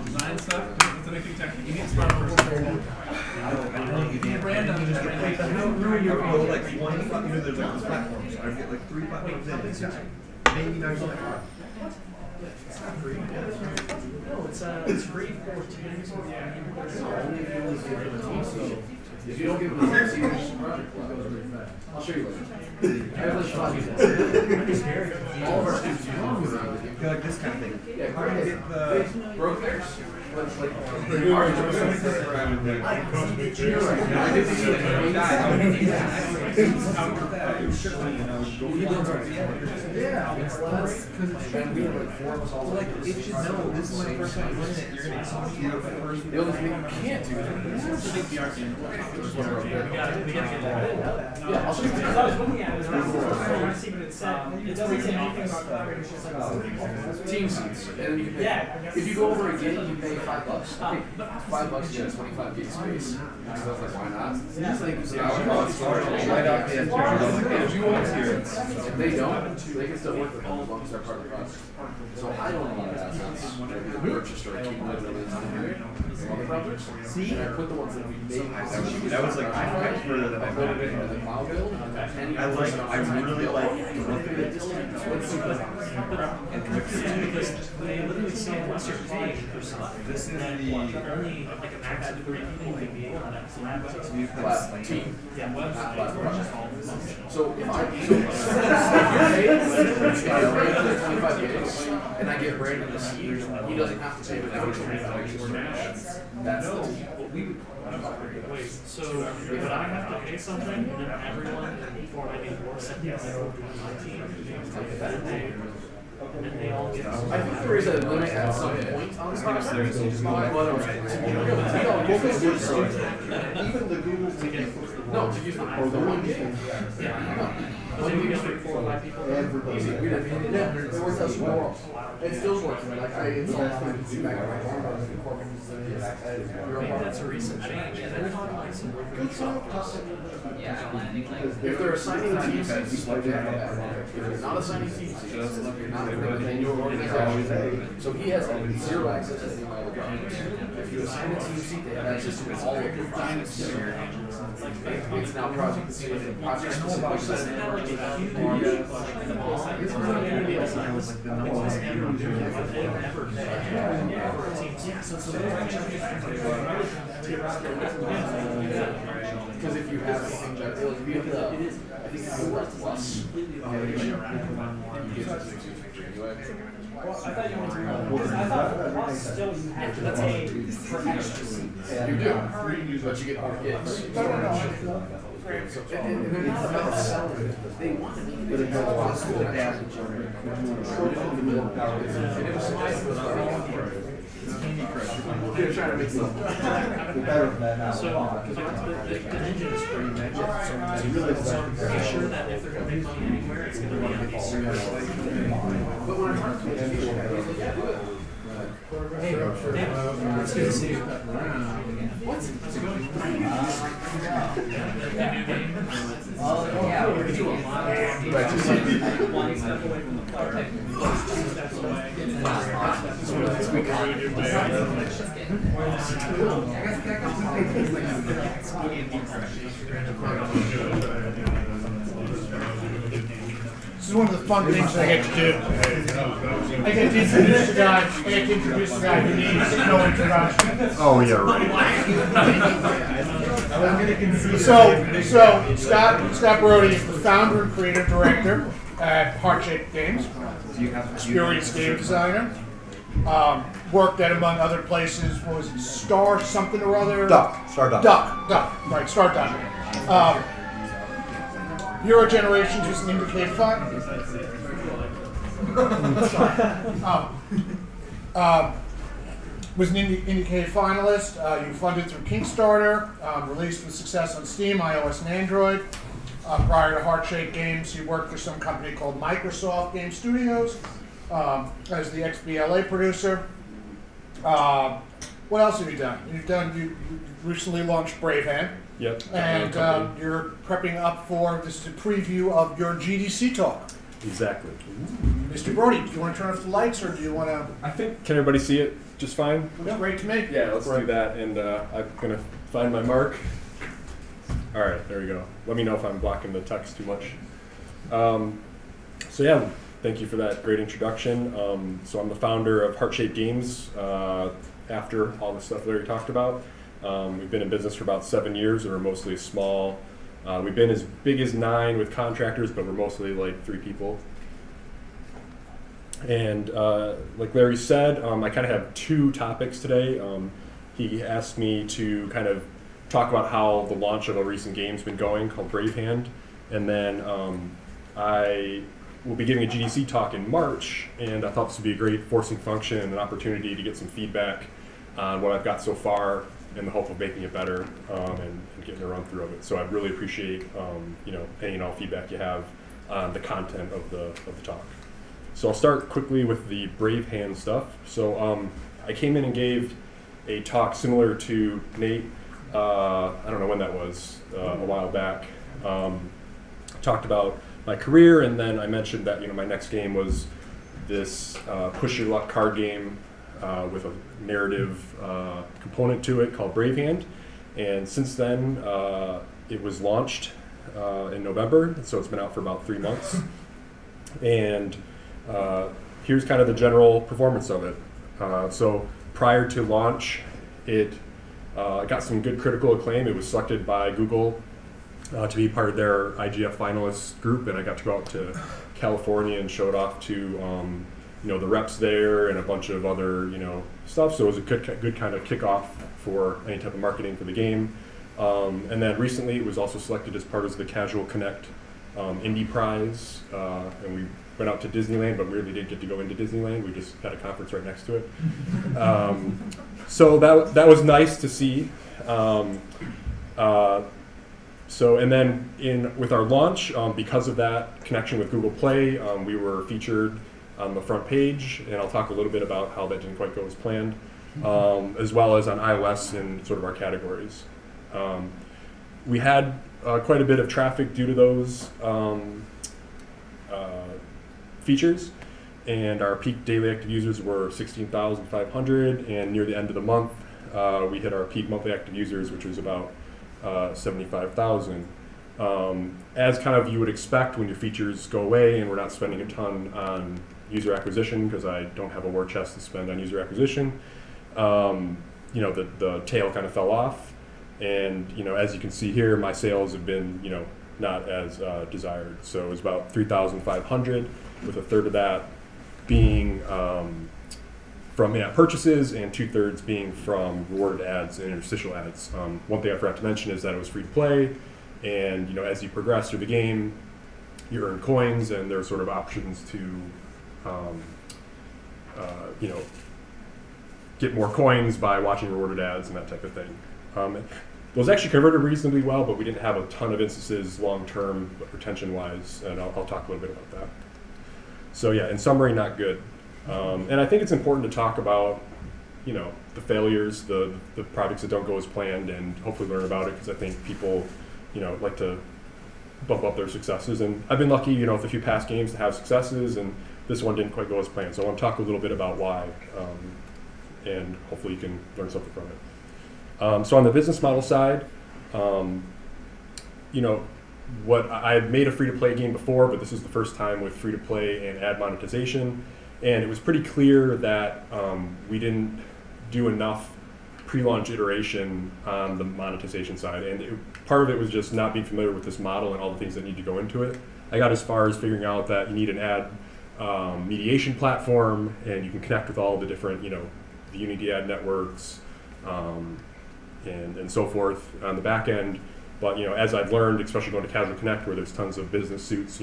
design stuff. That's anything technical. You need smart person. You need random. Just like one. There's like platforms. I get like 3 platforms in. Maybe not even like. It's not free. No, it's free for teams. if you don't give them a serious project, it goes really fast. I'll show you later. I have all of our students use it. I feel like this kind of thing. Yeah, How do you get the broke theirs. I did yeah, because we were like 4 of us all like it should know this is my first time doing it. You're gonna first. the only thing you can't do is to make the argument. We gotta get that. Yeah, I'll show you. It doesn't say anything about collaboration. It's like Team seats, and then you can pay. If you go over a gig, you pay $5. $5 you get a 25 gig space. So I was like, why not? It's like, if you want experience, if they don't, they can still work with them as long as they're part of the process. So I don't know a lot of assets. Maybe the purchase or keep literally other projects. See? And I put the ones that we made. That was like further than I uploaded it into the cloud build. I really like the look of it. because they literally say once you're paying for stuff, This is only like a max of 3 people can be on that Class team. Yeah, Not class project. website. So if you're paid for 25 gigs and I get Brandon a seat, he doesn't have to pay the down 25 gigs. That's the team. Wait, so would I have to pay something and then everyone before I need more seconds on my team? And they all get. I think there is a limit at some point on this project. Even the Google to get No, to use the one gig. Yeah. So you get 3, 4, 5 people. Easy. We didn't. Yeah, it works out super well. It still works. Like I installed it back on my phone. Maybe that's a recent change. And they're not like some good software. If they're assigning team seats, like they have if you're not assigning team seats, you're not in your organization. So he has like 0 access to any of my other projects. If you assign a team seat, they have access to all of your projects. It's now project specific. Project specific. Because if you have anything that if you have the, I think it's the plus, you get Well, I thought you wanted to because I thought for the plus still you have to pay for extra seats. You do, but you get more gigs. So, and they're not about selling. They want to make it possible to adapt and generate. And it was nice. You're trying to make something. So, the engine is pretty magic. So I'm pretty sure that if they're going to make money anywhere, it's going to be on these servers. But when I'm talking to education, yeah, do it. Hey, it's good to see you. What? Yeah, we're doing a lot of one step away from the project. This is one of the fun things I get to do. I get to introduce the guy. Who needs no introduction. Oh, yeah, right. So Scott Brodie is the founder and creative director at Heart-Shaped Games, experienced game designer. Worked at, among other places, what was it, Star something or other? Star Duck. Duck, right, Star Duck. Euro Generations was an IndieCade was an IndieCade finalist. You funded through Kickstarter, released with success on Steam, iOS, and Android. Prior to Heart-Shaped Games, you worked for some company called Microsoft Game Studios as the XBLA producer. What else have you done? You recently launched Brave Hand. Yep. And you're prepping up for, this is a preview of your GDC talk. Exactly. Mr. Brodie, do you want to turn off the lights or do you want to? I think, can everybody see it just fine? Looks great to me. Yeah, let's do that. And I'm going to find my mark. All right, there we go. Let me know if I'm blocking the text too much. So yeah, thank you for that great introduction. So I'm the founder of Heart-Shaped Games, after all the stuff Larry talked about. We've been in business for about 7 years, and we're mostly small. We've been as big as 9 with contractors, but we're mostly like 3 people. And like Larry said, I kind of have 2 topics today. He asked me to kind of talk about how the launch of a recent game's been going called Brave Hand. And then I will be giving a GDC talk in March, and I thought this would be a great forcing function and an opportunity to get some feedback on what I've got so far in the hope of making it better and getting a run through of it. So I'd really appreciate any and all feedback you have on the content of the talk. So I'll start quickly with the Brave Hand stuff. So I came in and gave a talk similar to Nate. I don't know when that was, a while back. Talked about my career, and then I mentioned that my next game was this push your luck card game with a narrative component to it called Brave Hand. And since then, it was launched in November, so it's been out for about 3 months. And here's kind of the general performance of it. So prior to launch, it got some good critical acclaim. It was selected by Google to be part of their IGF Finalist group, and I got to go out to California and show it off to the reps there and a bunch of other stuff. So it was a good kind of kickoff for any type of marketing for the game. And then recently, it was also selected as part of the Casual Connect Indie Prize, and we went out to Disneyland, but weirdly didn't get to go into Disneyland. We just had a conference right next to it. So that was nice to see. And then with our launch, because of that connection with Google Play, we were featured on the front page, and I'll talk a little bit about how that didn't quite go as planned, as well as on iOS in sort of our categories. We had quite a bit of traffic due to those features, and our peak daily active users were 16,500, and near the end of the month, we hit our peak monthly active users, which was about 75,000. As kind of you would expect when your features go away and we're not spending a ton on user acquisition, because I don't have a war chest to spend on user acquisition, the tail kind of fell off. And as you can see here, my sales have been not as desired. So it was about 3,500, with a third of that being from in-app purchases and 2/3 being from rewarded ads and interstitial ads. One thing I forgot to mention is that it was free to play, and as you progress through the game, you earn coins, and there are sort of options to get more coins by watching rewarded ads and that type of thing. It was actually converted reasonably well, but we didn't have a ton of instances long-term retention-wise, and I'll talk a little bit about that. So yeah, in summary, not good. And I think it's important to talk about, the failures, the projects that don't go as planned, and hopefully learn about it, because I think people, like to bump up their successes. And I've been lucky, with a few past games to have successes, and this one didn't quite go as planned. So I want to talk a little bit about why, and hopefully you can learn something from it. So on the business model side, what I had made a free-to-play game before, but this is the first time with free-to-play and ad monetization, and it was pretty clear that we didn't do enough pre-launch iteration on the monetization side. And part of it was just not being familiar with this model and all the things that need to go into it. I got as far as figuring out that you need an ad mediation platform, and you can connect with all the different, the Unity ad networks, and so forth on the back end. But as I've learned, especially going to Casual Connect, where there's tons of business suits,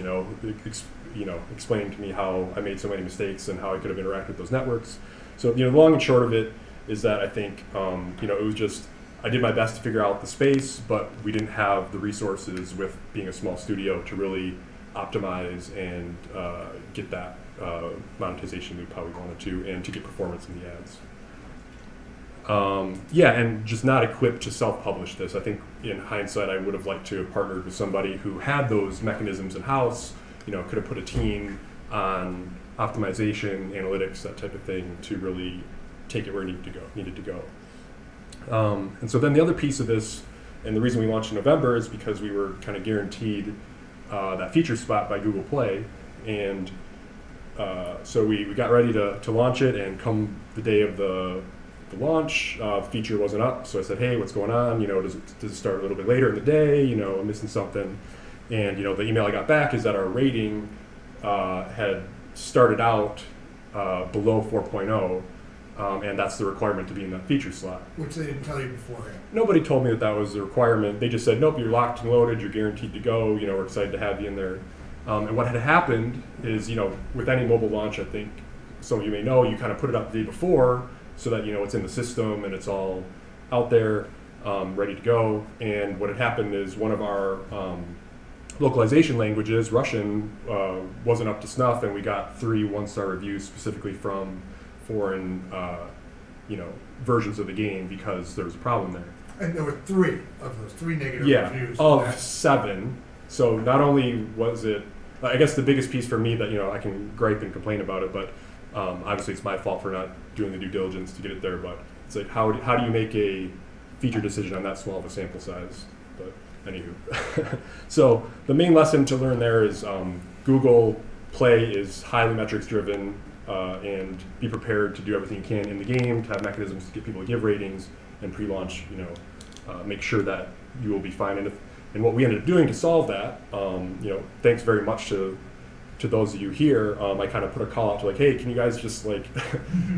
explaining to me how I made so many mistakes and how I could have interacted with those networks. So the long and short of it is that I think it was just I did my best to figure out the space, but we didn't have the resources with being a small studio to really optimize and get that monetization loop how we wanted to, and to get performance in the ads. And just not equipped to self-publish this. I think in hindsight, I would have liked to have partnered with somebody who had those mechanisms in-house, could have put a team on optimization, analytics, that type of thing to really take it where it needed to go. And so then the other piece of this, and the reason we launched in November, is because we were kind of guaranteed that feature spot by Google Play. And so we got ready to launch it, and come the day of the launch, the feature wasn't up. So I said, hey, what's going on? Does it start a little bit later in the day? I'm missing something. And the email I got back is that our rating had started out below 4.0, and that's the requirement to be in that feature slot. Which they didn't tell you beforehand. Nobody told me that was the requirement. They just said, nope, you're locked and loaded, you're guaranteed to go, we're excited to have you in there. And what had happened is, with any mobile launch, I think some of you may know, you kind of put it up the day before so that, it's in the system and it's all out there, ready to go. And what had happened is one of our localization languages, Russian, wasn't up to snuff, and we got 3 one-star reviews specifically from foreign, versions of the game because there was a problem there. And there were 3 of those, 3 negative reviews. Of 7. So not only was it, I guess the biggest piece for me that, I can gripe and complain about it, but obviously it's my fault for not doing the due diligence to get it there, but it's like, how do you make a feature decision on that small of a sample size? But anywho. So the main lesson to learn there is Google Play is highly metrics driven, and be prepared to do everything you can in the game to have mechanisms to get people to give ratings, and pre-launch, make sure that you will be fine. And what we ended up doing to solve that, thanks very much to those of you here, I kind of put a call out to hey, can you guys just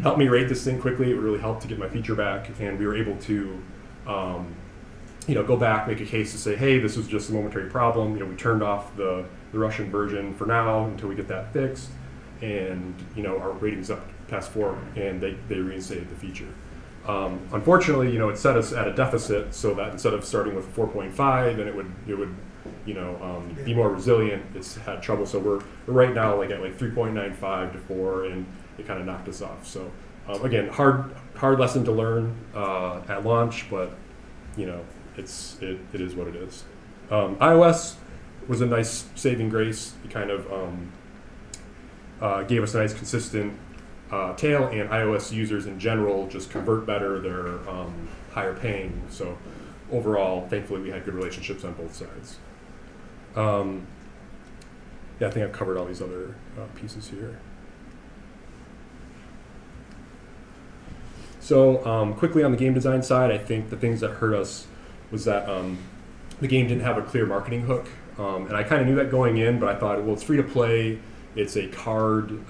help me rate this thing quickly? It would really help to get my feature back. And we were able to, go back, make a case to say, hey, this was just a momentary problem. We turned off the Russian version for now until we get that fixed. And our rating's up past 4, and they reinstated the feature. Unfortunately, it set us at a deficit, so that instead of starting with 4.5, and it would be more resilient, it's had trouble. So we're right now at 3.95 to 4, and it kind of knocked us off. So again, hard lesson to learn at launch, but it is what it is. iOS was a nice saving grace. It kind of gave us a nice consistent tail, and iOS users in general just convert better, they're higher paying. So overall, thankfully, we had good relationships on both sides. I think I've covered all these other pieces here. So quickly on the game design side, I think the things that hurt us was that the game didn't have a clear marketing hook. And I kind of knew that going in, but I thought, well, it's free to play. It's a card,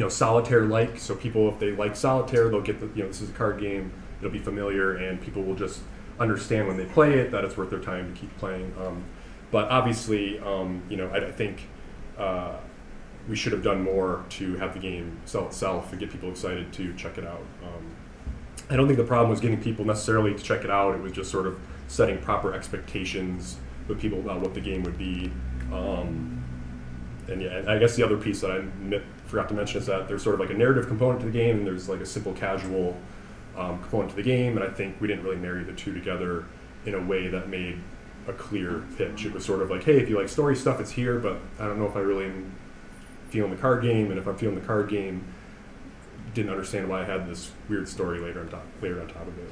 solitaire-like. So people, if they like solitaire, they'll get this is a card game. It'll be familiar, and people will just understand when they play it that it's worth their time to keep playing. But obviously, I think we should have done more to have the game sell itself and get people excited to check it out. I don't think the problem was getting people necessarily to check it out. It was just sort of setting proper expectations with people about what the game would be. And I guess the other piece that I forgot to mention is that there's sort of a narrative component to the game, and there's a simple casual component to the game, and I think we didn't really marry the two together in a way that made a clear pitch. It was sort of hey, if you like story stuff, it's here, but I don't know if I really am feeling the card game, and if I'm feeling the card game, didn't understand why I had this weird story later on top of it.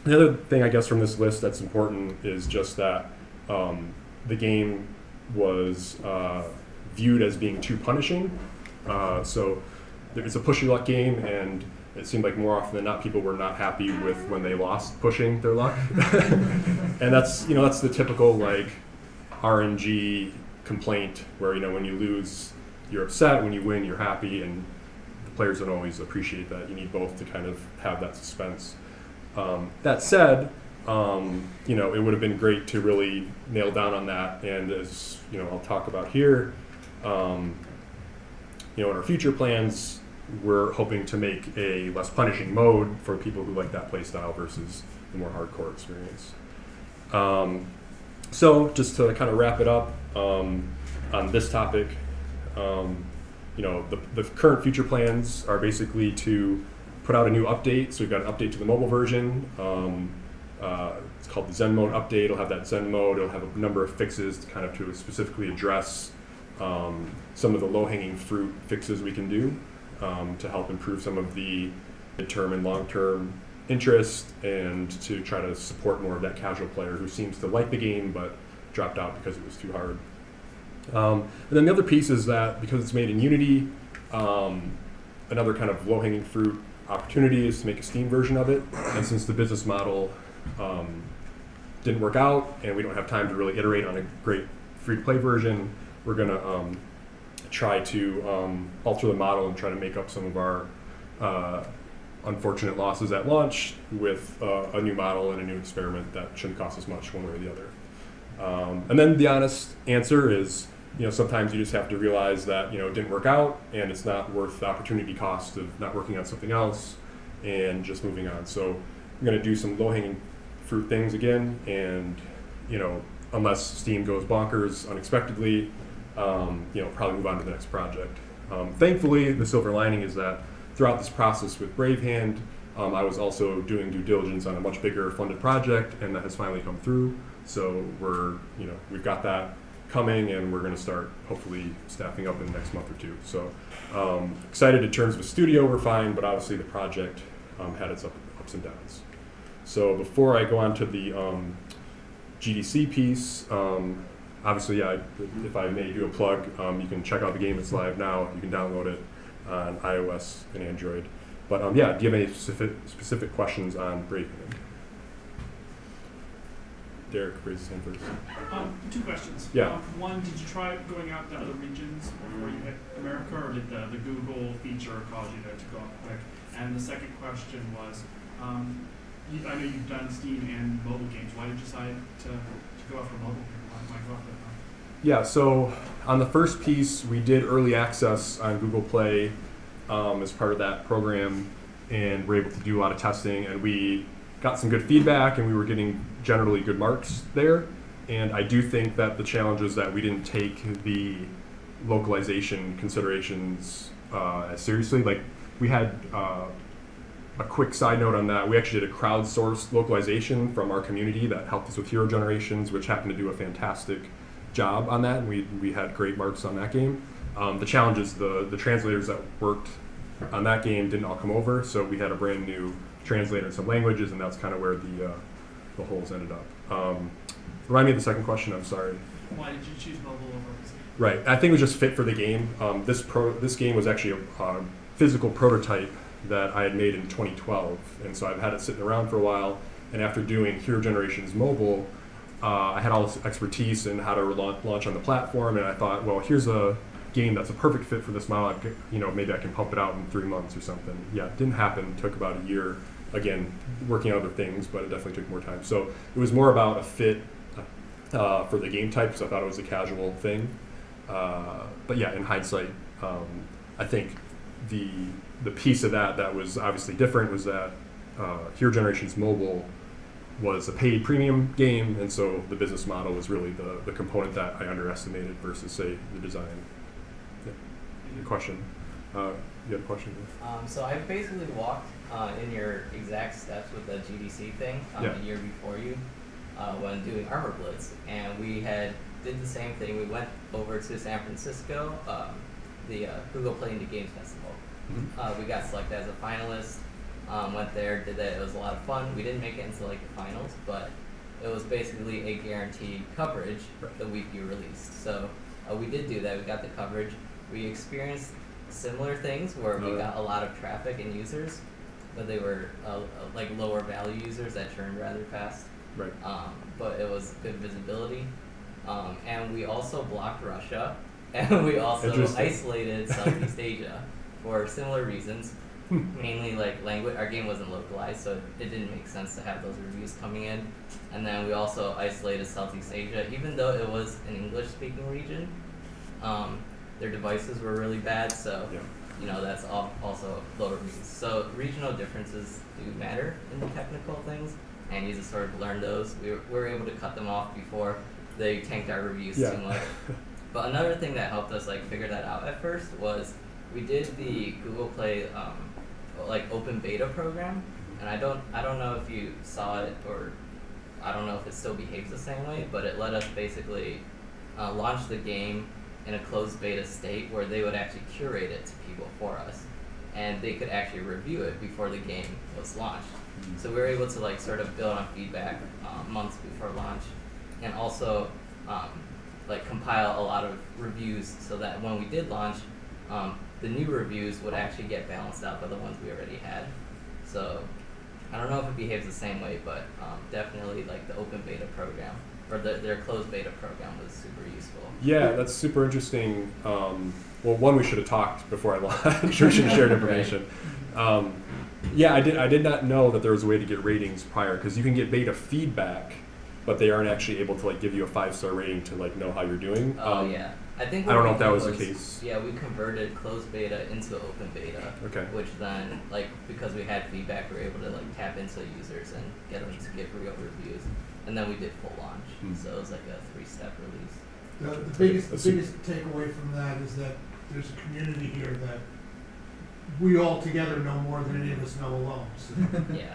The other thing I guess from this list that's important is just that the game was viewed as being too punishing. So it's a push your luck game, and it seemed like more often than not people were not happy with when they lost pushing their luck. And that's the typical like RNG complaint where when you lose you're upset, when you win you're happy, and the players don't always appreciate that. You need both to kind of have that suspense. That said, it would have been great to really nail down on that, and as I'll talk about here, in our future plans, we're hoping to make a less punishing mode for people who like that play style versus the more hardcore experience. So just to kind of wrap it up on this topic, the current future plans are basically to put out a new update. So we've got an update to the mobile version. It's called the Zen mode update. It'll have that Zen mode. It'll have a number of fixes to specifically address some of the low-hanging fruit fixes we can do to help improve some of the mid-term and long-term interest, and to try to support more of that casual player who seems to like the game but dropped out because it was too hard. And then the other piece is that because it's made in Unity, another kind of low-hanging fruit opportunity is to make a Steam version of it. And since the business model didn't work out and we don't have time to really iterate on a great free-to-play version, we're going to try to alter the model and try to make up some of our unfortunate losses at launch with a new model and a new experiment that shouldn't cost us much one way or the other. And then the honest answer is, sometimes you just have to realize that, it didn't work out and it's not worth the opportunity cost of not working on something else and just moving on. So I'm going to do some low-hanging fruit things again, and, unless Steam goes bonkers unexpectedly, probably move on to the next project. Thankfully, the silver lining is that throughout this process with Brave Hand, I was also doing due diligence on a much bigger funded project, and that has finally come through. So we've got that coming, and we're going to start hopefully staffing up in the next month or two. So excited in terms of a studio, we're fine, but obviously the project had its ups and downs. So before I go on to the GDC piece, obviously, if I may do a plug, you can check out the game. It's live now. You can download it on iOS and Android. But do you have any specific questions on Brave Hand? Derek raised his hand first. 2 questions. Yeah. One, did you try going out to other regions before you hit America, or did the Google feature cause you to go out quick? And the second question was, I know you've done Steam and mobile games. Why did you decide to go out for mobile? Why go out for that? Yeah, so on the first piece, we did early access on Google Play as part of that program, and were able to do a lot of testing, and we got some good feedback, and we were getting generally good marks there. And I do think that the challenge was that we didn't take the localization considerations as seriously. Like, we had a quick side note on that. We actually did a crowdsourced localization from our community that helped us with Hero Generations, which happened to do a fantastic job on that, and we had great marks on that game. The challenge is the translators that worked on that game didn't all come over, so we had a brand new translator in some languages, and that's kind of where the holes ended up. Remind me of the second question, I'm sorry. Why did you choose mobile over PC? Right, I think it was just fit for the game. This game was actually a physical prototype that I had made in 2012, and so I've had it sitting around for a while, and after doing Hero Generations Mobile, I had all this expertise in how to launch on the platform, and I thought, well, here's a game that's a perfect fit for this model. Maybe I can pump it out in 3 months or something. Yeah, it didn't happen. It took about a year. Again, working on other things, but it definitely took more time. So it was more about a fit for the game type, because I thought it was a casual thing. But yeah, in hindsight, I think the piece of that was obviously different was that Hero Generations Mobile was a paid premium game, and so the business model was really the component that I underestimated versus, say, the design. Yeah. Your question? You had a question? So I basically walked in your exact steps with the GDC thing a year before you when doing Arbor Blitz, and we did the same thing. We went over to San Francisco, the Google Play IGF Games Festival. Mm-hmm. We got selected as a finalist. Went there, did that. It was a lot of fun. We didn't make it into the finals, but it was basically a guaranteed coverage the week you released. So we did do that. We got the coverage. We experienced similar things where we got a lot of traffic and users, but they were like lower value users that churned rather fast. Right. But it was good visibility. And we also blocked Russia, and we also isolated Southeast Asia for similar reasons. Mainly like language. Our game wasn't localized, so it didn't make sense to have those reviews coming in. And then we also isolated Southeast Asia, even though it was an English-speaking region. Their devices were really bad, so you know that's also lower reviews. So regional differences do matter in the technical things, and you just sort of learn those. We were able to cut them off before they tanked our reviews too much. But another thing that helped us like figure that out at first was we did the Google Play like open beta program, and I don't know if you saw it, or I don't know if it still behaves the same way, but it let us basically launch the game in a closed beta state where they would actually curate it to people for us, and they could actually review it before the game was launched. So we were able to like sort of build on feedback months before launch, and also like compile a lot of reviews so that when we did launch, the new reviews would actually get balanced out by the ones we already had. So I don't know if it behaves the same way, but definitely like the open beta program, or their closed beta program was super useful. Yeah, that's super interesting. Well, one, we should have talked before I launched, or should have shared information. Yeah, I did not know that there was a way to get ratings prior, because you can get beta feedback, but they aren't actually able to like give you a 5-star rating to like know how you're doing. Yeah. I think I don't know if that was the case. Yeah, we converted closed beta into open beta. Okay. Which then, like, because we had feedback, we were able to like tap into users and get them to give real reviews. And then we did full launch. So it was like a 3-step release. The biggest takeaway from that is that there's a community here that we all together know more than any of us know alone. So. Yeah.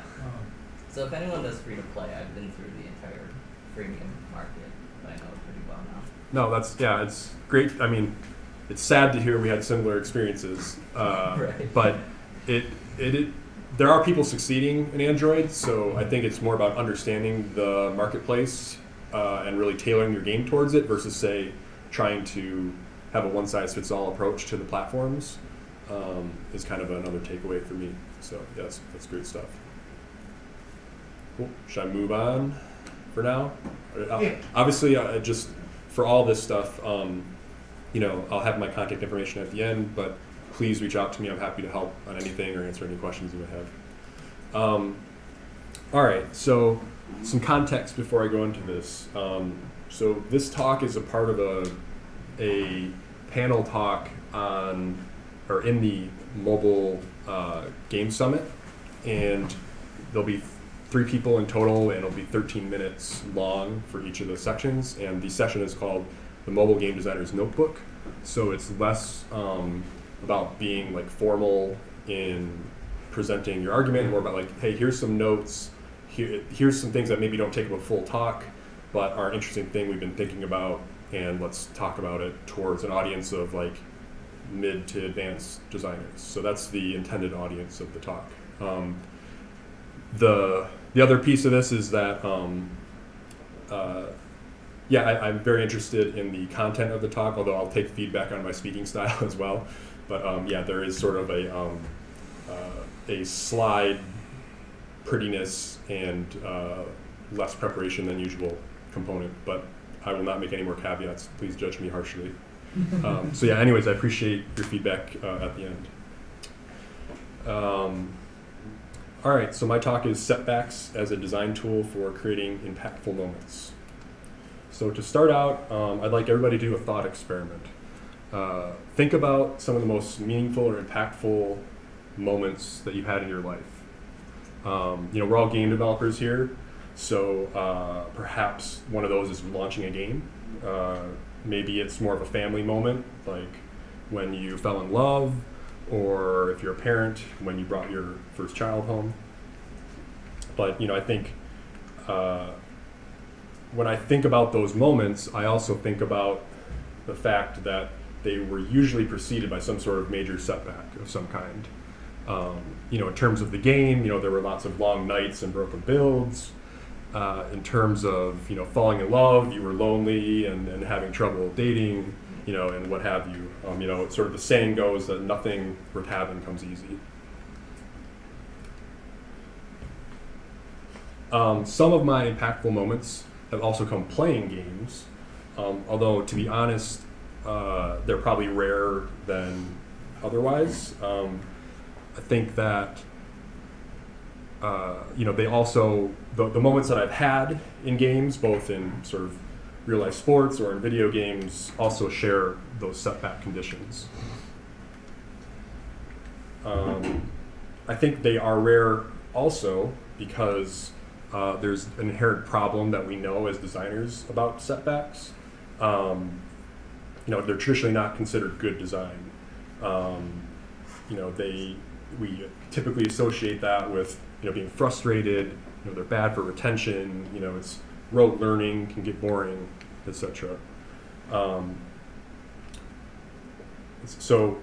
So if anyone does free to play, I've been through the entire freemium market, but I know it pretty well now. No, it's great. I mean, it's sad to hear we had similar experiences, but there are people succeeding in Android, so I think it's more about understanding the marketplace and really tailoring your game towards it versus, say, trying to have a one-size-fits-all approach to the platforms is kind of another takeaway for me. So, yes, that's great stuff. Cool. Should I move on for now? Obviously, just for all this stuff, you know, I'll have my contact information at the end, but please reach out to me. I'm happy to help on anything or answer any questions you may have. All right, so some context before I go into this. So this talk is a part of a panel talk on, or in the mobile game summit, and there'll be 3 people in total, and it'll be 13 minutes long for each of the sections. And the session is called the Mobile Game Designer's Notebook. So it's less about being like formal in presenting your argument, more about like, hey, here's some notes, here's some things that maybe don't take up a full talk, but are an interesting thing we've been thinking about, and let's talk about it towards an audience of like mid to advanced designers. So that's the intended audience of the talk. The other piece of this is that, I'm very interested in the content of the talk, although I'll take feedback on my speaking style as well. But there is sort of a slide prettiness and less preparation than usual component, but I will not make any more caveats. Please judge me harshly. Anyways, I appreciate your feedback at the end. All right, so my talk is setbacks as a design tool for creating impactful moments. So to start out, I'd like everybody to do a thought experiment. Think about some of the most meaningful or impactful moments that you've had in your life. We're all game developers here, so perhaps one of those is launching a game. Maybe it's more of a family moment, like when you fell in love, or if you're a parent, when you brought your first child home. But I think when I think about those moments, I also think about the fact that they were usually preceded by some sort of major setback of some kind. In terms of the game, there were lots of long nights and broken builds. In terms of falling in love, you were lonely and having trouble dating, and what have you. Sort of the saying goes that nothing worth having comes easy. Some of my impactful moments have also come playing games, although to be honest, they're probably rarer than otherwise. I think that they also, the moments that I've had in games, both in sort of real life sports or in video games, also share those setback conditions. I think they are rare also because there's an inherent problem that we know as designers about setbacks. They're traditionally not considered good design. We typically associate that with being frustrated. They're bad for retention. It's rote learning, can get boring, etc. So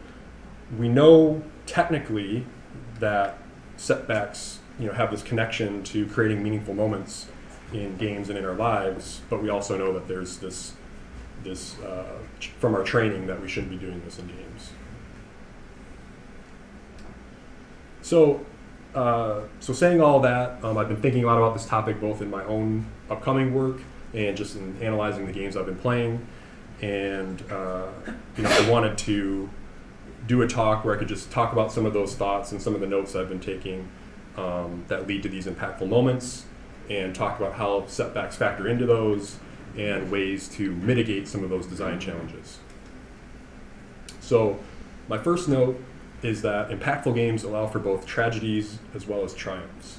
we know technically that setbacks have this connection to creating meaningful moments in games and in our lives, but we also know that there's this from our training that we shouldn't be doing this in games. So saying all that, I've been thinking a lot about this topic both in my own upcoming work and just in analyzing the games I've been playing. And I wanted to do a talk where I could just talk about some of those thoughts and some of the notes I've been taking that lead to these impactful moments, and talk about how setbacks factor into those and ways to mitigate some of those design challenges. So my first note is that impactful games allow for both tragedies as well as triumphs.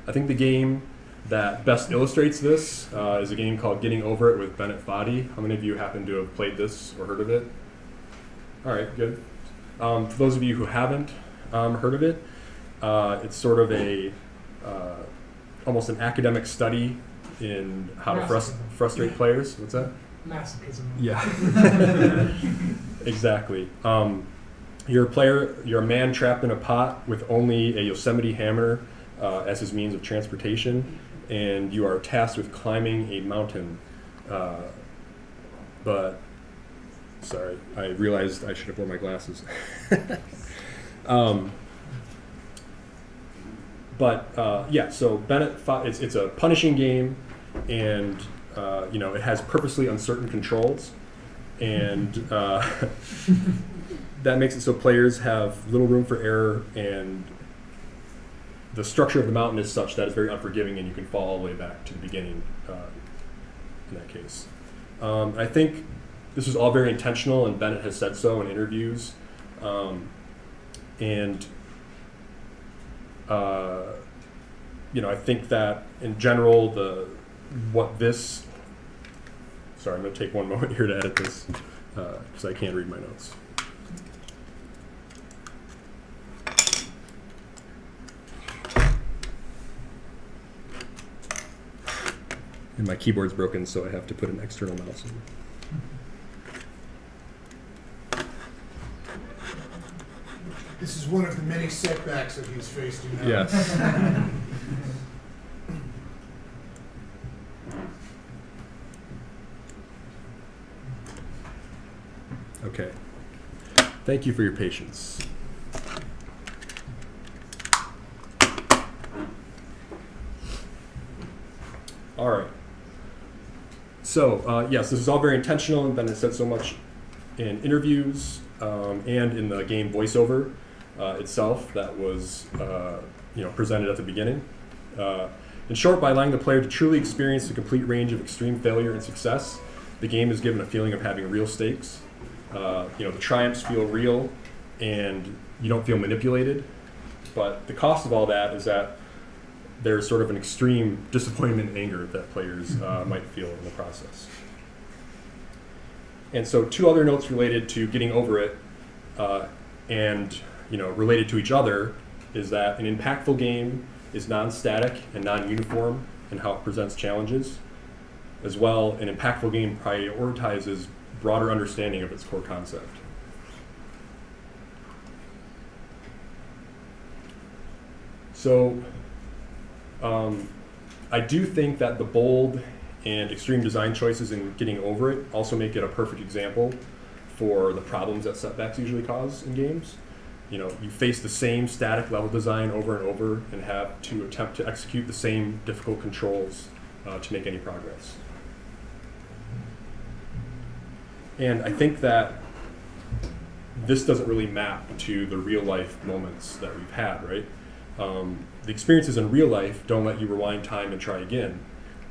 I think the game that best illustrates this is a game called Getting Over It with Bennett Brodie. How many of you happen to have played this or heard of it? All right, good. For those of you who haven't heard of it, it's sort of a almost an academic study in how to frustrate players. What's that? Masochism. Yeah. Exactly. You're a man trapped in a pot with only a Yosemite hammer as his means of transportation, and you are tasked with climbing a mountain. But, sorry, I realized I should have worn my glasses. So Bennett, it's a punishing game, and it has purposely uncertain controls, and that makes it so players have little room for error, and the structure of the mountain is such that it's very unforgiving, and you can fall all the way back to the beginning in that case. I think this was all very intentional, and Bennett has said so in interviews. I think that in general, sorry, I'm going to take one moment here to edit this because I can't read my notes. And my keyboard's broken, so I have to put an external mouse in. This is one of the many setbacks that he's faced. Yes. Okay. Thank you for your patience. All right. So, yes, this is all very intentional, and Bennett said so much in interviews and in the game voiceover itself that was presented at the beginning. In short, by allowing the player to truly experience the complete range of extreme failure and success, the game is given a feeling of having real stakes. The triumphs feel real, and you don't feel manipulated. But the cost of all that is that there's sort of an extreme disappointment and anger that players might feel in the process. And so 2 other notes related to Getting Over It and related to each other is that an impactful game is non-static and non-uniform in how it presents challenges. As well, an impactful game prioritizes broader understanding of its core concept. So I do think that the bold and extreme design choices in Getting Over It also make it a perfect example for the problems that setbacks usually cause in games. you face the same static level design over and over and have to attempt to execute the same difficult controls to make any progress. And I think that this doesn't really map to the real life moments that we've had, right? The experiences in real life don't let you rewind time and try again.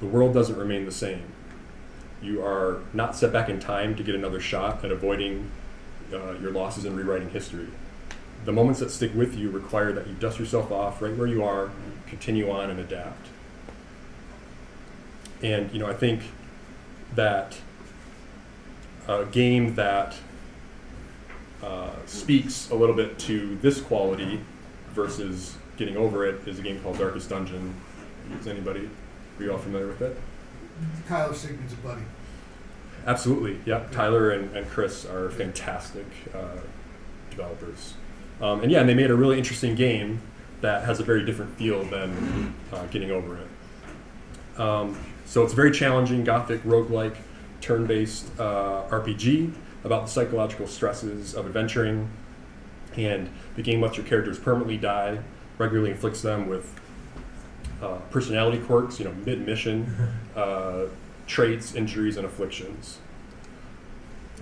The world doesn't remain the same. You are not set back in time to get another shot at avoiding your losses and rewriting history. The moments that stick with you require that you dust yourself off right where you are, continue on, and adapt. And I think that a game that speaks a little bit to this quality versus getting over it is a game called Darkest Dungeon. Is anybody? Are you all familiar with it? Tyler Sigmund's a buddy. Absolutely, yeah. Tyler and Chris are fantastic developers. And they made a really interesting game that has a very different feel than Getting Over It. So it's a very challenging, gothic, roguelike, turn-based RPG about the psychological stresses of adventuring. And the game lets your characters permanently die, regularly inflicts them with personality quirks, mid-mission, traits, injuries, and afflictions.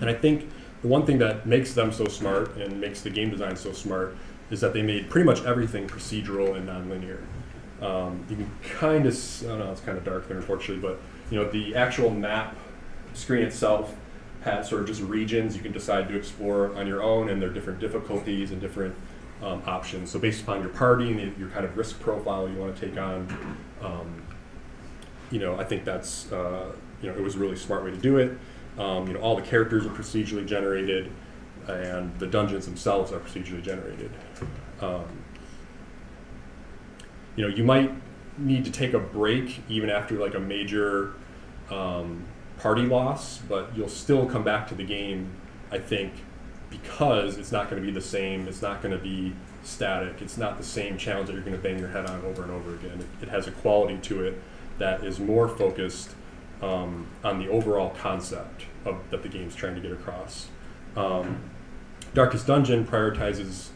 And I think the one thing that makes them so smart and makes the game design so smart is that they made pretty much everything procedural and nonlinear. You can kind of, I don't know, it's kind of dark there unfortunately, but the actual map screen itself has sort of just regions you can decide to explore on your own, and there are different difficulties and different options. So based upon your party and your kind of risk profile you want to take on, I think that's, it was a really smart way to do it. All the characters are procedurally generated, and the dungeons themselves are procedurally generated. You might need to take a break even after like a major party loss, but you'll still come back to the game, I think, because it's not going to be the same. It's not going to be static. It's not the same challenge that you're going to bang your head on over and over again. It has a quality to it that is more focused on the overall concept that the game's trying to get across. Darkest Dungeon prioritizes,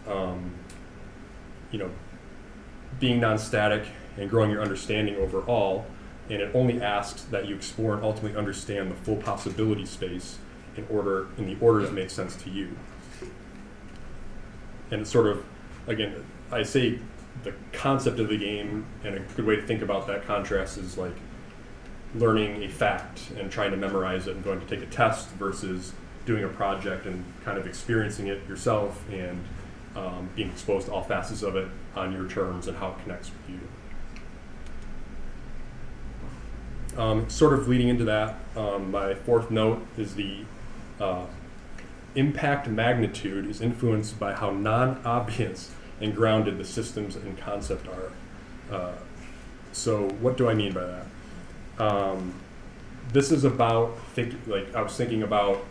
being non-static and growing your understanding overall, and it only asks that you explore and ultimately understand the full possibility space in the order that makes sense to you. And it's sort of, again, I say the concept of the game, and a good way to think about that contrast is like learning a fact and trying to memorize it and going to take a test versus doing a project and kind of experiencing it yourself and being exposed to all facets of it on your terms and how it connects with you. Sort of leading into that, my fourth note is the impact magnitude is influenced by how non-obvious and grounded the systems and concept are. So what do I mean by that? This is about, I was thinking about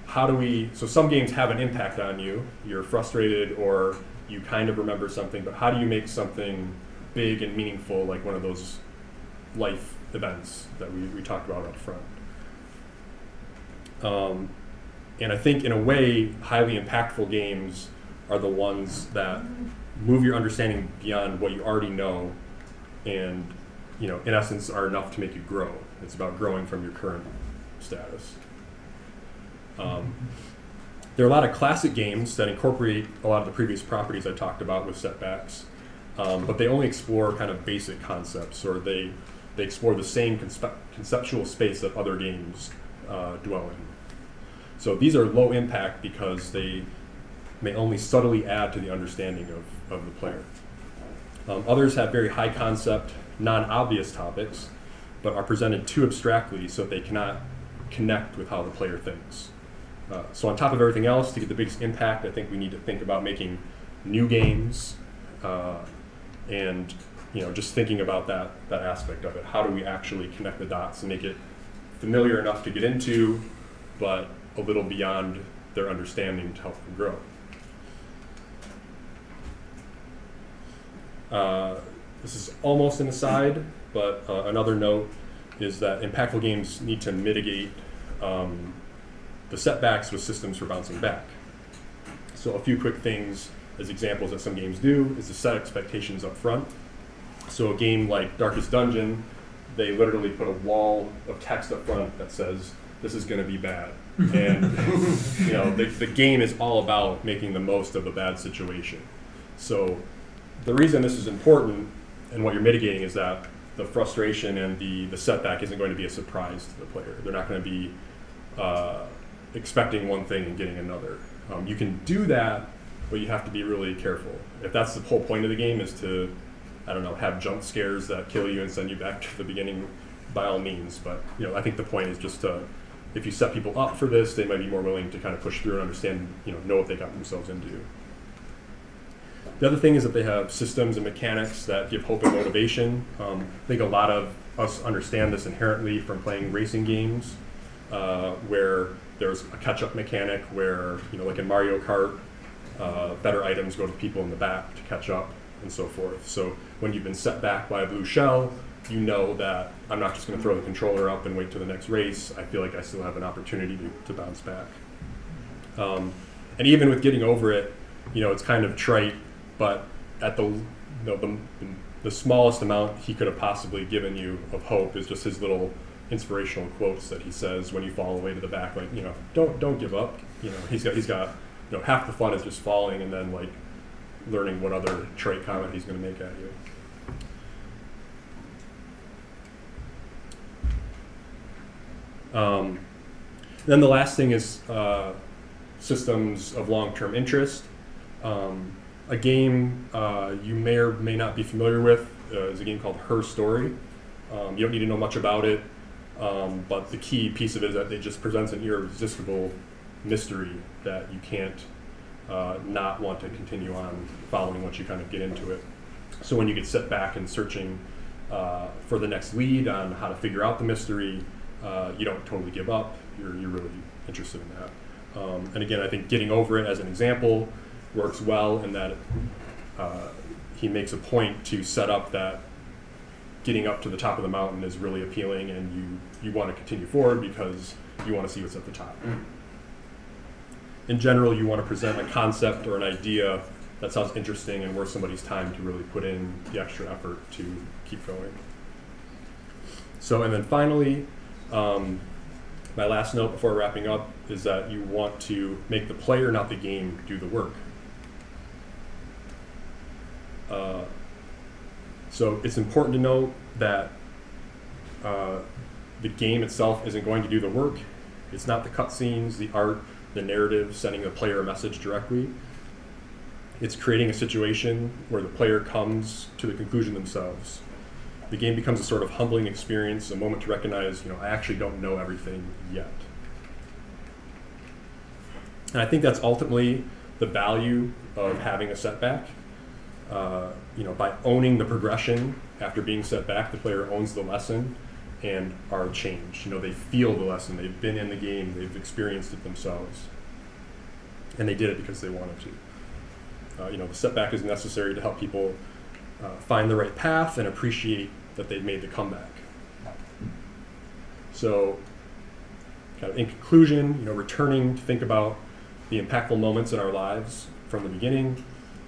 how do we, so some games have an impact on you. You're frustrated or you kind of remember something, but how do you make something big and meaningful, like one of those life events that we talked about up front? And I think in a way, highly impactful games are the ones that move your understanding beyond what you already know and, in essence, are enough to make you grow. It's about growing from your current status. There are a lot of classic games that incorporate a lot of the previous properties I talked about with setbacks, but they only explore kind of basic concepts, or they explore the same conceptual space that other games dwell in. So these are low impact because they may only subtly add to the understanding of the player. Others have very high concept, non-obvious topics, but are presented too abstractly so that they cannot connect with how the player thinks. So on top of everything else, to get the biggest impact, I think we need to think about making new games and just thinking about that aspect of it. How do we actually connect the dots and make it familiar enough to get into, but a little beyond their understanding to help them grow? This is almost an aside, but another note is that impactful games need to mitigate the setbacks with systems for bouncing back. So a few quick things as examples that some games do, is to set expectations up front. So a game like Darkest Dungeon, they literally put a wall of text up front that says, this is going to be bad. And you know, the game is all about making the most of a bad situation. So the reason this is important and what you're mitigating is that the frustration and the setback isn't going to be a surprise to the player. They're not going to be expecting one thing and getting another. You can do that, but you have to be really careful. If that's the whole point of the game, is to, I don't know, have jump scares that kill you and send you back to the beginning, by all means. But you know, I think the point is just to, if you set people up for this, they might be more willing to kind of push through and understand, you know what they got themselves into. The other thing is that they have systems and mechanics that give hope and motivation. I think a lot of us understand this inherently from playing racing games, where there's a catch-up mechanic where, you know, like in Mario Kart, better items go to people in the back to catch up and so forth. So when you've been set back by a blue shell, you know that I'm not just going to throw the controller up and wait to the next race. I feel like I still have an opportunity to bounce back. And even with getting over it, you know, it's kind of trite, but at the smallest amount he could have possibly given you of hope is just his little inspirational quotes that he says when you fall away to the back, like, you know, don't give up. You know, he's got you know, half the fun is just falling and then like learning what other trite comment he's going to make at you. Then the last thing is systems of long-term interest. A game you may or may not be familiar with is a game called Her Story. You don't need to know much about it, but the key piece of it is that it just presents an irresistible mystery that you can't not want to continue on following once you kind of get into it. So when you get set back and searching for the next lead on how to figure out the mystery, you don't totally give up. You're really interested in that. And again, I think getting over it as an example works well in that he makes a point to set up that getting up to the top of the mountain is really appealing, and you want to continue forward because you want to see what's at the top. In general, you want to present a concept or an idea that sounds interesting and worth somebody's time to really put in the extra effort to keep going. So, and then finally, my last note before wrapping up is that you want to make the player, not the game, do the work. So it's important to note that the game itself isn't going to do the work. It's not the cutscenes, the art, the narrative, sending the player a message directly. It's creating a situation where the player comes to the conclusion themselves. The game becomes a sort of humbling experience, a moment to recognize, you know, I actually don't know everything yet. And I think that's ultimately the value of having a setback. You know, by owning the progression after being set back, the player owns the lesson and are changed. You know, they feel the lesson, they've been in the game, they've experienced it themselves. And they did it because they wanted to. You know, the setback is necessary to help people find the right path and appreciate that they've made the comeback. So, kind of in conclusion, you know, returning to think about the impactful moments in our lives from the beginning.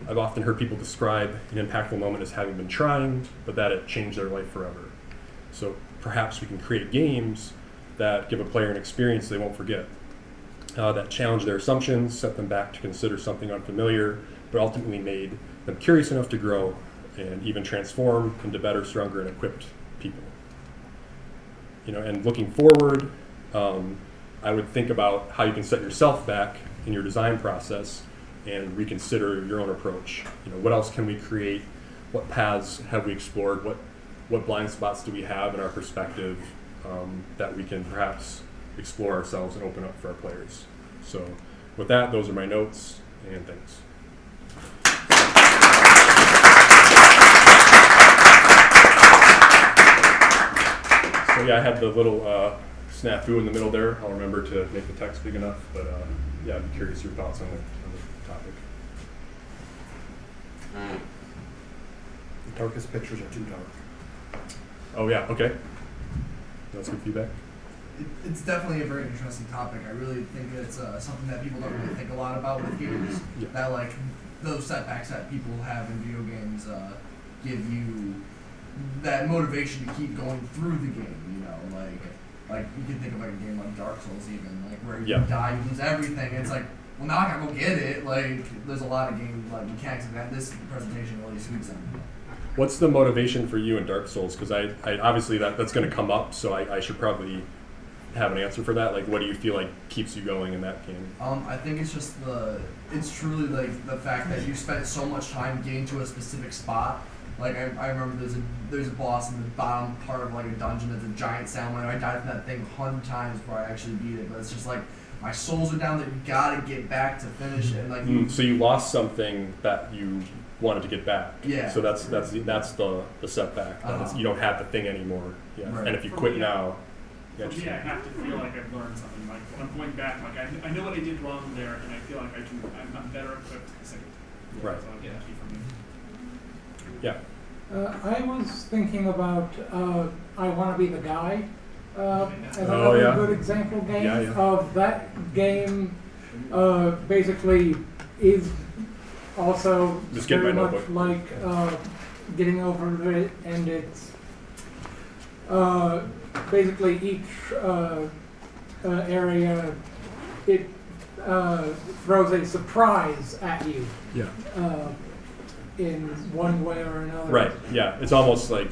I've often heard people describe an impactful moment as having been trying, but that it changed their life forever. So perhaps we can create games that give a player an experience they won't forget, that challenge their assumptions, set them back to consider something unfamiliar, but ultimately made them curious enough to grow and even transform into better, stronger, and equipped people. You know, and looking forward, I would think about how you can set yourself back in your design process and reconsider your own approach. You know, what else can we create? What paths have we explored? What blind spots do we have in our perspective that we can perhaps explore ourselves and open up for our players? So with that, those are my notes, and thanks. So yeah, I had the little snafu in the middle there. I'll remember to make the text big enough, but yeah, I'd be curious your thoughts on the topic. The darkest pictures are too dark. Oh yeah, okay. That's good feedback. It's definitely a very interesting topic. I really think it's something that people don't really think a lot about with games. Yeah. That like those setbacks that people have in video games give you that motivation to keep going through the game. You know, like you can think of like a game like Dark Souls, even like where you die, you lose everything. It's like, well, now I gotta go get it. Like, there's a lot of game like mechanics that this presentation really suits them. What's the motivation for you in Dark Souls? Because I obviously that's going to come up, so I should probably have an answer for that. Like, what do you feel like keeps you going in that game? I think it's just it's truly like the fact that you spent so much time getting to a specific spot. Like I remember there's a boss in the bottom part of like a dungeon that's a giant salamander. I died from that thing 100 times before I actually beat it, but it's just like my souls are down that you gotta get back to finish it. And like so you lost something that you wanted to get back. Yeah. So that's the setback. You don't have the thing anymore. Yeah. Right. And if you quit now. For me, I have to feel like I've learned something. Like when I'm going back, like I know what I did wrong there, and I feel like I'm better equipped the second time. Right. So yeah, key for me. Yeah. I was thinking about I Want to Be the Guy as another good example game of that game. Basically, is also very much like Getting Over It, and it's basically each area it throws a surprise at you. Yeah. In one way or another. Right. Yeah. It's almost like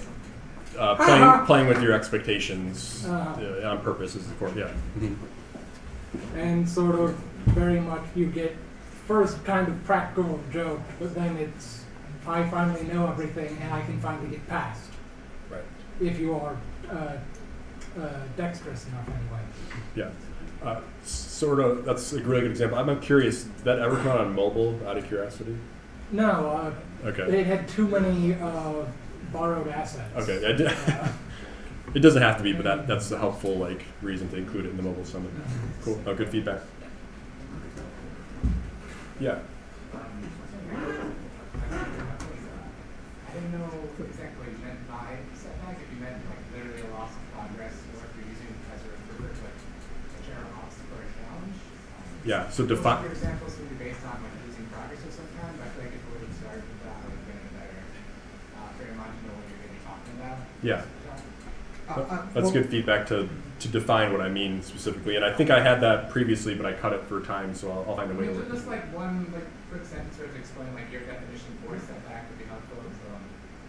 playing with your expectations on purpose is the core. Yeah. And sort of very much you get first kind of practical joke, but then it's I finally know everything and I can finally get past. Right. If you are dexterous enough, anyway. Yeah. Sort of. That's a really good example. I'm curious. Did that ever come out on mobile? Out of curiosity. No. Okay. It had too many borrowed assets. Okay. It doesn't have to be, but that's a helpful reason to include it in the mobile summit. Cool. Oh, good feedback. Yeah. I didn't know exactly what you meant by setback. If you meant literally a loss of progress, or if you're using it as a recruiter to share an obstacle or challenge. Yeah. So define. Your examples would be based on losing progress of some kind, but I feel like if we would start with that, would have been a better frame of mind to know what you're going to be talking about. Yeah. That's good feedback to define what I mean specifically, and I think I had that previously, but I cut it for time, so I'll find a way to. Just one quick sentence to explain your definition for setback would be helpful. So,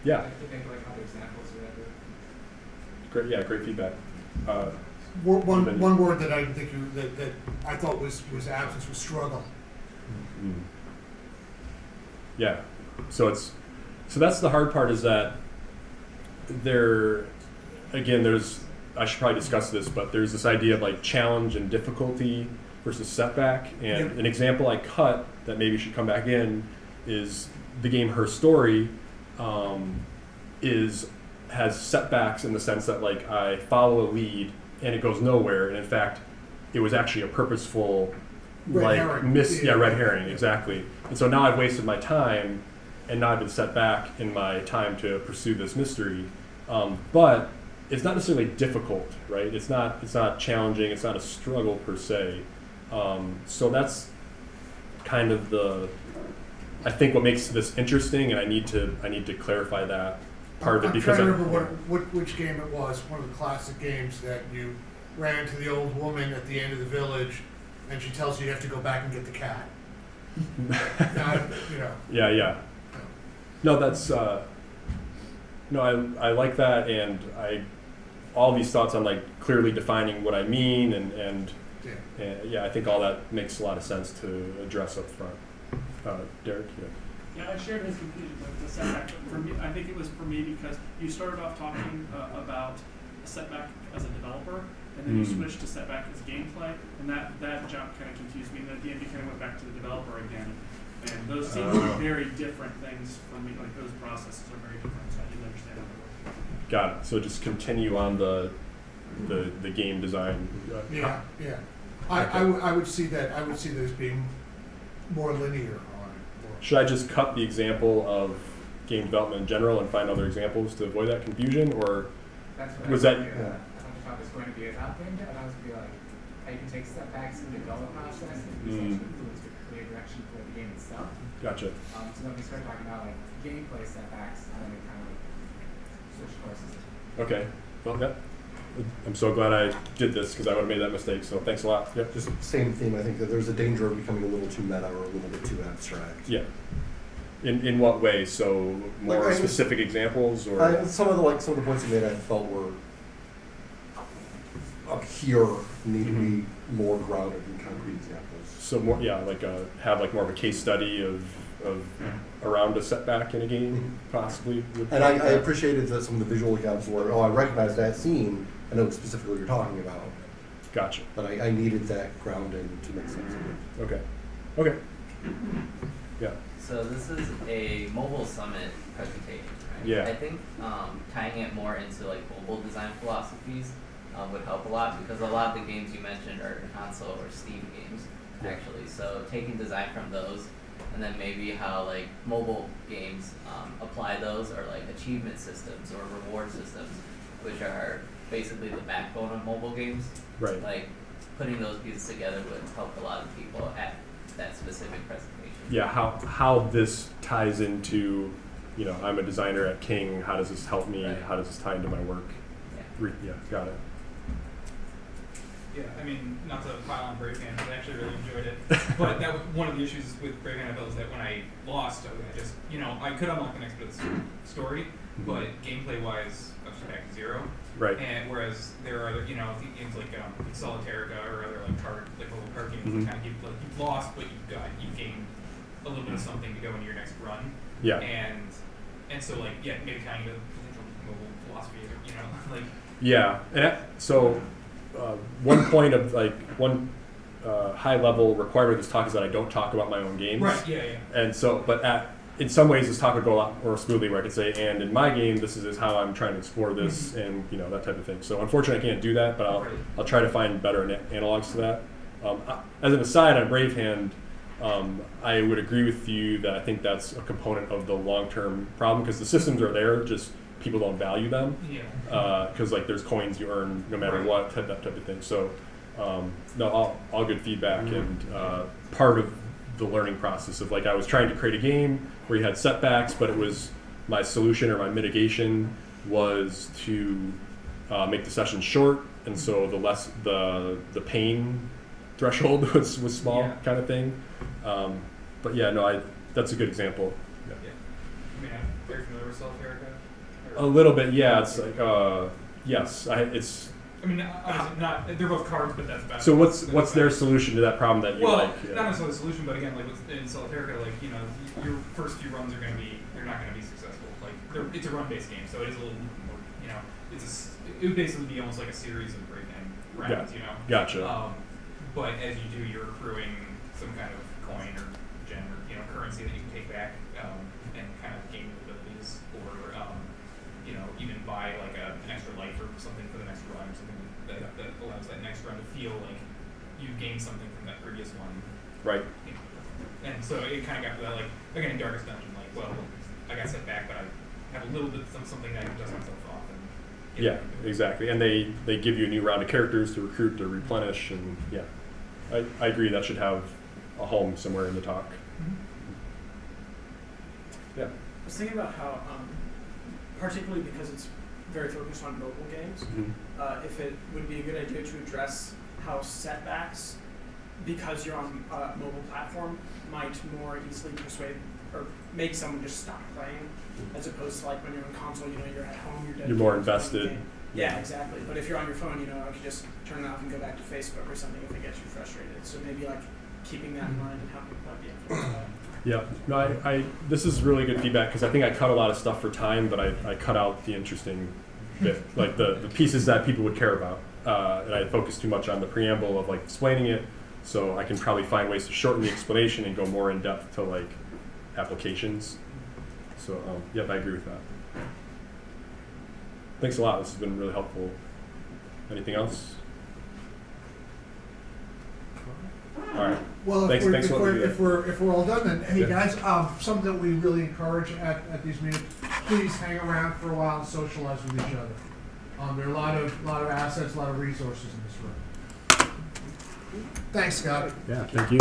yeah. To think of other examples or whatever. Great. Yeah. Great feedback. One word that I think that I thought was absence was struggle. Mm-hmm. Yeah. So that's the hard part, is that I should probably discuss this, but there's this idea of challenge and difficulty versus setback. And an example I cut that maybe should come back in is the game Her Story has setbacks in the sense that I follow a lead and it goes nowhere, and in fact it was actually a purposeful red herring, exactly. And so now I've wasted my time, and now I've been set back in my time to pursue this mystery. But it's not necessarily difficult, right? It's not challenging. It's not a struggle per se. So that's kind of I think what makes this interesting, and I need to clarify that part of it, because I'm trying to remember which game it was. One of the classic games that you ran into the old woman at the end of the village, and she tells you have to go back and get the cat. Yeah. No, that's. No, I like that, and all these thoughts on clearly defining what I mean, and I think all that makes a lot of sense to address up front. Derek, Yeah, I shared his confusion with the setback. For me, I think it was for me because you started off talking about a setback as a developer, and then you switched to setback as gameplay, and that jump kind of confused me. And then at the end, you kind of went back to the developer again. And those seem to be very different things for me. Those processes are very different, so I didn't understand how they work. Got it. So just continue on the game design. Yeah. I would see that. I would see those being more linear on it. Should I just cut the example of game development in general and find other examples to avoid that confusion, or was that? I thought was going to be about game dev, and I was going to be how you can take setbacks in the development process and influence your creative direction for the game itself. Gotcha. So then we start talking about like gameplay setbacks, and then we kind of like switch courses. Okay. Well, yeah. I'm so glad I did this because I would have made that mistake. So thanks a lot. Yep. Just same theme. I think that there's a danger of becoming a little too meta or a little bit too abstract. Yeah. In what way? So more Like, specific examples, or some of the points you made I felt were up here need to be more grounded in concrete examples. So more, yeah, like have like more of a case study of around a setback in a game, possibly. And I appreciated that some of the visual examples were, I recognize that scene. I know specifically what you're talking about. Gotcha. But I needed that grounding to make sense of it. Okay. Okay. Yeah. So this is a mobile summit presentation, right? Yeah. I think tying it more into like mobile design philosophies would help a lot, because a lot of the games you mentioned are console or Steam games, actually. So taking design from those, and then maybe how like mobile games apply those, or like achievement systems or reward systems, which are basically the backbone of mobile games. Right. Like putting those pieces together would help a lot of people at that specific presentation. Yeah, how this ties into, I'm a designer at King. How does this help me? Right. How does this tie into my work? Yeah, got it. Yeah, I mean, not to pile on Brave Hand, but I actually really enjoyed it. But that was one of the issues with Brave Hand I felt, is that when I lost, I just, I could unlock the next bit of the story, but gameplay-wise, I was back to 0. Right. And whereas there are other, games like Solitarica or other mobile card games that kind of give, you've lost, but you gained a little bit of something to go into your next run. Yeah. And so maybe kind of potential mobile philosophy, Yeah, and so one point of one high level requirement of this talk is that I don't talk about my own games. Right. Yeah. And so, but in some ways, this talk would go a lot more smoothly, where I could say, and in my game, this is how I'm trying to explore this, and that type of thing. So unfortunately, I can't do that, but I'll try to find better analogs to that. As an aside on Brave Hand, I would agree with you that I think that's a component of the long-term problem, because the systems are there, just people don't value them. Yeah. Because there's coins you earn no matter what, that type of thing. So no, all good feedback, and part of the learning process of I was trying to create a game where you had setbacks, but it was my solution or my mitigation was to make the session short, and so the pain threshold was small, kind of thing. But yeah, no, that's a good example. Yeah. I mean, are you familiar with Solitarica? A little bit, yeah. It's yes, it's. I mean, obviously not. They're both cards, but that's about. So what's their solution to that problem that you like? Well, not necessarily the solution, but again, in Solitarica, your first few runs they're not going to be successful. It's a run-based game, so it is a little more. It would basically be almost like a series of Brave Hand rounds. Gotcha. But as you do, you're accruing some kind of coin or gem or currency that you can take back and kind of gain abilities, or even buy an extra life or something for the next run, or something that allows that next run to feel like you gained something from that previous one. Right. And so it kind of got to that, again, in Darkest Dungeon, I got set back, but I have a little bit of something that I can dust myself off. Yeah, exactly. And they give you a new round of characters to recruit, to replenish, and yeah. I agree that should have a home somewhere in the talk. Yeah. I was thinking about how, particularly because it's very focused on mobile games, if it would be a good idea to address how setbacks, because you're on a mobile platform, might more easily persuade or make someone just stop playing, as opposed to when you're on console, you're at home, you're more invested. Yeah, exactly. But if you're on your phone, I could just turn it off and go back to Facebook or something if it gets you frustrated. So maybe keeping that in mind and how people might be influenced by it. Yeah, no, this is really good feedback, because I think I cut a lot of stuff for time, but I cut out the interesting bit, the pieces that people would care about, and I focused too much on the preamble of explaining it. So I can probably find ways to shorten the explanation and go more in depth to applications. So yep, I agree with that. Thanks a lot. This has been really helpful. Anything else? All right. Well, thanks if we're all done, then hey guys, something that we really encourage at these meetings, please hang around for a while and socialize with each other. There are a lot of assets, a lot of resources in this room. Thanks, Scott. Yeah, thank you.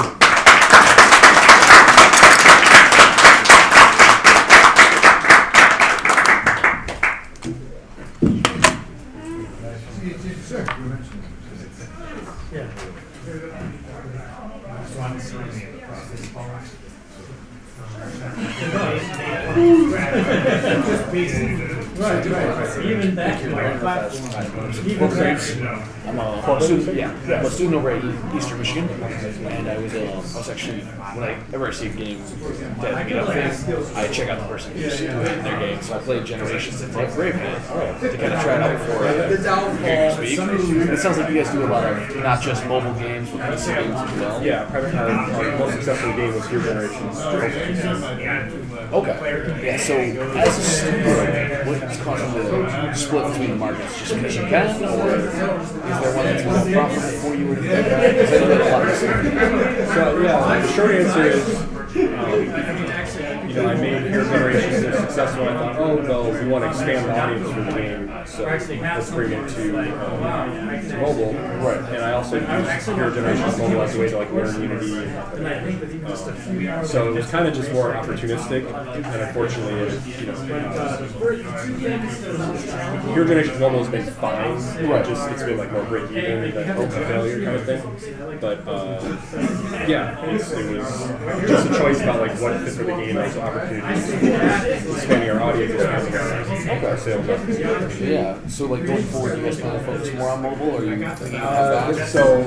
Right. Even that. Even I'm a student. Yeah, I'm a student over at Eastern Michigan, and I was actually whenever I see a game that Meetup thing, I check out the person who's doing their game. So I played Generations and Brave Hand to kind of try it out before hearing you speak. It sounds like you guys do a lot of not just mobile games, but PC games as well. Yeah, our most successful game was Gear Generations. Okay. Yeah. So as a studio, what's causing the split between the markets? Just because you can, or is there one that's more profitable for you? Because I know that a lot of stuff. So yeah, the short answer is, I made Gear Generations successful. I thought, well, we want to expand the audience for the game, so let's bring it to mobile. Right. And I also used Gear Generations mobile as a way to learn Unity. So it was kind of just more opportunistic, and unfortunately, Gear Generations mobile has been fine. Right. It's been more break even than open failure kind of thing. But yeah, it was just a choice about what fit for the game as opportunities, expanding our audience, expanding our sales. Yeah. So going forward, you guys plan to focus more on mobile, or you thinking about that? So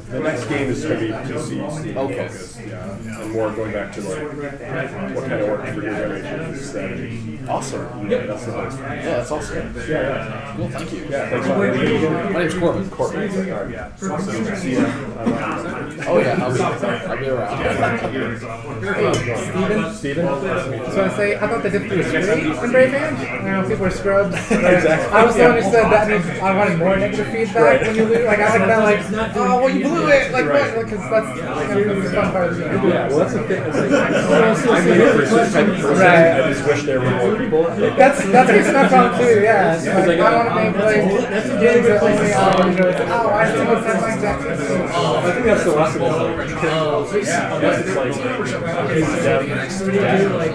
the next game is going to be PC focused, and more going back to what kind of works for Gear Generations strategy. Awesome. Yeah, that's the hope. Yeah, that's awesome. Yeah. Cool. Thank you. Yeah. Thanks a lot. My name's Corbin. See ya. Oh yeah, I'll be around. Steven? So I say, I thought the difficulty was great in Brave Hand. People are scrubs. Exactly. I was the one who said that means I wanted more negative feedback when you lose. I like that, oh, well, you blew it. What? Because that's the fun part of the game. Yeah, well, that's the thing. I'm here for a certain type of person. Right. I just wish there were more people. That's my problem too, yeah. I want to make games that only I see what's that like that. I think that's the lesson.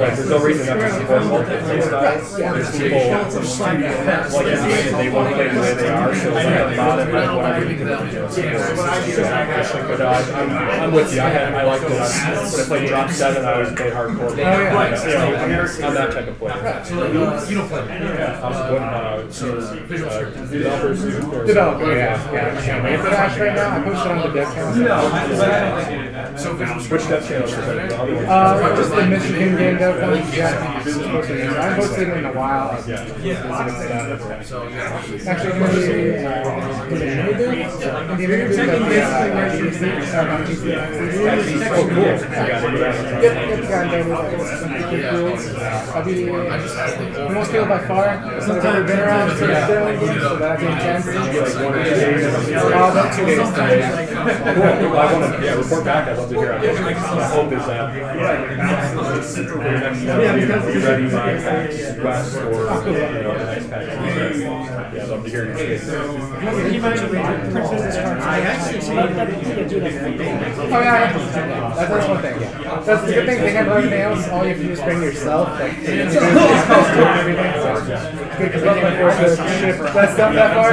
There's no reason not to support multiple play styles. There's people they want to play the way they are, so it's about it, whatever you can do. But I'm with you. I liked it. When I played Drop 7, I always played hardcore. I'm that type of player. You don't play. Yeah, I'm developer, yeah. I can't wait for that right now. I posted on the dev channel. Which dev channel is that? Just the Michigan game dev one. I haven't posted it in a while. Actually, most people by far. Sometimes I've been around so that'd be intense. About 2 days. Report back. I'd love to hear it. My hope is that be ready by PAX West or the next PAX. Yeah, I'd love to hear it. You mentioned print business cards. I actually see that you do that. Oh yeah, that's one thing. That's the good thing. They have everything else. All you have to do is bring yourself. Everything. So because I'm looking forward to ship that stuff that far.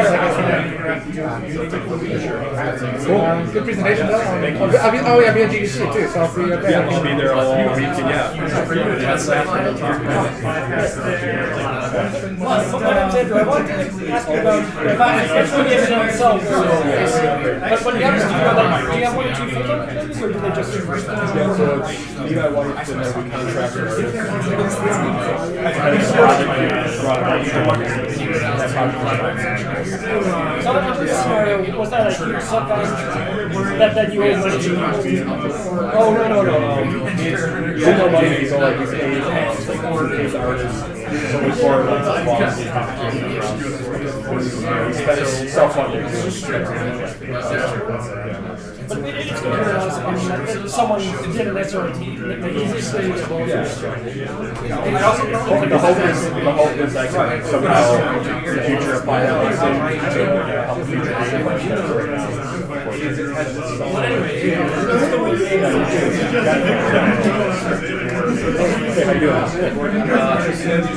Good presentation though. I'll be at GDC too, so I'll see you there. Yeah, I'll be there all week. Yeah. I wanted to ask you about it's really in itself. But when you have a studio, do you have 1 or 2 full-time employees, or do they just? Yeah, so me and my wife and we contract an artist. So in this scenario, was that a huge setback that you owed money to? Oh no. You no money, so we paid artists. So we formed quality competition. We spent self-funding. But it's good to hear someone didn't necessarily make it easy. The hope is I can somehow in the future apply that lesson to help the future game. But anyway, How you doing?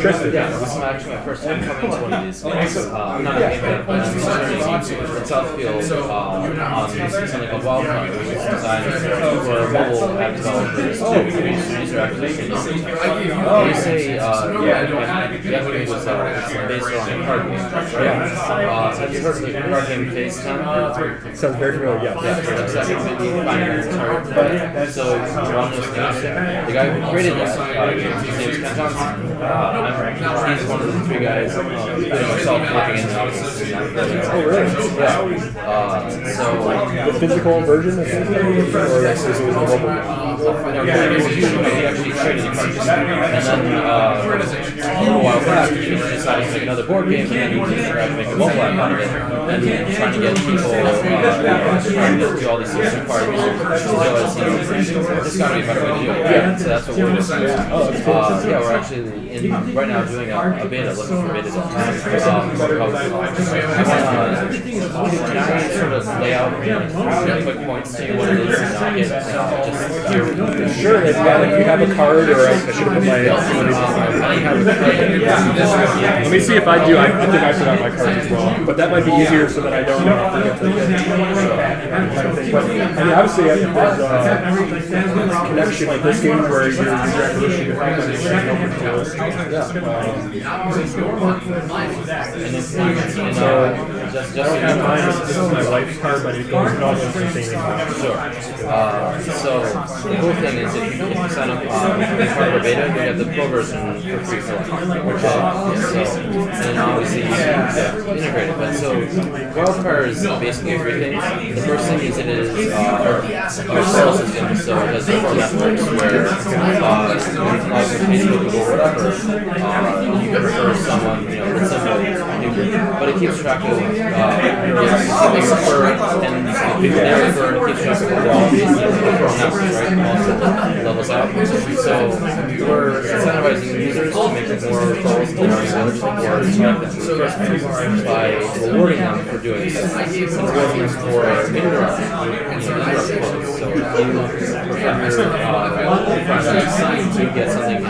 Tristan. Yeah, this is actually my first time coming to one of these meetings. I'm not a game dev, but I'm researching in Southfield on something called Wildfire, which is designed for mobile app developers to increase user acquisition. You say, that movie was based on a card game, right? Have you heard of the card game Phase 10? Sounds very familiar, Yeah, it's like maybe 5 minutes card. So, Ron was the guy who created that game, his name is Ken Johnson. He's one of the 3 guys, myself working in the office. Oh, really? Yeah. So the physical version of it, or is it a mobile game? No, he actually created the card game. And then a little while back, he decided to make another board game, and then he tried to make a mobile app out of it. And trying to get people trying to do all these different parties. So there's got to be a better way to do it. Yeah. So that's what we're doing. Yeah, we're actually right now doing a beta, looking for beta time. Can I sort of lay out quick points to you what it is and not get just here? Sure, if you have a card, or I should have put my. Let me see if I do. I think I forgot my card as well, but that might be easier so that I don't forget to get. But I mean, obviously, there's a connection like this game where your acquisition just in mind, this is my wife's card, but it goes not instantaneously. So the cool thing is if you sign up for beta, you get the pro version for free for life. And obviously you can integrate it. But so Wildfire is basically 3 things. The first thing is it is a referral system, so it has different networks where Facebook, Google, whatever, you can refer someone, it's simple, but it keeps track of people they refer, and it keeps track of referral numbers, right? Also levels out. So we're incentivizing users to make more referrals to their users by rewarding them for doing so. Rewarding them for interrupt quotes. So if you you get something for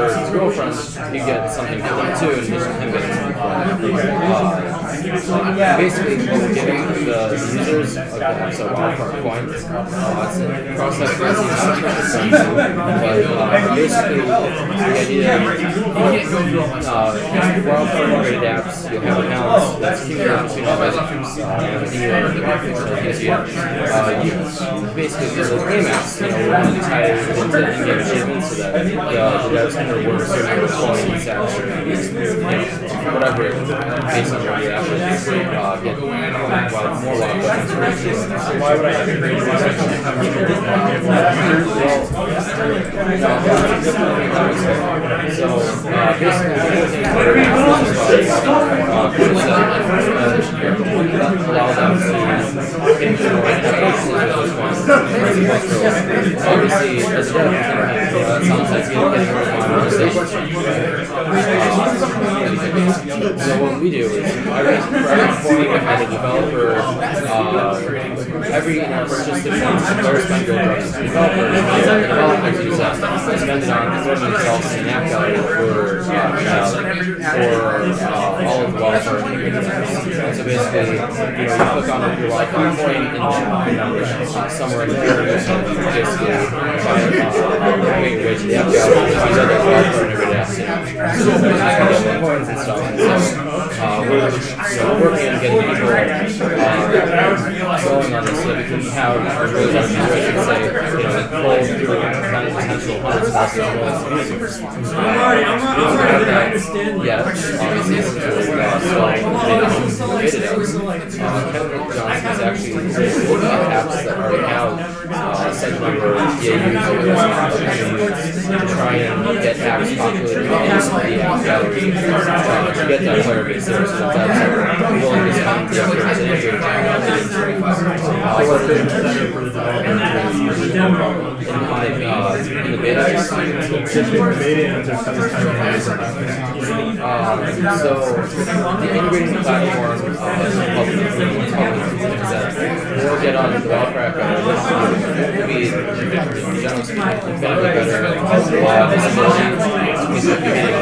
his girlfriend, you get something for them too, and just him getting something for them. Basically, we're giving the users so Wildfire points. Process but basically, the idea Wildfire integrated apps, you'll have accounts that's communicated between all those basically for those game apps, we want to tie it into in-game achievements so that the devs can reward certain points after whatever based on your reaction get more why would I have to create obviously, as a dev, that sounds like so what we do is every as a developer, every purchase that players spend gold rush as a developer, the developers use that to spend it on building themselves in an app gallery for all of the Wildfire integrated apps. So basically, you click on your Wildfire point and somewhere in here, you can basically make your way to the app gallery to use other Wildfire integrated apps. So points and stuff. We're working on getting people going on this so that we can have a really good situation, say, pull through kind of potential hundreds of thousands of users. Yeah, obviously, Ken Johnson is actually looking at apps that already have set number of DAUs to try and get apps populated in the app gallery to get that player base there so that that's willing to spend the effort to integrate in the beta testing. So the integrating the platform we'll get on the developer app better. It'll be generally speaking infinitely better visibility. Means that you're getting a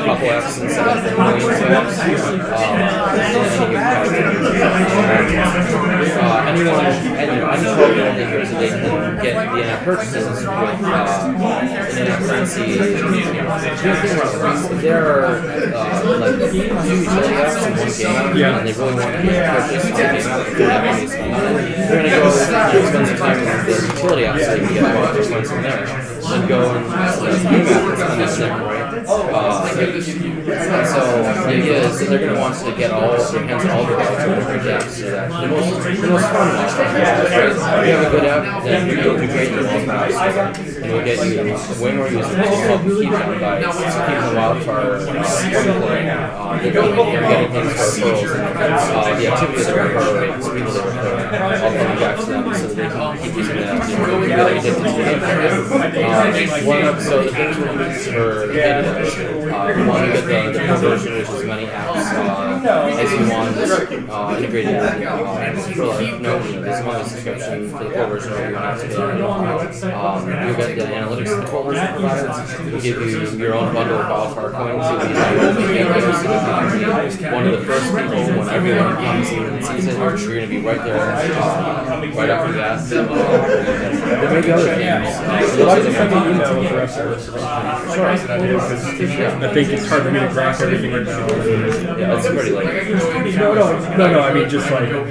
couple apps instead of millions of apps. Anyone, any program that hears that they can get the in-app purchases with in-app currency. There are like 2 utility apps in one game, and they really want to purchase one game app. They don't have money to spend on it. They're going to go spend some time with the utility apps so they can get more points from there. Then go and game app and spend that second, right? So the idea is that they're going to want to get all their hands on all the apps and different apps so that the most fun ones. If you have a good app, then you'll integrate your own apps and we'll get you way more users. We'll help you keep them by keeping the wildfire gameplay. You're getting things for referrals and the activities that refer, people that refer, all coming back to them so that they can keep using that. You're really addicted to the game. So the things we're using for one, you get the full version, which is many apps as you want, integrated for like there's one subscription for the full version where you want to you'll get the analytics that the full version provides. We'll give you your own bundle of wildfire coins. You'll be one of the first people when everyone comes in and sees it. You're going to be right there right after that. There may be other things. Sure. I think it's hard for me to grasp everything right now. Yeah, that's pretty late. No, I mean just like, so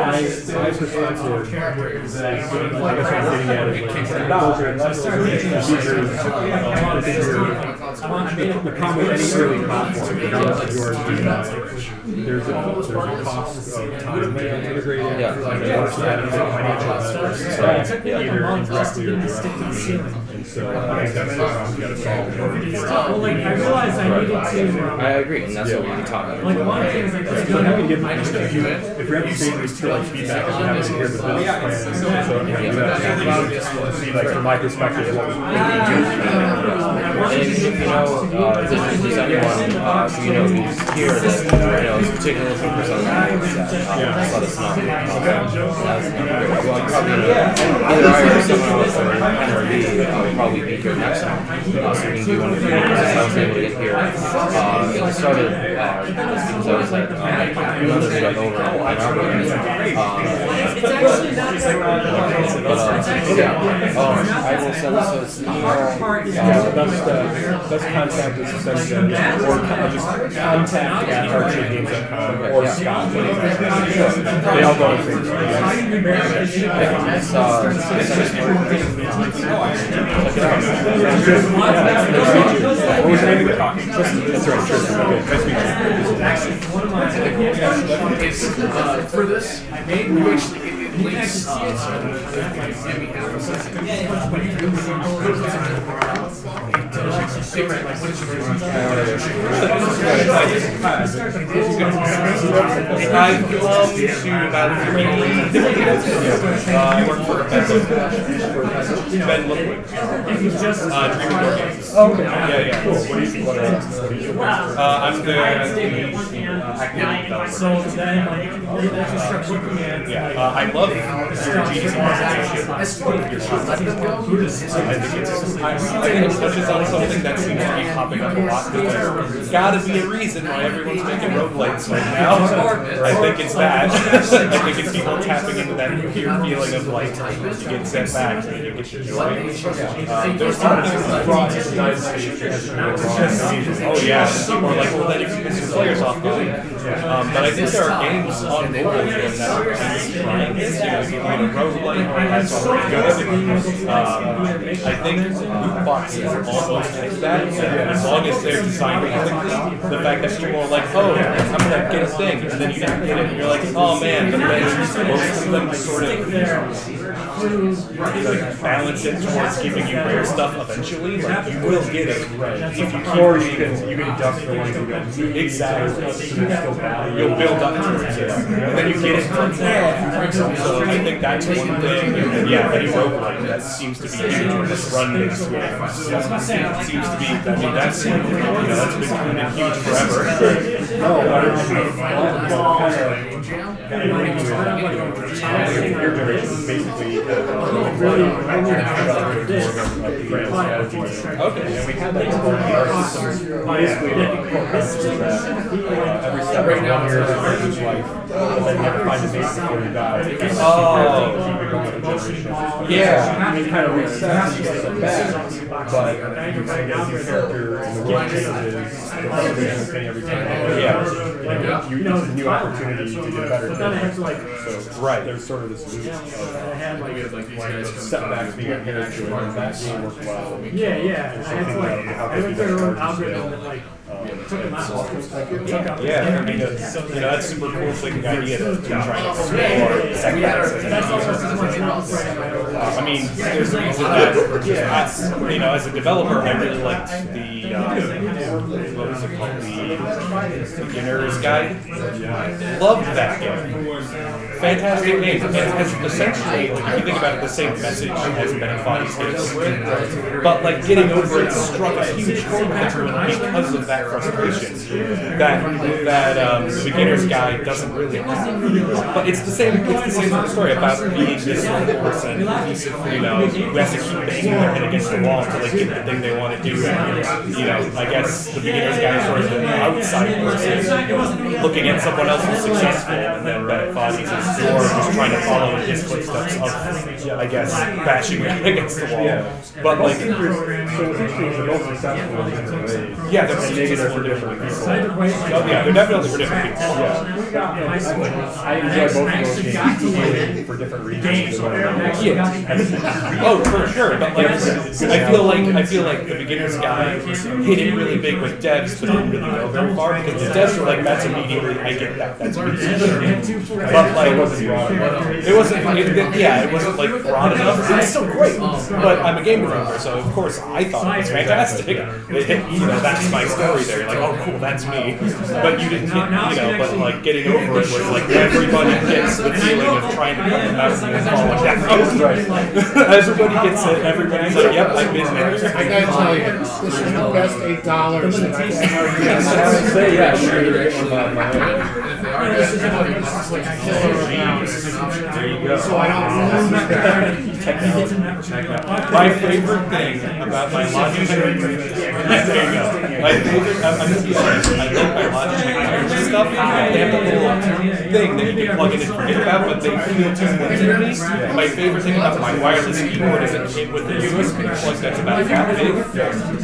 my perspective, I guess what I'm getting at is the problem with any early platform is yours there's a cost of time integrated, and also that is a financial aspect, either indirectly or directly. And so I think that's what we got to solve. I realized I needed to. I agree, and that's what we'll be talking about. Like one of the things I I'm happy to give my if you have to say feedback, I'm happy to hear the business plan. So if you have see like from my perspective what we and if you know if there's anyone who's here that is particularly looking for something like that, just let us know. Well, probably either I or someone else or Ken or Lee will probably be here next time, so we can do one of the things I was able to get here. It started because I was at another meetup over at Arbor. It's actually not I will send this to best contact is send or just contact at archerygames.com or Scott. They all go to the same What was the name of the talk? Tristan. That's right, Tristan. Okay, nice to meet you. For this, we actually give you links. I'd love to about 3 I work for Ben Liquid. Dream Games. Oh, okay. Yeah. Cool. What do you think? I'm the I love your GDC presentation. I think it touches on something that seems to be popping up a lot. There's got to be a reason why everyone's making roguelites right now. I think it's that. I think it's people tapping into that weird feeling of like you get set back and you get to joy. There's a lot of people that brought in oh yeah, or like well then you can piss your players off going. But I think there are games on mobile here that are trying this. You know, a roguelite that's already good. I think loot boxes almost like that. As long as they're designed ethically, the fact that people are like, oh, I'm gonna get a thing, and then you don't get it, and you're like, oh man, but then most of them sort of balance it towards giving you rare stuff eventually, like you will get it. If you keep or you can deduct the ones you don't need. Exactly. You'll build up towards it, and then you get it from there. So I think that's one thing. And yeah, any roguelike that seems to be huge. This run-based game seems to be. I mean, that's been huge forever. Your generation is basically okay. And we had that before. Our systems basically every step right now here is his life, and then you have to find a mate before you die. Oh, yeah. It kind of resets you step back, but you kind of get your character and the game changes. The preparation thing every time. Yeah. It's a new opportunity to get better. So right. There's sort of this loop of setbacks being adhered to it, and that game worked well. Yeah. I had to I went through an algorithm that took them out. Yeah, I mean, that's super cool thinking idea to try and explore setbacks. I mean, there's a reason that, as a developer, I really liked the, what was it called, the Beginner's Guide. Loved that game. Fantastic game. It has essentially, if you think about it, the same message as Ben Foddy's games. But, getting over it struck a huge chord with everyone because of that frustration that the Beginner's Guide doesn't really have. But it's the same sort of story about being this sort of person, who has to keep banging their head against the wall to get the thing they want to do. And, I guess the Beginner's Guide is sort of the outside person looking at someone else who's successful, and then Ben Foddy's is sort of just trying to follow in his footsteps of, I guess, bashing against the wall. But so essentially, they're both successful in different ways. Yeah, they're maybe they're for different people. Oh yeah, they're definitely for different people. Yeah. I enjoy both of those games for different reasons. Oh, for sure. But I feel like the Beginner's Guide hit it really big with devs, but didn't really go very far because the devs were like, "That's immediately, I get that. That's me." But it wasn't broad enough. It wasn't broad enough. It's still great. But I'm a game developer, so of course I thought it was fantastic. That's my story there. Like, oh, cool, that's me. But you didn't get, getting over it was everybody gets the feeling of trying to come out and fall down. Everybody gets it. Everybody's like, yep, I've been there. I gotta tell you, this is the best $8 that I can say, yeah, sure. There you go. So I don't My favorite thing about my Logitech, there you go. I'm going to be honest, I like my Logitech wireless stuff. They have the little thing that you can plug in and forget about, but they feel too much to me. My favorite thing about my wireless keyboard is it came with a USB plug that's about that big.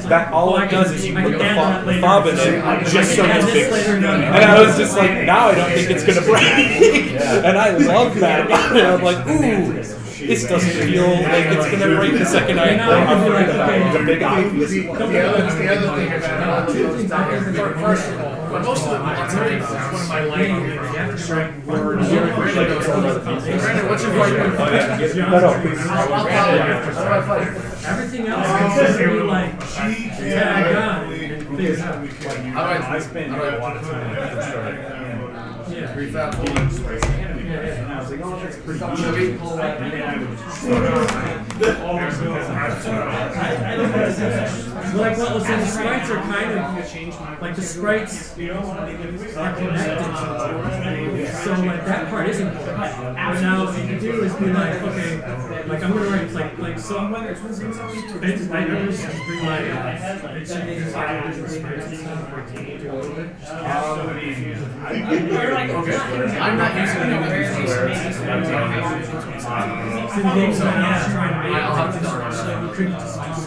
That all it does is you put the fob in it just so it's big. And I was just like, now I don't think it's going to break. And I love that about it. I'm like, ooh. This doesn't feel like it's going to break the second I operate the big eye. The other thing about first of all, most of the time, it's one of my languages. Brandon, what's your favorite? Everything else is really tag on. I spend a lot of time at the start. Yeah. And I was like, oh, that's pretty good. The sprites are kind of the sprites are connected. So that part is important. Now what you can do is be like, okay, I'm gonna write so I noticed I'm not using the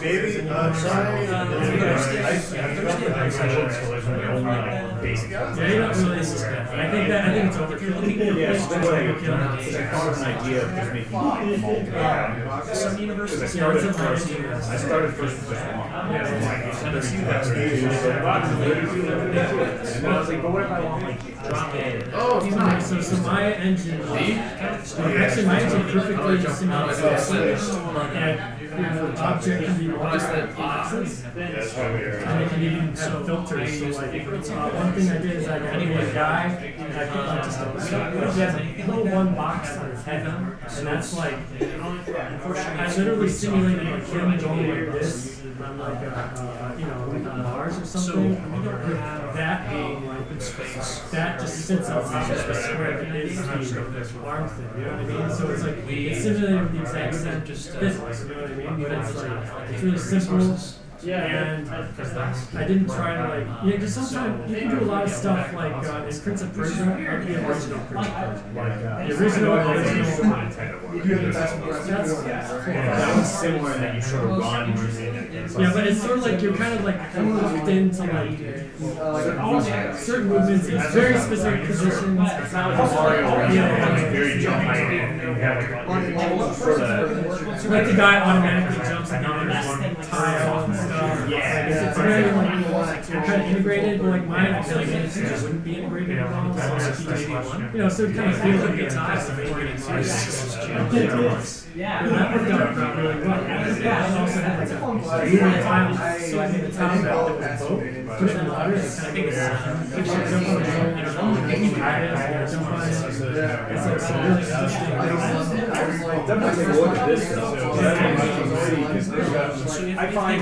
maybe basic. Yeah, you don't really. I think it's overkill. Yeah, so that's like I thought of an idea of just making multiple. Some universities. I started first with just one. And I was like, but what if I want like drop in? Oh, nice. So my engine, actually my engine perfectly simulates and object can be boxes, and it can even have filters. So like, one thing I did is I got a guy, and I put like just he has a little one box on his head, and that's like, I literally simulated like him going like this on like like on Mars or something. That being like open space, that just sits outside the square that is the arm thing. You know what I mean? So it's like it's simulated with the exact same physics. You know what I mean? But it's like it's really simple. And I didn't try to like, because sometimes you can do a lot of stuff like in Prince of Persia, like the original Prince of Persia, like the original. That was similar that you sort of run. Yeah, but it's sort of like you're kind of like hooked into like certain movements in very specific positions. It's not like Mario where very jumping. Like the guy automatically jumps down this tile and stuff. Yeah, it's very like you're kind of integrated, but like mine, I feel like it just wouldn't be integrated at all. So it kind of feels like it's yeah, that worked out really well. I also had like a tile, so I made a tile that was a boat, put it in the water, and kind of make it jump on the boat, jump on it. It's like some really interesting things. Definitely take a look at this. I find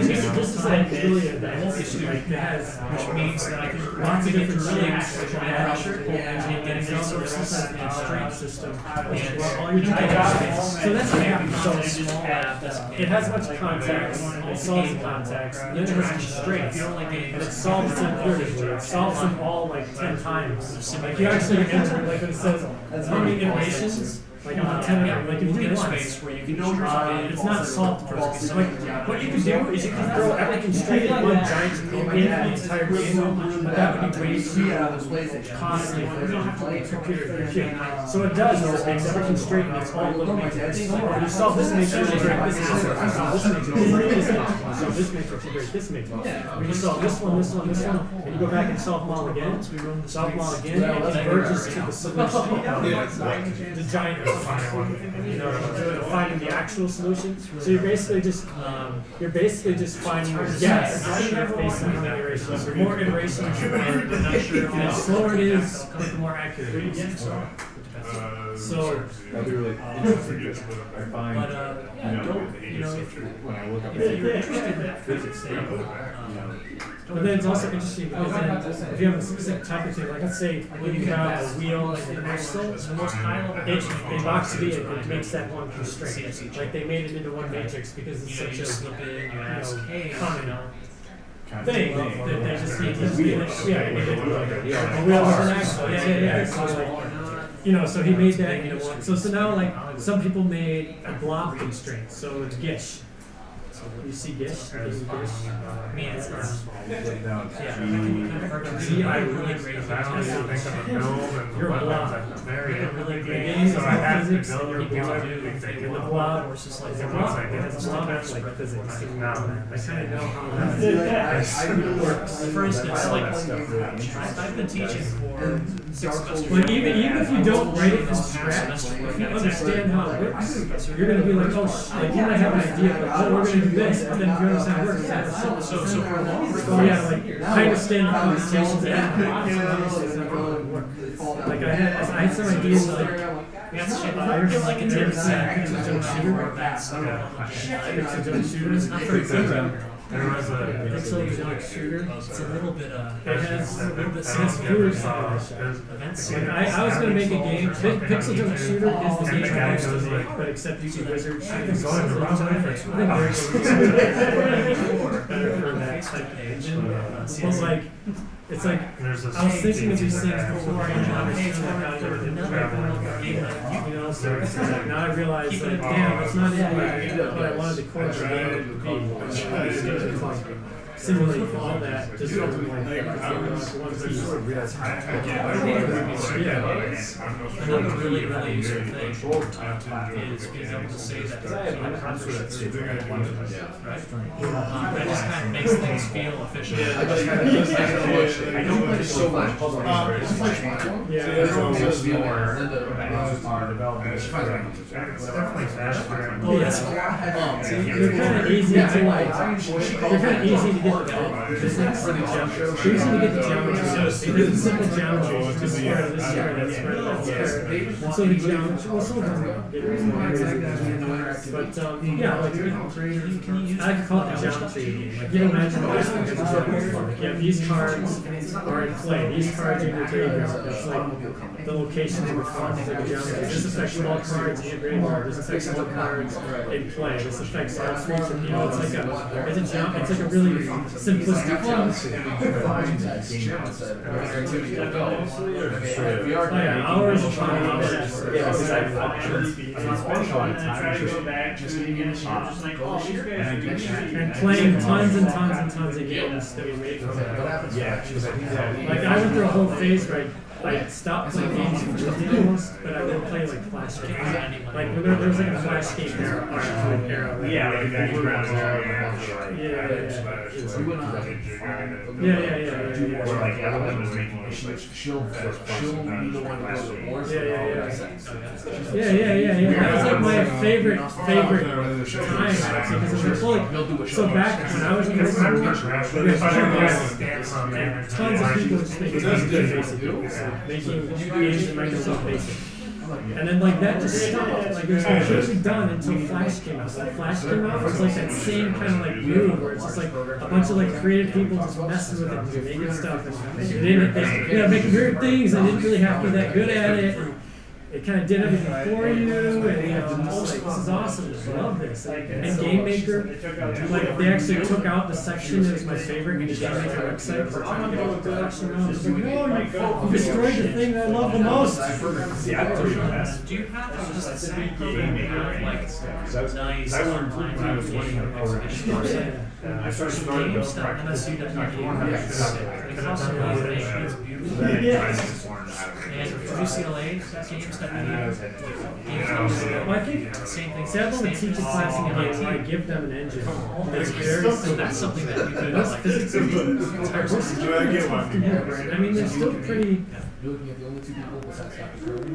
this is like really advanced. Like it has, which means that I can lots of different things which I have and getting resources and straight system. All your so that's an app. So it has a bunch of contacts. It solves the contacts. Then it has constraints, and it solves them perfectly. It solves them all like 10 times. Like you actually enter like when it says how many iterations. Like on 10, like if you get space where you can it's not solved perfectly. So like what you can do is you can throw every constraint in one giant in the entire game, but that would be way too costly for the computer. So what it does is it makes every constraint and it's all little matrix. You solve this matrix, you break this matrix. You solve this matrix, you break this matrix. You solve this matrix, you break this matrix. You solve this one, this one, this one, and you go back and solve them all again. Solve them all again, and it converges to the solution. The giant finding the actual solution. So you're basically just finding your guess based on how many iterations. The more iterations you run, the slower it is, the more accurate it is. So that'd be really interesting. I find, when I look up if you're interested in physics, but then it's also interesting because then if you have a specific type of thing, like let's say when you have a wheel and an axle, in box D it makes that one constraint. Like they made it into one matrix because it's such a common thing that they just need to be a wheel with an axle. Yeah. So he made that into one. So now like some people made a blob constraint. So it's Gish. You see Gish? I mean, it's I really great you're a blob. Really great game. So I have physics and you're in the blob. It's a blob. It's a blob actually like physics. I kind of know how that works. For instance, like I've been teaching for 6 semesters. But even if you don't write it from scratch, if you understand how it works, you're going to be like, oh, like you might have an idea, like, oh, we're going to do this, but then if you understand how it works, I understand the conversations like I had some ideas like like a pixel shooter. It's not very good. There was a pixel shooter. It's a little bit. It has a little bit fluid simulation. I was going to make a game. Pixel jump shooter is the game I used to make, but except you can wizard shooting. Better for that type of engine. But like it's like I was thinking of these things before I even understood how to do it. You know, so it's like now I realize like, damn, that's not it. But I wanted the core of the game to be. Simulate all that just from like one piece. Another really, really useful thing is being able to say that that just kind of makes things feel efficient. I don't play so much puzzle. They're kind of easy to like. They're kind of easy to get. Easy to get the geometry. There's a simple geometry. Just square this square, that square, that square. So the geometry. Well, some of them get it. But yeah, like I call it the geometry. Like you imagine you have these cards are in play. These cards are in your graveyard. That's like the locations of the funds of the geometry. This affects small cards in your graveyard. This affects small cards in play. This affects all sorts of. You know, it's like a really simplistic geometry. Hours of time. And playing tons and tons and tons of games that we made. Like I went through a whole phase where I stopped playing games for almost, but I would play like flash games. Like there was like a flash game era. Like everyone was making issues. She'll be the one who goes to war. Yeah. That was like my favorite time actually because like so back when I was in school, and tons of people just making games in Microsoft Basic. And then like that just stopped. Like it was completely done until Flash came out. So Flash came out, it's like that same kind of like mood where it's just like a bunch of like creative people just messing with it and making stuff and making weird things. I didn't really have to be that good at it. It kind of did everything for you, and just like, this is awesome. I love this. And Game Maker, like they actually took out the section that was my favorite in the Game Maker website. Because I want to go with the section around. It's like, no, you destroyed the thing that I love the most. Do you have just a specific game Maker, like nice online when I was working on Arbor. I started game stuff, and UCLA games that well, I think same thing. Say I'm going to teach a class in the game where I give them an engine. That's very so that's something that you could like physically. I mean, they're still pretty. You're looking at the only two people besides Dr.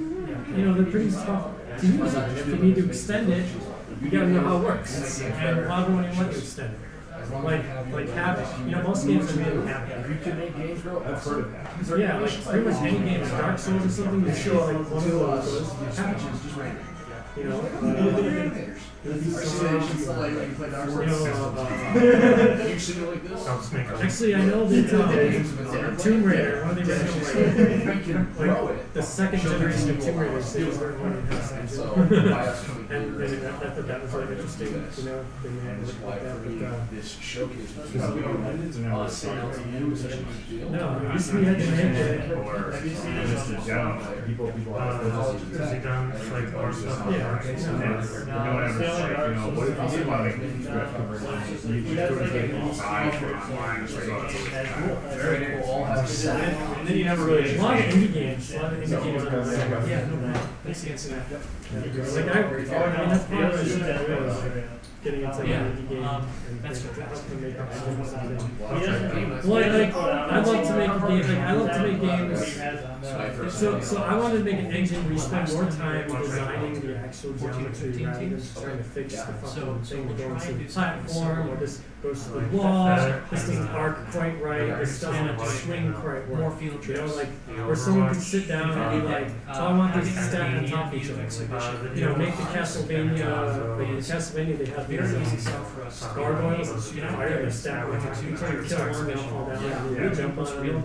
You know, they're pretty tough to use. If you need to extend it, you got to know how it works, and how do you want to extend it. Like Havoc. You know, most games are made in Havoc. If you can make games grow, I've heard of that. Yeah, like pretty much any game, Dark Souls or something, you show like one of those Havoc. You know, actually, I know that Tomb Raider, one of the original, like the second generation of Tomb Raider, they was working on it. And that was like interesting, you know, they had to like that. This showcase was no, it used to be had to make it. What if you did want to make these you couldn't get outside for online, very cool. And then you never really a lot of indie games. A lot of indie games on the yeah, no, I see it. Like I mean, that's part of it. Getting into an indie game. That's fantastic. Well, I love to make games. Like I love to make games. So I wanted to make an engine where you spend more time designing the actual geometry rather than trying to fix the fucking thing that goes to the platform, or this goes to the wall, this doesn't arc quite right, this doesn't swing quite right. More field trips. You know, like where someone can sit down and be like, oh, I want these to stack on top of each other. You know, make the Castlevania. Like in Castlevania, they have these gargoyles and fire and stack with you. You try to kill one, they'll fall down. You jump on them.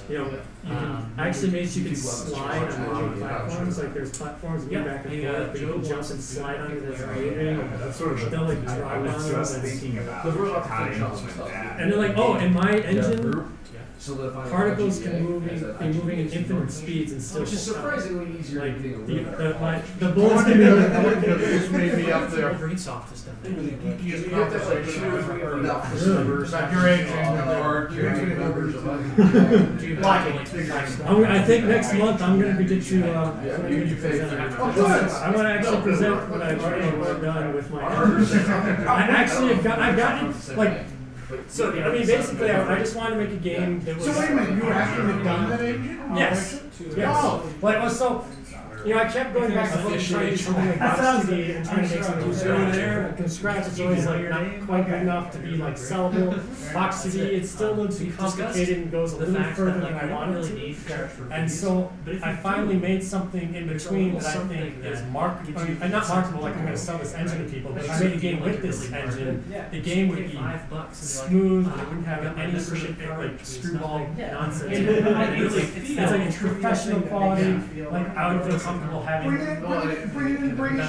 You know, you can actually make you can slide on platforms. Like there's platforms and you go back and forth, but you can jump and slide on it as a moving. That's sort of they'll like drive on just thinking about and they're like, oh, and my engine. particles can be moving at infinite speeds and still. Which is surprisingly easier like than getting the bullets can be. This may be up there. Brain soft is done. You get that like 2 or 3 numbers. Your age I think next month I'm going to get to. I want to actually present what I've already done with my. I've gotten like. So I mean, basically, I just wanted to make a game that was. So wait a minute, you actually done that engine? Yes. Yes. Like, so. I kept going back and forth trying to do something like Box CD and trying to make something there. From scratch, it's always like not quite good enough to be like sellable. Box CD, it still looks too complicated and goes a little further than I wanted to. And so I finally made something in between that I think is marketable. Not marketable, like I'm going to sell this engine to people, but if I made a game with this engine, the game would be smooth and it wouldn't have any sort of like screwball nonsense. It's like it's professional quality. Like I would feel comfortable having bring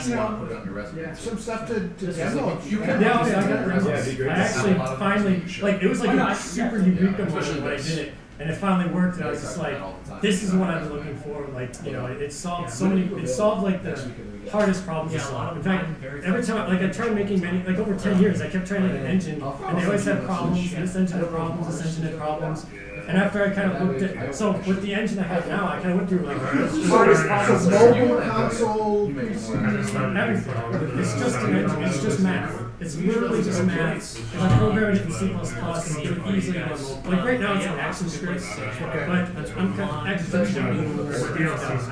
some stuff to demo. You can I actually finally, like, it was like a super eureka moment when I did it, and it finally worked, and I was just like, this is what I've been looking for. Like, it solved so many, it solved like the hardest problems to solve. In fact, every time, like, I tried making many, like over 10 years, I kept trying to make an engine, and they always had problems, and this engine had problems, this engine had problems. And after I kind of looked at, so with the engine I have now, I kind of went through like hardest process, mobile, console, everything. It's just an engine. It's just math. It's literally just math. If I program it in C++, it would easily like right now it's an action script, but I'm kind of actually I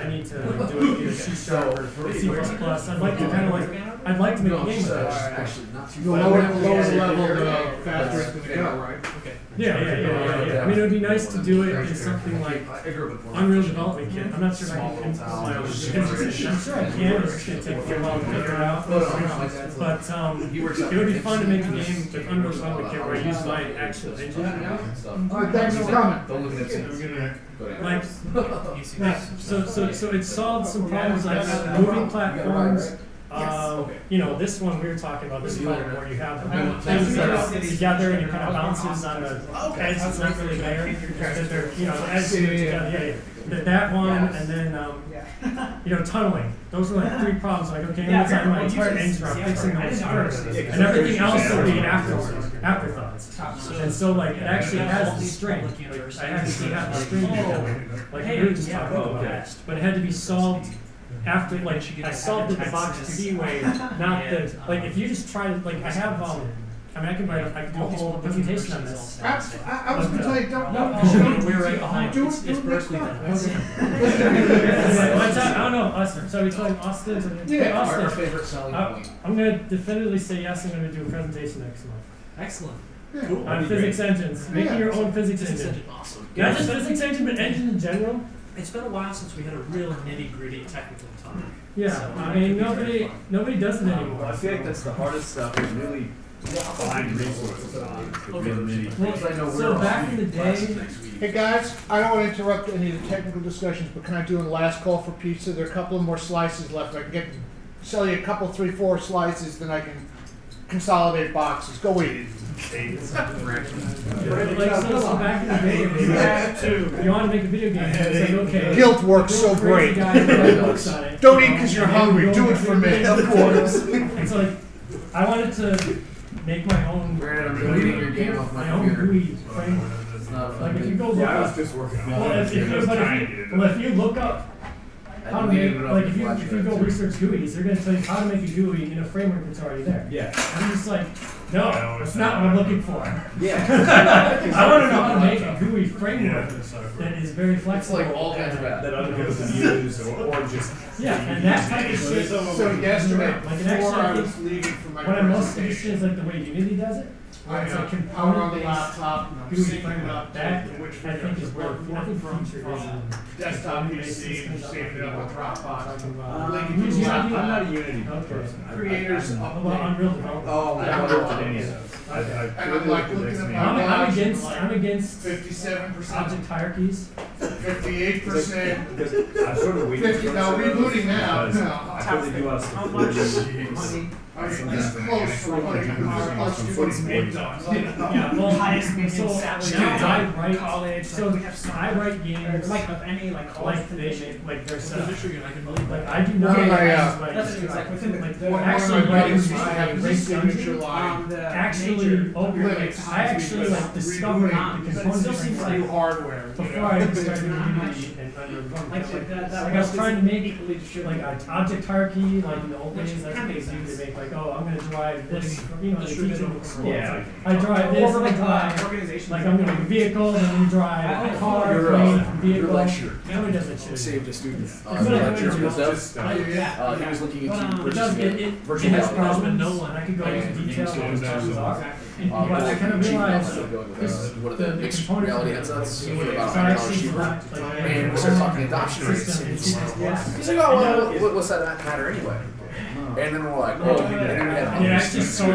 need to do it in C# or C++. I'd like to kind of like I'd like to make a game with that. The lower the level, the faster it's going to go, right? Okay. Yeah. I mean, it would be nice to do it in something like Unreal Development Kit. I'm not sure if I can implement my own. I'm sure I can. It's going to take a while to figure it out. But it would be fun to make a game with Unreal Development Kit where I use my actual engine. All right, thanks for coming. Like, so it solved some problems like moving platforms. This one we were talking about, this platform where you have things that are together and it kind of bounces on the edge that's not really there. The edge together, that one, and then, tunneling. Those are like 3 problems. Like, okay, I'm going to my entire engine, I'm fixing those first. And everything else will be afterthoughts. And so, like, it actually has the string. Like, I actually have the string together. Like, we were just talking about. But it had to be solved after, like, I solved it the Box 2D way, not the, like, if you just try to, like, I have, I can do a whole presentation on this. I was going to tell you, don't. We're right behind. Do It's Berkeley then. I don't know, Austin. So we told Austin. Yeah, Austin. our favorite selling point. I'm going to definitively say yes. I'm going to do a presentation next month. Excellent. Cool. On physics engines, making your own physics engine. Awesome. Not just physics engine, but engine in general. It's been a while since we had a real nitty-gritty technical talk. Yeah, So, I mean, nobody does it anymore. I feel like that's the hardest stuff. Is really find resources on. So back in the day, hey guys, I don't want to interrupt any of the technical discussions, but can I do a last call for pizza? There are a couple of more slices left. I can sell you a couple, 3, 4 slices, then I can consolidate boxes. Go eat. so back in the day, you want to make a video game, it's like, okay. Guilt works so great. Don't eat because you're hungry. Do it for me. Of course. It's like, I wanted to make my own GUI framework. Like if you go look up, if you look up how to make, like if you go research GUIs, they're going to tell you how to make a GUI in a framework that's already there. Yeah. And I'm just like, no, that's not what I'm looking for. Yeah. I want to know how to make a GUI framework that is very flexible. It's like all kinds of bad. That other people can use or just. Yeah, and that type of shit. So yesterday, like before I was leaving for my what I'm most interested in is like the way Unity does it. It's a component on the laptop, GUI framework. That I think is where the feature is. Desktop PC, saved it up with Dropbox. I'm not a Unity person. Creators of Unreal Development. Oh, I haven't worked with any of those. And I'm like looking at my I'm against 57% object hierarchies. 58%. I'm sort of waiting 50. Now rebooting now. I How much money It's close for our students made highest So I write college. So I write games Like of any like college like they like there's Michigan, I can believe like I do not One of my, that's like within like one of actually my buddies writing I have race signature line. actually I actually like discovered the components It seems like hardware before I even started Unity and Unreal. Like I was trying to make like an object hierarchy, like in the old days, that's what they used to make. Like, oh, I'm going to drive this, you know, they teach it in school. Yeah. I drive this, and I drive, like I'm going to make a vehicle, and then you drive a car, vehicle. Your lecture Nobody does that shit. saved a student. But The it lecture does- was yeah. he was looking into It does purchasing it a virtual has reality problems, headset. and I could go into detail on what those problems are. But But I kind of realized one of the mixed reality headsets for about So I $100 actually cheaper. like, And we started talking adoption rates. He's like, oh, well, what's that matter anyway? And then we're like, oh, and then we had Yeah, it's just so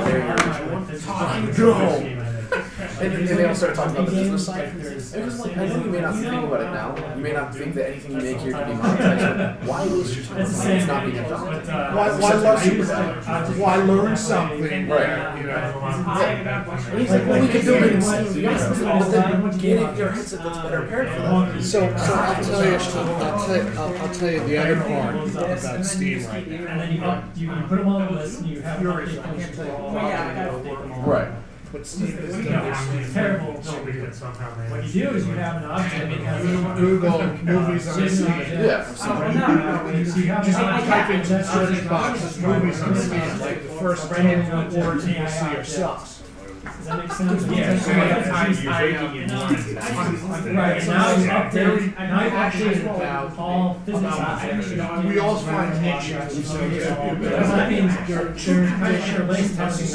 and then they all started talking about the business side. It was like, I know you may not think about it now. You may not think that anything you make here can be monetized. Why waste your time? It's not being adopted. Why learn something? Right. You know. And he's like, well, we can build it in Steam. Yes, but then get your headset that's better paired for that. So I'll tell you the other part about Steam right now. And then you put them on the list, and you have an update function for all of them. Right. What Steam is It's terrible. What you do is you have an object that has Google movies on Steam. Yeah. Just type into search box movies on Steam. Like the first 10 words you see are sucks. Does that make sense? Yeah. So right, now you update, now you actually all physics objects. We all find niches. That means your latest testing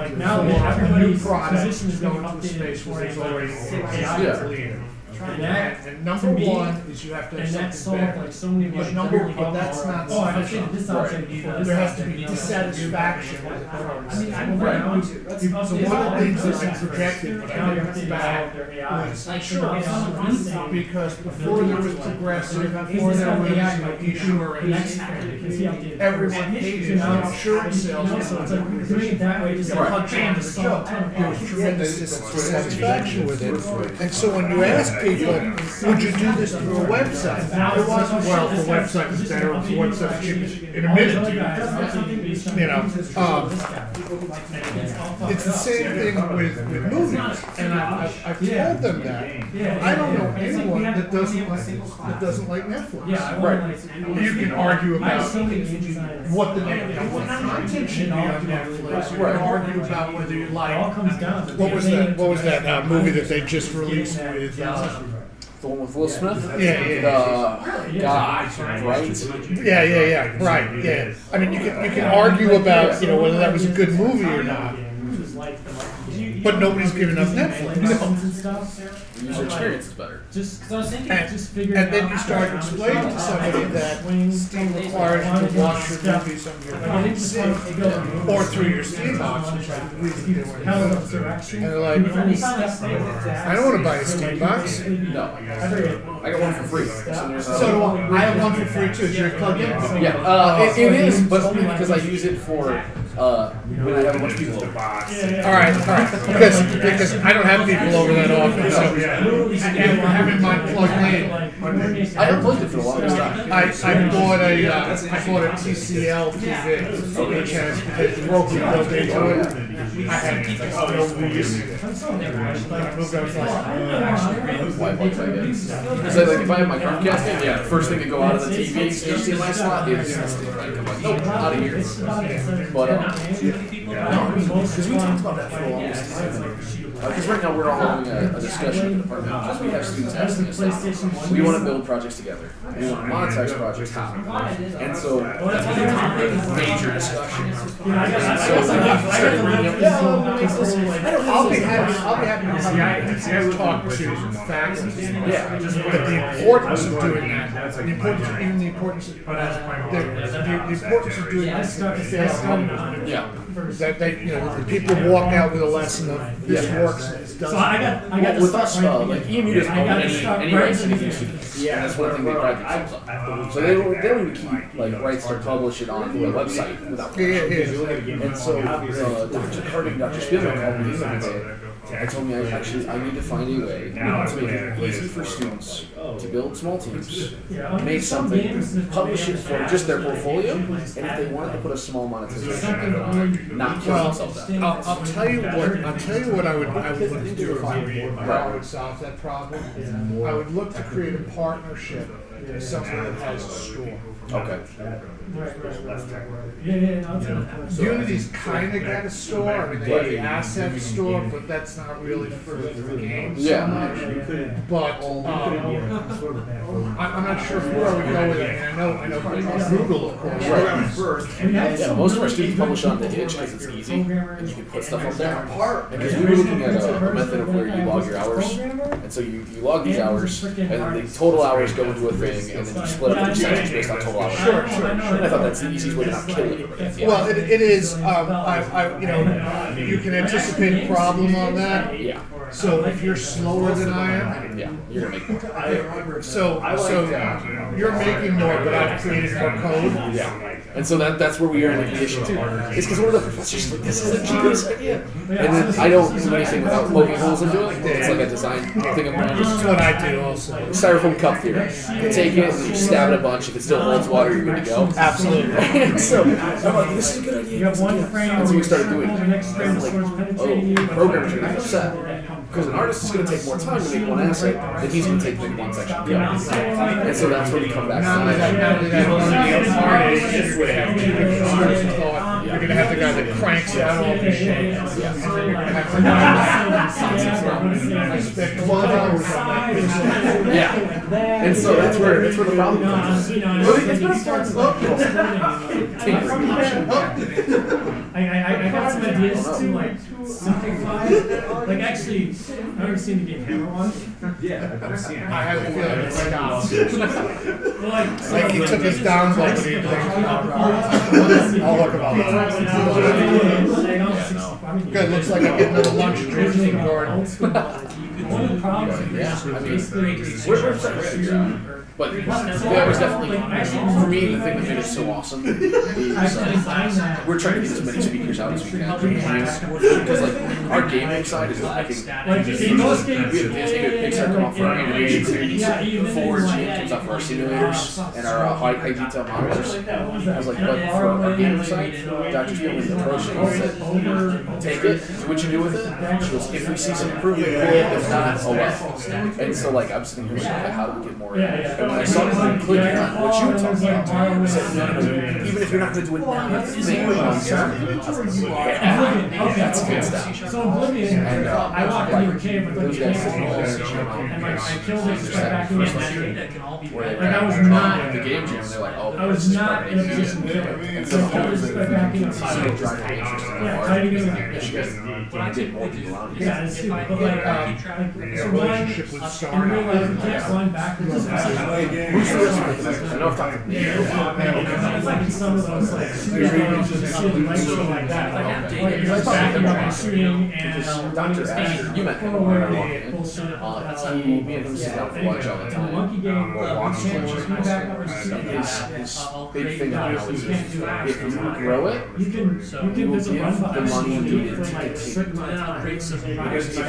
like now everybody's position is going updated for AI. And number one is you have to have something better. Like so many But that's not sufficient. This object before There has to be dissatisfaction with the program. So one of the things that's been projected, but I think it's bad, was because before there was progressive, before there was insurance, everyone hated insurance sales. So it's like doing it that way, just Punch on the show. There was tremendous dissatisfaction with it. And so when you ask people, would you do this through a website? It wasn't, well, if the website was better, if the website was cheaper, in a minute, you know. It's the same thing with movies, and I've told them that. I don't know anyone that doesn't like Netflix. Right. You can argue about what the content should be on Netflix. You can argue about whether you like. What was that movie that they just released with? The one with Will Smith? Yeah. God, right? Yeah, right, yeah. I mean, you can argue about, you know, whether that was a good movie or not. But nobody's giving up Netflix. The user experience is better. And then you start explaining to somebody that Steam requires you to watch your movies on your PC or through your Steam box, which is the reason they weren't doing. And they're like, I don't want to buy a Steam box. No. I got one for free. So do I. I have one for free too. Is your plug-in? Yeah, it is, but only because I use it for when I have a bunch of people over. All right. Because I don't have people over that often, so having mine plugged in. I unplugged it for the longest time. I bought a TCL TV, which has Roku built into it. I had no reason. I moved over Because like if I have my Chromecast in, yeah, the first thing to go out of the TV's HDMI slot is the stick. Like I'm like, nope, out of here. But because we talked about that for the longest time. Because right now we're all having a discussion in the department because we have students asking us, we want to build projects together. We want to monetize projects. How? And so that's a major discussion. I'll be happy to talk to faculty. Yeah, but the importance of doing that, the importance of doing that, that the people walk out with a lesson of this works. So I got with us, like EMU doesn't own any rights to anything. Yeah, that's one thing they pride themselves on. So they don't even keep like rights to publish it on the website without permission. And so Dr. Carter and Dr. Spielman called me the other day and told me I need to find a way to make it easy for students to build small teams, make something, publish it for just their portfolio, and if they wanted to put a small monetization on, not kill themselves out. I'll tell you what I would look to do if I would solve that problem. I would look to create a partnership with something that has a store. Okay. Unity's kind of got a store. I mean, they have the asset store, but that's not really for the games so much. But I'm not sure where we go with it. I know Google, of course. Yeah, most of our students publish on the itch because it's easy and you can put stuff up there. Because we were looking at a method of where you log your hours, and so you log these hours, and then the total hours go into a thing, and then you split up the percentage based on total hours. Sure. And I thought that's the easiest way to not kill everybody. Well, it is. You can anticipate a problem on that. Yeah. So if you're slower than I am, yeah, you're gonna make more. So you're making more, but I've created more code. Yeah. And so that's where we are in the issue too. It's because one of the professors is like, this is a genius idea. And then I don't do anything without poking holes into it. It's like a design thing of mine. This is what I do also. Styrofoam cup theory. You take it and you stab it a bunch. If it still holds water, you're good to go. Absolutely. And so I'm like, this is a good idea. You have one frame. And so we started doing it. The next frame is penetrating. Programmers are going to get upset. Because an artist is going to take more time to make one asset than he's going to take to make one section. And so that's where we come back to you're going to have the guy that cranks out all the shit. I spent 12 hours on that. Yeah. And so that's where the problem comes. It's been a fun I got some ideas to like simplify. Like actually, I've never seen the game Hammer One. Yeah, I've seen it. I have a feeling it's like he took his down like the I'll look about that. Good, looks like I'm getting another lunch drink from the garden. One of the problems is we're starting to figure out. But that was definitely, for me, the thing that made it so awesome is we're trying to get as many speakers out as we can. Because like our gaming side is lacking. We have Kickstarter come out for our animation series, Forge comes out for our simulators and our high detail monitors. I was like, but for our gaming side, Dr. Spielman approached me and said, take it, do what you do with it. She goes, if we see some improvement, cool. If not, oh well. And so like I'm sitting here like, how do we get more? And when I saw them clicking on what you were talking about, I said, no, even if you're not going to do it now, that's the thing. I was like, yeah, that's good stuff. So Oblivion, and I walked into a cave with those guys and like I killed it just back in the day. Like I was not the game jam. They're like, oh, I was not in a position to kill it. And so I was just back in the game. Yeah, trying to get did more people on it. Yeah, it's stupid. But like, so relationship with Star. you can't run backwards. I know I've talked to it's like in some of those like shooting like that. Like you're backing up and shooting and Dr. Asher, you met him when I walked in. Me and him sit down for lunch all the time. We're walking lunches. His big thing now is if you grow it, you will give the money needed to continue. Because if you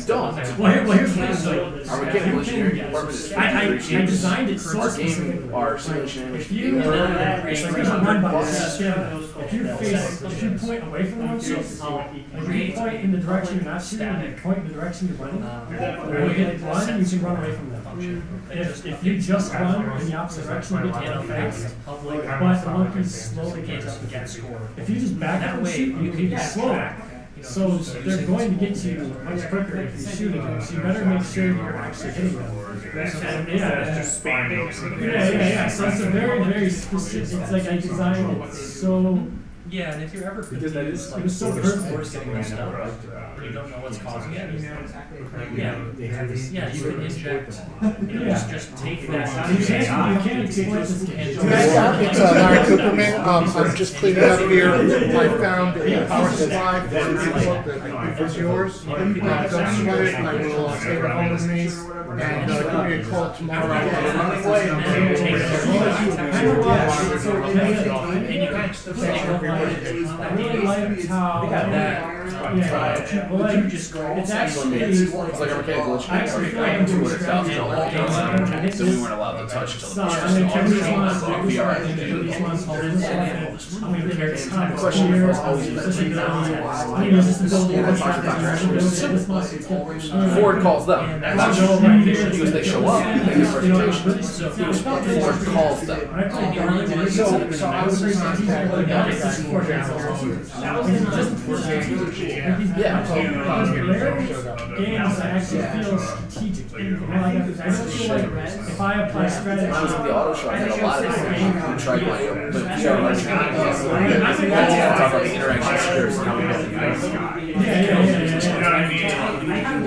don't, our mechanical engineering department is I designed it so specific. Our simulation if you point away from the one piece, if you point in the direction you're not shooting, and you point in the direction you're running, when you hit run, you can run away from them. If you just run in the opposite direction, you get to fast, but the monkeys slowly catch up and get score. If you just back up and shoot, you can get slower. So they're going to get you much quicker if you're shooting them. So you better make sure you're actually hitting them. Yeah. So it's a very, very specific. It's like I designed it so Yeah, and if you're ever Because that is like like so perfect. getting messed up, you don't know what's causing it. Yeah, you can inject. Just take that. You can't explain this. It's Larry Cooperman. I'm just cleaning up here. I found a power supply for the MacBook that is yours. Don't sweat it. I will take it home with me and give me a call tomorrow. I really liked how it's actually it's like a mechanical glitch. I actually feel like I'm doing $200,000 so we weren't allowed to touch until the VR. The question is always Ford calls them because they show up, they give presentations. Ford calls them. So I was in contact with games I actually feel strategic. I feel like if I apply strategy, I was in the auto shop and a lot of people who tried my the VR talk about the interaction security I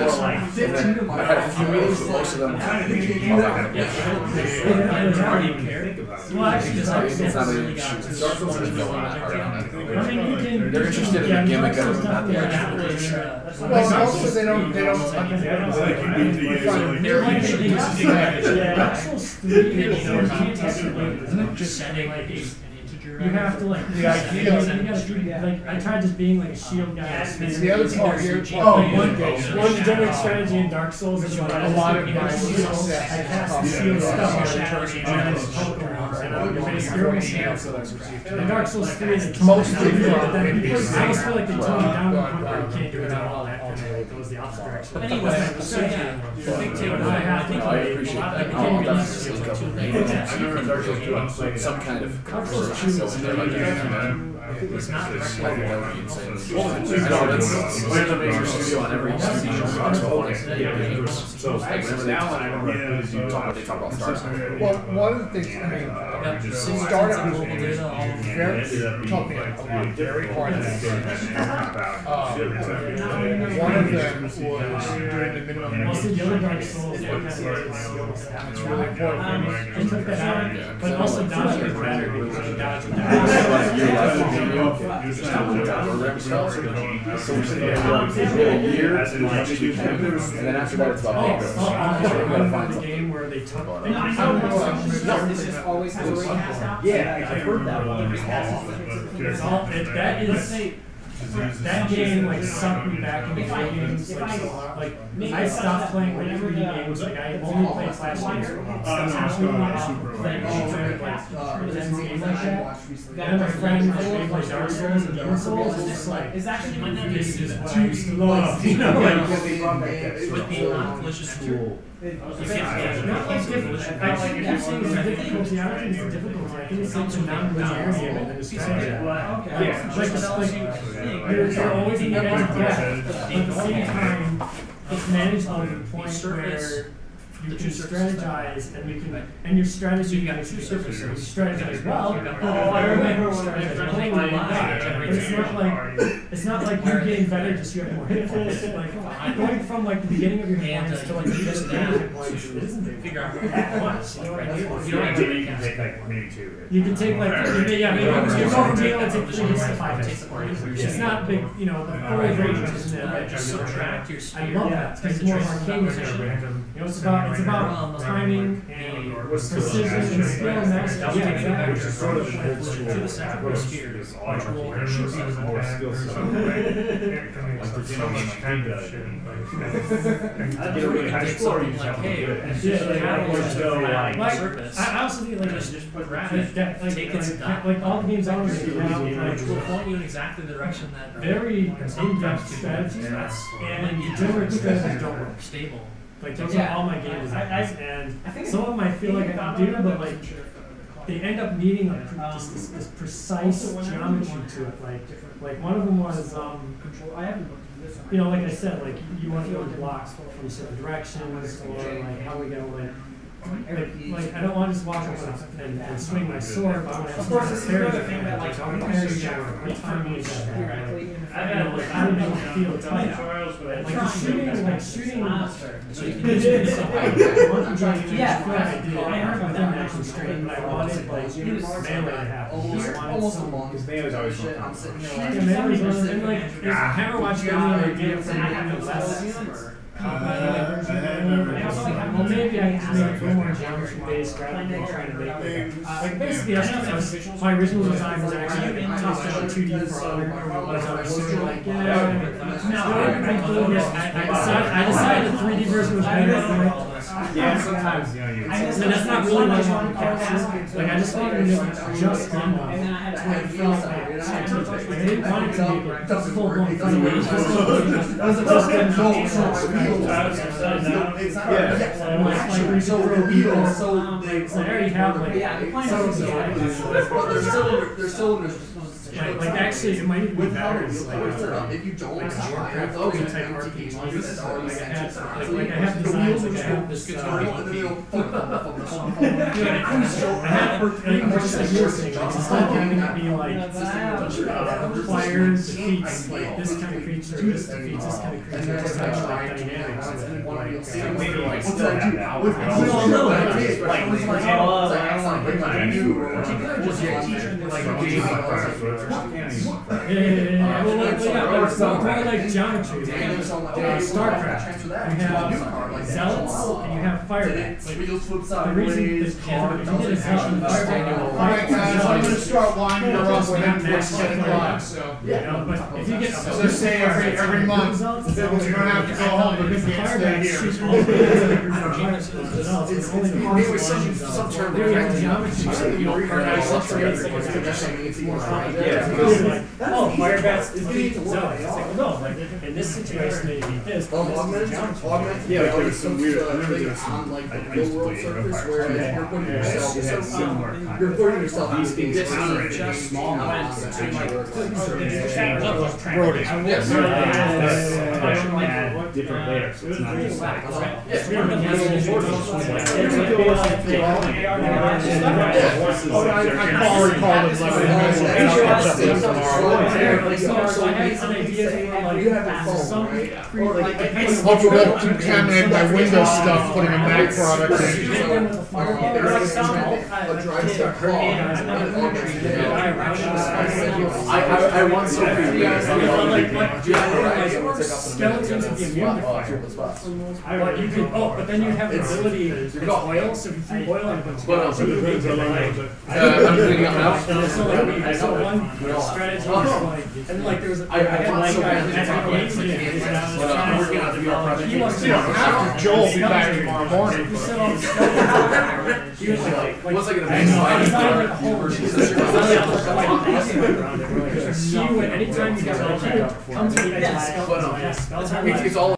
had a few meetings, but most of them well, actually, it's not really going that hard on it. They're interested in the gimmick of it, not the actual. Well, also they don't. You have to like the idea. Like I tried just being like a shield guy. The other part here. One generate strategy in Dark Souls is like a lot of my success. I cast shield stuff and Dark Souls 3 is mostly from. I just feel like they tone it down to the point where you can't do it at all. It goes the opposite direction. But anyway, so yeah, I appreciate that. I'll definitely link up with some kind of conversation. It's not I think that would be insane. I know that's a major studio on every studio talks about wanting to do games. So whenever they talk about startups. Well, one of the things, I mean, startups taught me a very hard lesson. One of them was doing the minimum. Also, the other Dark Souls, it's really important. They took that out, but also dodging is better because you dodge with that. So we said a year, and then after that it's about paper. You gotta find something. Game where they took. No, this is always has already passed out. Yeah, I've heard that one. That is. That game like sucked me back into video games. Like I stopped playing like 3D games. Like I only played Flash games for a while. Then my friend played like Dark Souls and Demon Souls. It's just like this is too slow. You know, like with the malicious tool. It's difficult. I keep saying it's a difficulty. I don't think it's a difficulty. I think it's something non-linearity of it that is strategy. You're always in the edge of death, but at the same time, it's managed to the point where you can strategize and your strategy makes you surface. So you strategize well, I remember strategize. It's not like you're getting better, just you have more hit points. Like going from like the beginning of your hands to like you just hit points isn't figure out what once. You know what I mean? You don't have to take like maybe 2. You can take like maybe you go from being able to take 3 hits to 5 hits. It's not big, you know, the full range isn't that big. I love that. It's more arcade random. You know, it's about timing and precision and skill and mastery. Yeah, which is sort of an old school approach because all our should be more skill set. Like there's so much kind of shit. Like get a really high score, you just have to do it. I also think like all the games I was will point you in exactly the direction that very in-depth strategies and degenerate strategies don't work stable. Like those are all my game designs, and some of them I feel like I can do, but like they end up needing this precise geometry to it. Like one of them was you know, like I said, like you want to go blocks from certain directions, or like how we go like like I don't want to just walk up and swing my sword, but I want to have some thing that like I'm parry or timing is like I don't know, like I don't know how to feel tight. Like shooting yeah, actually straight, but I wanted like melee to happen. Almost a month. Because melee's always shit. I'm sitting here like, and like camera watching any other game from less well, maybe I just made it a little more geometry based rather than trying to make it. Like basically, my original design was actually top-down 2D for Honor, but I was sort of like, I decided the 3D version was better. Yeah, sometimes you know you. And that's not really what I wanted to capture. Like I just wanted to make it just enough to where it felt like scientific. Like I didn't want it to make it full-blown 3D. I already have like they're still like actually it might even be better. If you don't like Warcraft type RPGs. Like I have designs like I have this I have just like you were saying, like instead of having it be like players defeats like this kind of creature, this defeats this kind of creature, it's actually like dynamics and like geometry. StarCraft. You have zealots and you have firebats. The reason this card is a zealot and firebat. Alright guys, I'm gonna start winding up with that next 10 o'clock. So but if you get just say every month, you don't have to go home because you can't stay here. Some term oh, firebats is beat zealots. It's like, no, like in this situation they beat this. Yeah, like there's some weird on like the real world surface where you're putting yourself in these just small amounts between like Brodie. Different layers. So it's not just like. Contaminate my Windows stuff, putting a Mac product in. I want something. Skeletons of the immune fire. But then you have the ability to oil, so if you threw oil in a bunch of guys, you would make it so one strategy is like, and like there was a, I had like after Joel will be back tomorrow morning. What's like an anytime you got like, come to the edge of the skeleton, it's all